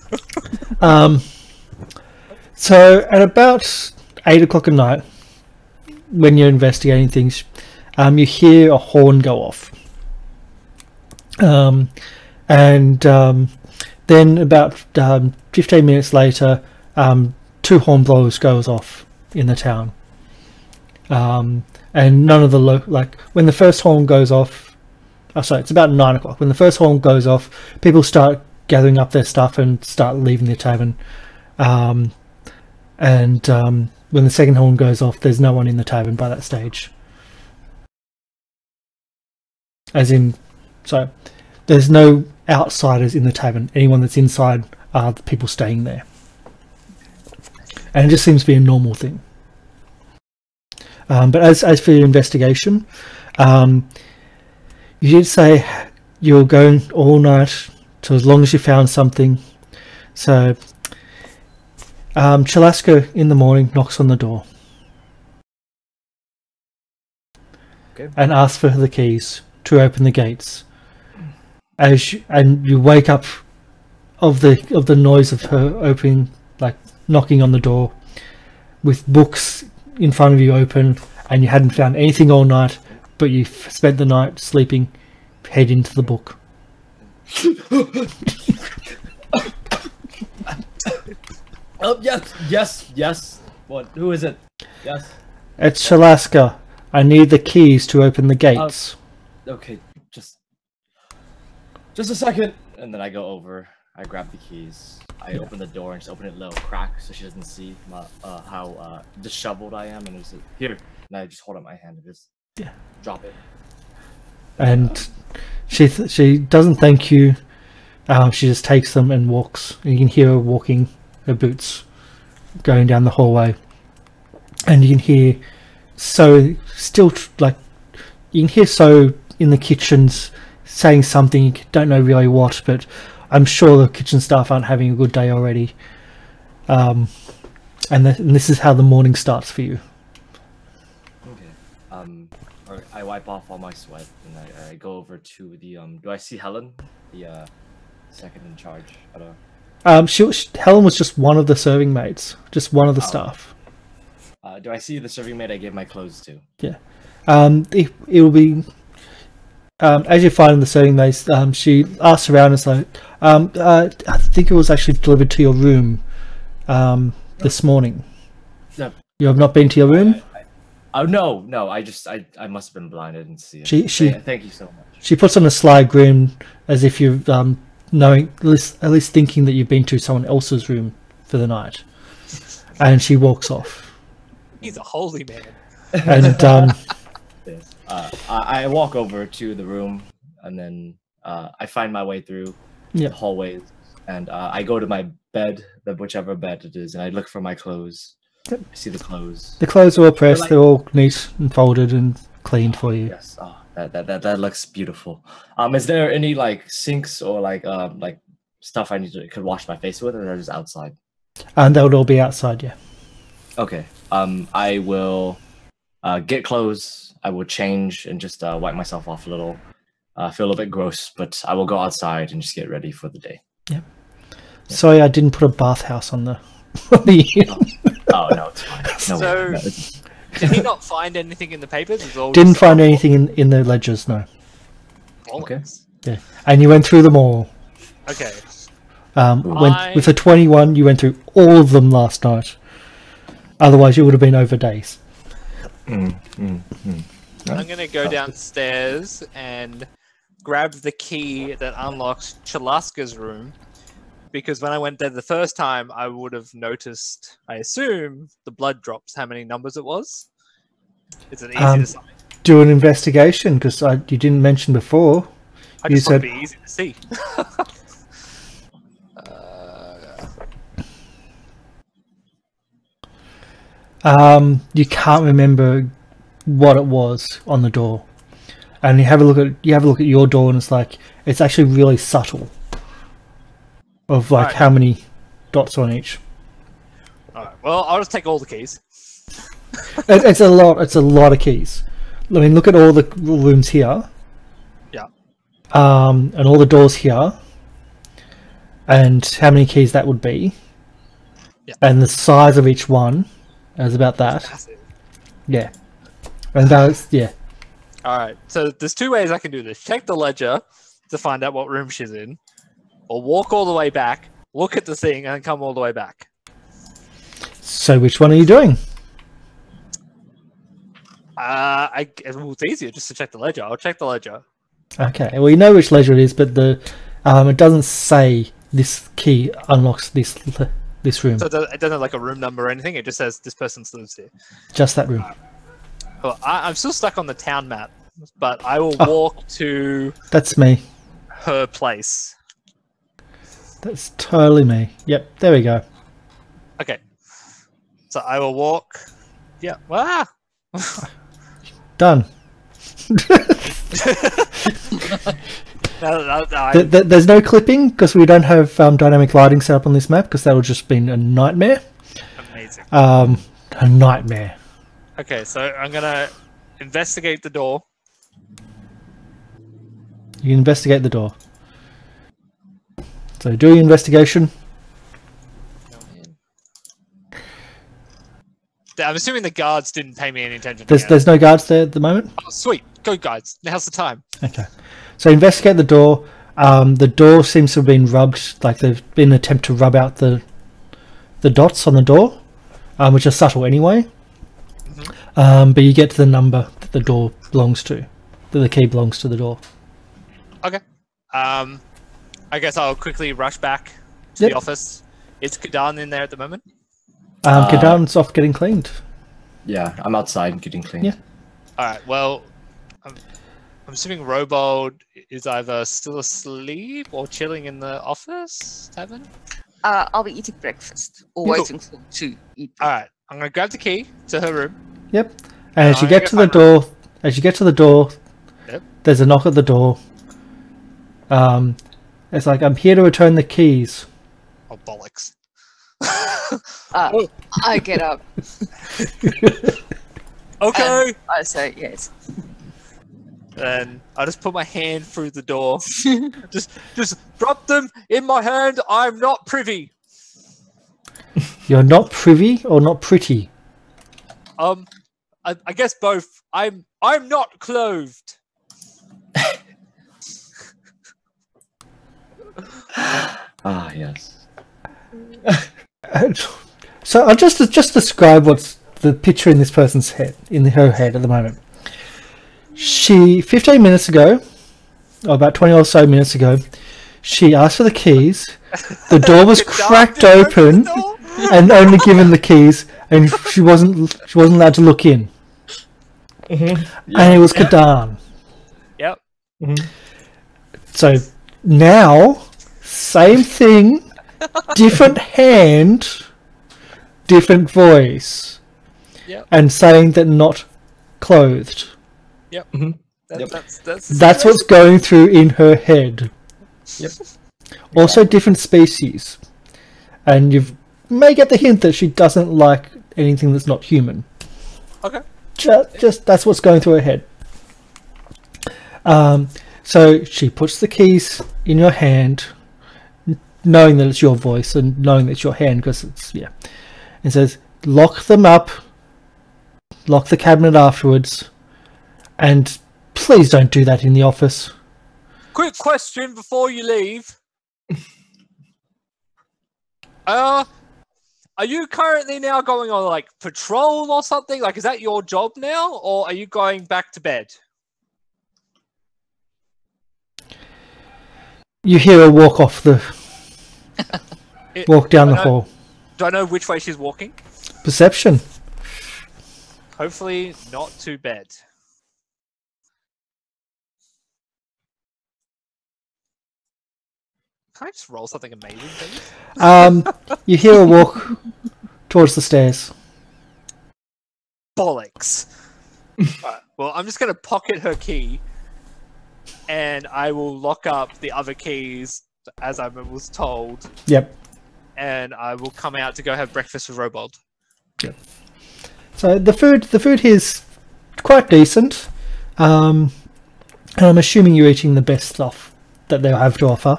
Speaker 2: Alright.
Speaker 1: So at about 8 o'clock at night, when you're investigating things, you hear a horn go off. Then about 15 minutes later, 2 horn blows goes off in the town. And none of the when the first horn goes off, it's about 9 o'clock. When the first horn goes off, people start gathering up their stuff and start leaving the tavern. When the second horn goes off, there's no one in the tavern by that stage. As in, so there's no outsiders in the tavern. Anyone that's inside are the people staying there. And it just seems to be a normal thing. But as for your investigation, you did say you were going all night to as long as you found something. So Chalaska in the morning knocks on the door.
Speaker 3: Okay.
Speaker 1: And asks for the keys to open the gates. And you wake up of the noise of her opening, like knocking on the door, with books in front of you open, and you hadn't found anything all night, but you spent the night sleeping head into the book.
Speaker 3: Oh, yes. What? Who is it? Yes.
Speaker 1: It's Chalaska. I need the keys to open the gates.
Speaker 3: Okay, just a second. And then I go over. I grab the keys. I open the door and just open it a little crack so she doesn't see how disheveled I am. And it's like, here. And I just hold up my hand and just drop it.
Speaker 1: And she doesn't thank you. She just takes them and walks. And you can hear her walking, her boots going down the hallway. And you can hear So in the kitchens saying something, you don't know really what, but I'm sure the kitchen staff aren't having a good day already. And this is how the morning starts for you.
Speaker 3: Okay. I wipe off all my sweat and I go over to the do I see Helen, the second in charge?
Speaker 1: Helen was just one of the serving maids, just one of the staff.
Speaker 3: Do I see the serving maid I gave my clothes to?
Speaker 1: Yeah. It will be as you find the serving maid. She asks around and is like, I think it was actually delivered to your room this morning.
Speaker 3: No.
Speaker 1: You have not been to your room?
Speaker 3: No. I must have been blind. I didn't see it. Thank you so much.
Speaker 1: She puts on a sly grin as if you've knowing at least thinking that you've been to someone else's room for the night, and she walks off.
Speaker 4: He's a holy man.
Speaker 1: And
Speaker 3: I walk over to the room, and then I find my way through the hallways, and I go to my bed, whichever bed it is, and I look for my clothes. I see the clothes. The
Speaker 1: clothes are all pressed. They're all neat and folded and cleaned for you.
Speaker 3: Yes. That looks beautiful. Is there any sinks or stuff I could wash my face with, or are they just outside?
Speaker 1: And they would all be outside, yeah.
Speaker 3: Okay. I will get clothes. I will change and just wipe myself off a little. I feel a little bit gross, but I will go outside and just get ready for the day.
Speaker 1: Yeah. Sorry, I didn't put a bathhouse on the.
Speaker 3: Oh no, it's fine. No,
Speaker 4: did he not find anything in the papers?
Speaker 1: Didn't find anything in the ledgers, no.
Speaker 3: Okay.
Speaker 1: Yeah, and you went through them all.
Speaker 4: Okay.
Speaker 1: With a 21, you went through all of them last night. Otherwise, you would have been over days.
Speaker 4: I'm gonna go downstairs and grab the key that unlocks Chalaska's room, because when I went there the first time, I would have noticed, I assume, the blood drops, how many numbers it was. Is it easy to see?
Speaker 1: Do an investigation, because you didn't mention before.
Speaker 4: I just thought it'd be easy to see.
Speaker 1: You can't remember what it was on the door, and you have a look at your door, and it's actually really subtle. Of how many dots on each.
Speaker 4: Alright, well, I'll just take all the keys.
Speaker 1: It's a lot. It's a lot of keys. I mean, look at all the rooms here.
Speaker 4: Yeah.
Speaker 1: And all the doors here, and how many keys that would be. Yeah. And the size of each one is about that.
Speaker 4: Massive.
Speaker 1: Yeah. And that's
Speaker 4: Alright, so there's two ways I can do this. Check the ledger to find out what room she's in, or walk all the way back, look at the thing, and come all the way back.
Speaker 1: So which one are you doing?
Speaker 4: It's easier just to check the ledger. I'll check the ledger.
Speaker 1: Okay, well, you know which ledger it is, but it doesn't say this key unlocks this room.
Speaker 4: So it doesn't have a room number or anything. It just says this person lives here.
Speaker 1: Just that room.
Speaker 4: Well, I'm still stuck on the town map, but I will walk to.
Speaker 1: That's me.
Speaker 4: Her place.
Speaker 1: That's totally me. Yep, there we go.
Speaker 4: Okay. So I will walk. Yeah. Ah!
Speaker 1: Done. There's no clipping because we don't have dynamic lighting set up on this map because that would just been a nightmare.
Speaker 4: Amazing.
Speaker 1: A nightmare.
Speaker 4: Okay, so I'm gonna investigate the door.
Speaker 1: You investigate the door. So do your investigation.
Speaker 4: I'm assuming the guards didn't pay me any attention.
Speaker 1: There's no guards there at the moment.
Speaker 4: Oh, sweet. Go, guards. Now's the time.
Speaker 1: Okay. So investigate the door. The door seems to have been rubbed, like there's been an attempt to rub out the dots on the door, which are subtle anyway. But you get to the number that the door belongs to. That the key belongs to the door.
Speaker 4: Okay. I guess I'll quickly rush back to the office. Is Kadan in there at the moment?
Speaker 1: Kadan's off getting cleaned.
Speaker 3: Yeah, I'm outside getting cleaned.
Speaker 1: Yeah.
Speaker 4: Alright, well, I'm assuming Robold is either still asleep or chilling in the office tavern?
Speaker 2: I'll be eating breakfast or
Speaker 4: Cool.
Speaker 2: waiting for to eat.
Speaker 4: Alright, I'm gonna grab the key to her room.
Speaker 1: Yep. And as you
Speaker 4: I'm
Speaker 1: get
Speaker 4: gonna
Speaker 1: to the
Speaker 4: find
Speaker 1: door,
Speaker 4: Yep.
Speaker 1: there's a knock at the door. It's like, I'm here to return the keys.
Speaker 4: Oh, bollocks.
Speaker 2: I get up.
Speaker 4: Okay!
Speaker 2: I say yes.
Speaker 4: Then I just put my hand through the door. just drop them in my hand. I'm not privy.
Speaker 1: You're not privy or not pretty?
Speaker 4: I guess both. I'm not clothed.
Speaker 3: Ah, yes.
Speaker 1: So I'll just describe what's the picture in this person's head, in her head at the moment. She, 15 minutes ago, or about 20 or so minutes ago, she asked for the keys. The door was cracked open and only given the keys, and she wasn't allowed to look in. And it was Kadan.
Speaker 4: Yep.
Speaker 1: So now, same thing, different hand, different voice,
Speaker 4: Yep.
Speaker 1: and saying that not clothed.
Speaker 4: Yep. That's
Speaker 1: That's what's going through in her head.
Speaker 3: Yep.
Speaker 1: Also different species. And you may get the hint that she doesn't like anything that's not human.
Speaker 4: okay.
Speaker 1: Just that's what's going through her head. So she puts the keys in your hand, knowing that it's your voice and knowing that it's your hand because it's, yeah. And says, lock them up, lock the cabinet afterwards, and please don't do that in the office.
Speaker 4: Quick question before you leave. Are you currently now going on like patrol or something? Like, is that your job now, or are you going back to bed?
Speaker 1: You hear her walk off the... walk down the hall.
Speaker 4: Do I know which way she's walking?
Speaker 1: Perception.
Speaker 4: Hopefully not to bed. Can I just roll something amazing, please?
Speaker 1: You hear her walk towards the stairs.
Speaker 4: Bollocks. Alright, well, I'm just going to pocket her key, and I will lock up the other keys as I was told.
Speaker 1: Yep.
Speaker 4: And I will come out to go have breakfast with Robold.
Speaker 1: Yep. So the food here is quite decent. And I'm assuming you're eating the best stuff that they'll have to offer.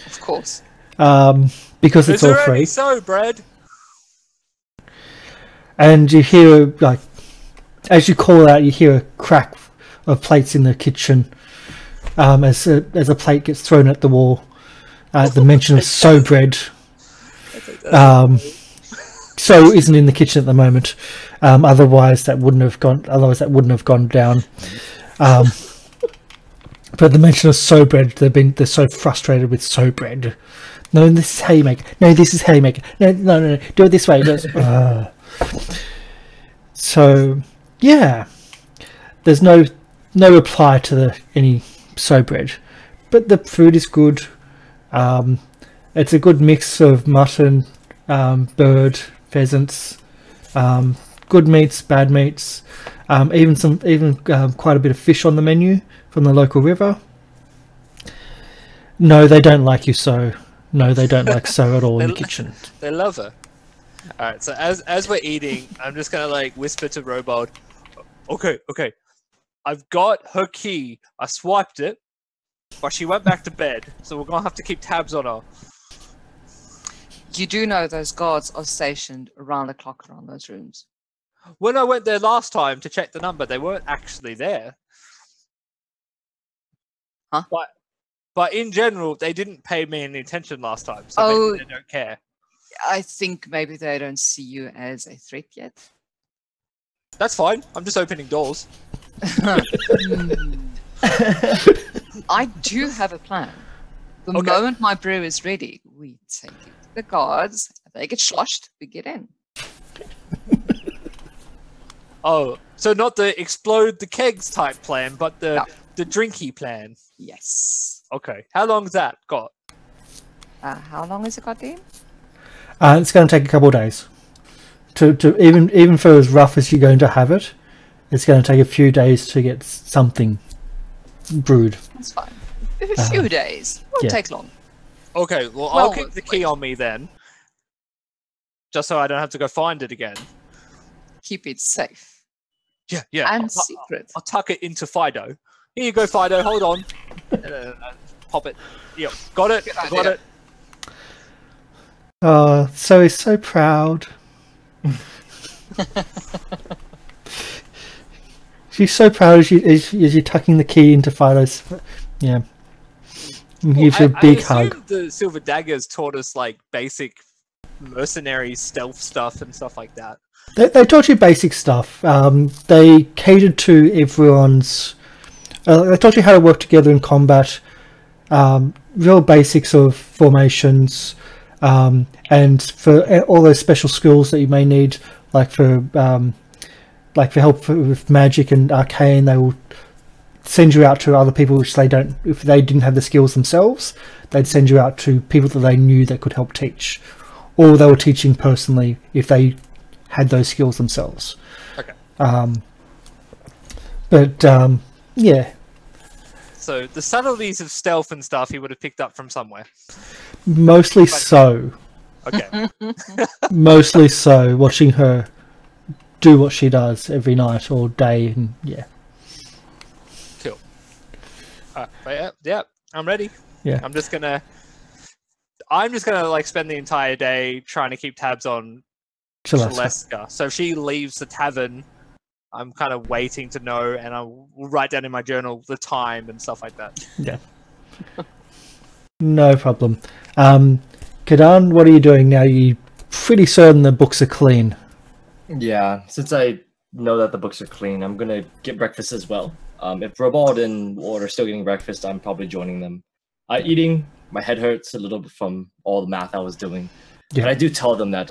Speaker 2: Of course.
Speaker 1: Because it's all free.
Speaker 4: So bread.
Speaker 1: And you hear, like, as you call out, you hear a crack of plates in the kitchen as a plate gets thrown at the wall. The mention of so bread. So isn't in the kitchen at the moment. Otherwise that wouldn't have gone down. But the mention of so bread, they're so frustrated with so bread. No, this is how you make it. No, this is how you make it. No. Do it this way. So yeah, there's no reply to any so bread, but the food is good. It's a good mix of mutton, bird, pheasants, good meats, bad meats, even quite a bit of fish on the menu from the local river. No, they don't like you so. No, they don't like so at all in the kitchen.
Speaker 4: They love her. All right, so as we're eating, I'm just gonna like whisper to Robold, okay, I've got her key. I swiped it, but she went back to bed, so we're gonna have to keep tabs on her.
Speaker 2: You do know those guards are stationed around the clock around those rooms.
Speaker 4: When I went there last time to check the number, they weren't actually there.
Speaker 2: Huh?
Speaker 4: But in general, they didn't pay me any attention last time, so maybe they don't care.
Speaker 2: I think maybe they don't see you as a threat yet.
Speaker 4: That's fine. I'm just opening doors.
Speaker 2: I do have a plan. The moment my brew is ready, we take it to the guards. If they get sloshed, we get in.
Speaker 4: Oh, so not the explode the kegs type plan, but the drinky plan.
Speaker 2: Yes.
Speaker 4: Okay. How long's that got?
Speaker 2: How long has it got, Dean?
Speaker 1: It's going to take a couple of days. To even for as rough as you're going to have it, it's going to take a few days to get something brewed.
Speaker 2: That's fine. A few days. Won't take long.
Speaker 4: Okay, well I'll keep the key on me then. Just so I don't have to go find it again.
Speaker 2: Keep it safe.
Speaker 4: Yeah.
Speaker 2: And secret.
Speaker 4: I'll tuck it into Fido. Here you go, Fido. Hold on. Pop it. Yep. Got it. Got it.
Speaker 1: So he's so proud. She's so proud as you're tucking the key into Fido's. Yeah. And gives you a big hug.
Speaker 4: The Silver Daggers taught us like basic mercenary stealth stuff and stuff like that.
Speaker 1: They taught you basic stuff. They catered to everyone's. They taught you how to work together in combat. Real basics of formations, and for all those special skills that you may need, like for help with magic and arcane, they will send you out to other people which they don't. If they didn't have the skills themselves, they'd send you out to people that they knew that could help teach, or they were teaching personally if they had those skills themselves.
Speaker 4: Okay.
Speaker 1: Yeah.
Speaker 4: So the subtleties of stealth and stuff he would have picked up from somewhere.
Speaker 1: Mostly so.
Speaker 4: Okay.
Speaker 1: Mostly so. Watching her do what she does every night or day, and yeah.
Speaker 4: Cool. Yeah, I'm ready.
Speaker 1: Yeah.
Speaker 4: I'm just gonna like spend the entire day trying to keep tabs on Chaleska. So if she leaves the tavern, I'm kind of waiting to know, and I'll write down in my journal the time and stuff like that.
Speaker 1: Yeah. No problem. Kadan, what are you doing now? You're pretty certain the books are clean.
Speaker 3: Yeah, since I know that the books are clean, I'm gonna get breakfast as well. If Robald and Ward are still getting breakfast, I'm probably joining them. Eating, my head hurts a little bit from all the math I was doing. Yeah. But I do tell them that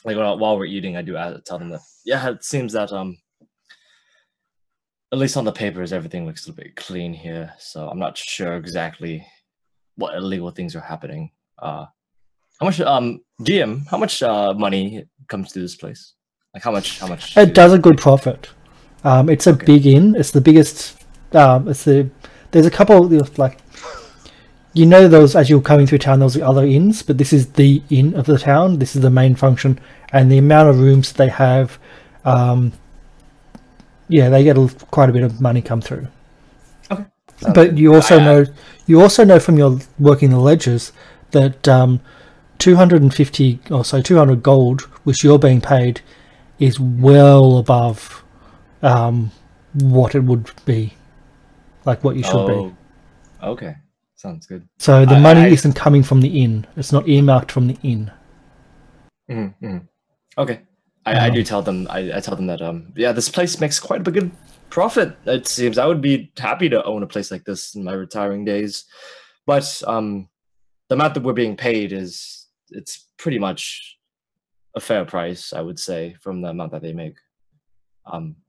Speaker 3: like while we're eating, I do tell them that it seems that at least on the papers everything looks a little bit clean here. So I'm not sure exactly what illegal things are happening. How much GM? How much money comes to this place? Like how much?
Speaker 1: It does a good profit. It's a big inn. It's the biggest. There's a couple like. You know those as you're coming through town, those are other inns, but this is the inn of the town. This is the main function, and the amount of rooms they have, they get quite a bit of money come through. Okay. But good. You also know from your working the ledgers that 250 or so 200 gold, which you're being paid, is well above what it would be, like what you should be.
Speaker 3: Okay. Sounds good.
Speaker 1: So the money isn't coming from the inn. It's not earmarked from the inn.
Speaker 3: Okay. I do tell them. I tell them that this place makes quite a good profit. It seems I would be happy to own a place like this in my retiring days, but the amount that we're being paid it's pretty much a fair price, I would say, from the amount that they make.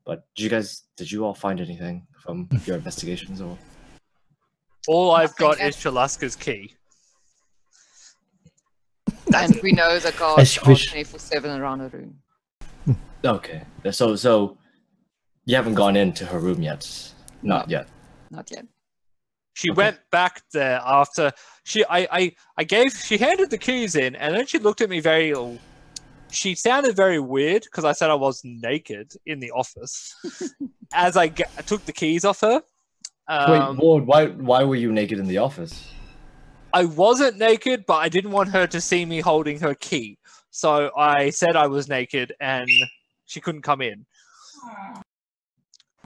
Speaker 3: But did you all find anything from your investigations or?
Speaker 4: All I've got is Chaleska's key.
Speaker 2: And we know the guards are 24/7 around her room.
Speaker 3: Okay. So you haven't gone into her room yet? Not yet.
Speaker 2: Not yet.
Speaker 4: She went back there after she handed the keys in, and then she looked at me she sounded very weird because I said I was naked in the office as I took the keys off her.
Speaker 3: Wait, Ward, why were you naked in the office?
Speaker 4: I wasn't naked, but I didn't want her to see me holding her key. So I said I was naked and she couldn't come in.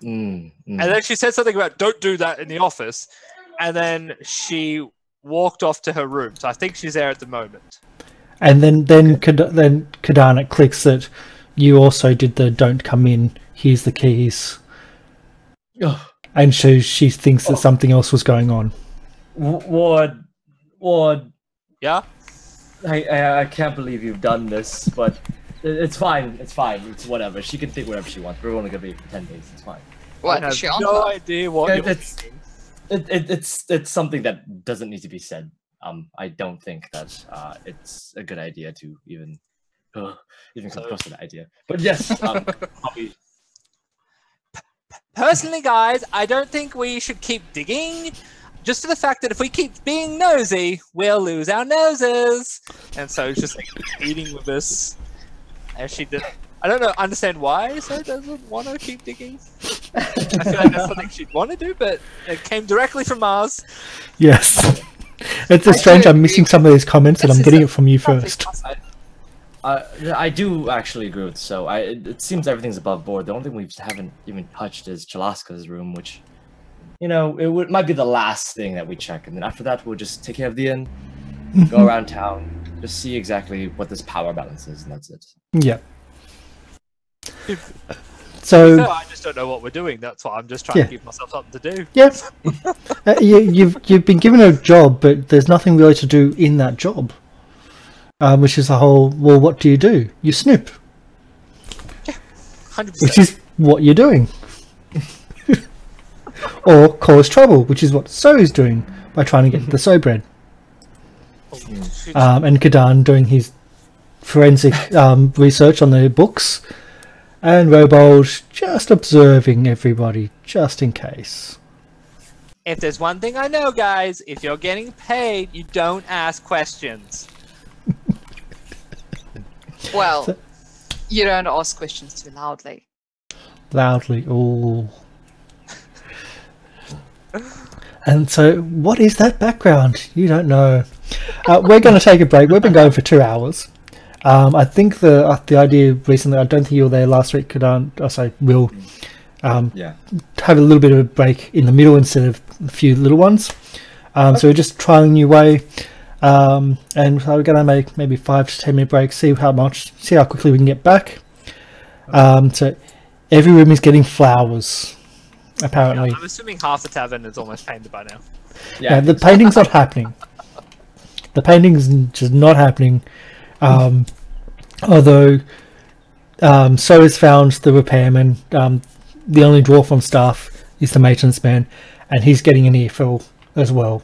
Speaker 4: And then she said something about don't do that in the office. And then she walked off to her room. So I think she's there at the moment.
Speaker 1: And then Kadan, it clicks that you also did the don't come in, here's the keys. And so she thinks that something else was going on.
Speaker 3: Ward.
Speaker 4: Yeah?
Speaker 3: I can't believe you've done this, but it's fine. It's whatever. She can think whatever she wants. We're only gonna be for 10 days. It's fine.
Speaker 4: What? I have no idea what
Speaker 3: it's something that doesn't need to be said. I don't think that it's a good idea to even come close to that idea. But yes, probably.
Speaker 4: Personally, guys, I don't think we should keep digging. Just for the fact that if we keep being nosy, we'll lose our noses. And so it's just like eating with us. As she did. I don't understand why so doesn't want to keep digging. I feel like that's something she'd want to do, but it came directly from Mars.
Speaker 1: Yes. It's strange I'm missing some of these comments and I'm getting it from you first.
Speaker 3: I do actually agree with so. It seems everything's above board. The only thing we haven't even touched is Chalaska's room, which, you know, it might be the last thing that we check. And then after that, we'll just take care of the inn, go around town, just see exactly what this power balance is, and that's it.
Speaker 1: Yeah. So
Speaker 4: I just don't know what we're doing. That's what I'm just trying to keep myself something to do.
Speaker 1: Yeah. You've been given a job, but there's nothing really to do in that job. Which is the whole, well, what do? You snoop.
Speaker 4: Yeah, 100%.
Speaker 1: Which is what you're doing. Or cause trouble, which is what So is doing by trying to get the So bread. And Kadan doing his forensic research on the books. And Robold just observing everybody, just in case.
Speaker 4: If there's one thing I know, guys, if you're getting paid, you don't ask questions.
Speaker 2: Well, you don't ask questions too loudly.
Speaker 1: Loudly, ooh. And so, what is that background? You don't know. We're going to take a break. We've been going for 2 hours. I think the idea recently, I don't think you were there last week, we'll have a little bit of a break in the middle instead of a few little ones. So we're just trying a new way. And so we're going to make maybe 5 to 10 minute breaks, see how quickly we can get back. So every room is getting flowers, apparently.
Speaker 4: Yeah, I'm assuming half the tavern is almost painted by now.
Speaker 1: Yeah, the painting's not happening. The painting's just not happening. Although So has found the repairman. The only dwarf on staff is the maintenance man, and he's getting an earful as well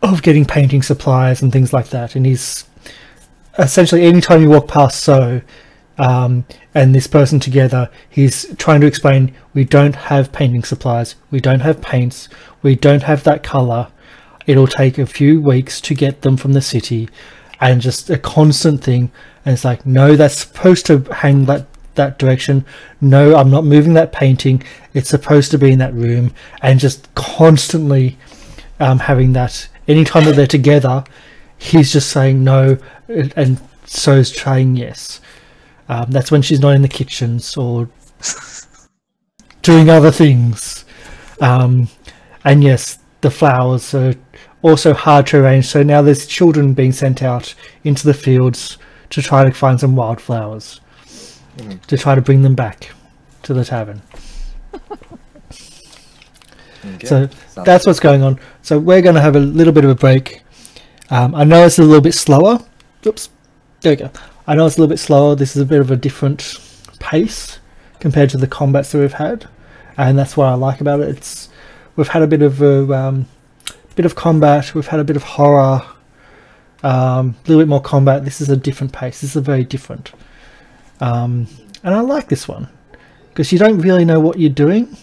Speaker 1: of getting painting supplies and things like that. And he's essentially, anytime you walk past and this person together, he's trying to explain, we don't have painting supplies, we don't have paints, we don't have that colour, it'll take a few weeks to get them from the city, and just a constant thing. And it's like, no, that's supposed to hang that direction, no, I'm not moving that painting, it's supposed to be in that room. And just constantly having that, anytime that they're together, he's just saying no, and so's trying yes. That's when she's not in the kitchens or doing other things. And yes, the flowers are also hard to arrange, so now there's children being sent out into the fields to try to find some wildflowers, to try to bring them back to the tavern.
Speaker 3: Okay.
Speaker 1: So that's what's going on. So we're going to have a little bit of a break. I know it's a little bit slower. Oops, there we go. I know it's a little bit slower. This is a bit of a different pace compared to the combats that we've had, and that's what I like about it. We've had a bit of combat. We've had a bit of horror. A little bit more combat. This is a different pace. This is very different. And I like this one because you don't really know what you're doing.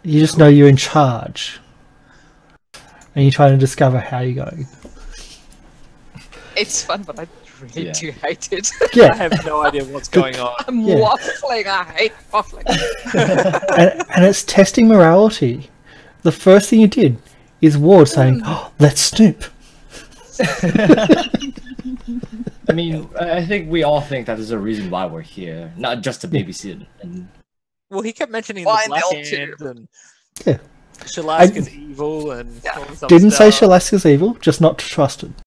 Speaker 1: You just know you're in charge, and you're trying to discover how you're going.
Speaker 2: It's fun, but I really do hate it.
Speaker 1: Yeah,
Speaker 4: I have no idea what's going on.
Speaker 2: I'm waffling. I hate waffling.
Speaker 1: and it's testing morality. The first thing you did is Ward saying, "Oh, let's snoop."
Speaker 3: I mean, I think we all think that there's a reason why we're here, not just to babysit. And
Speaker 4: Well, he kept mentioning
Speaker 2: Why
Speaker 4: the Black
Speaker 2: they'll
Speaker 4: Hand
Speaker 2: too.
Speaker 4: and
Speaker 1: Yeah.
Speaker 4: Shalaska's evil and all this other
Speaker 1: Didn't say
Speaker 4: stuff.
Speaker 1: Shalaska's evil, just not trusted.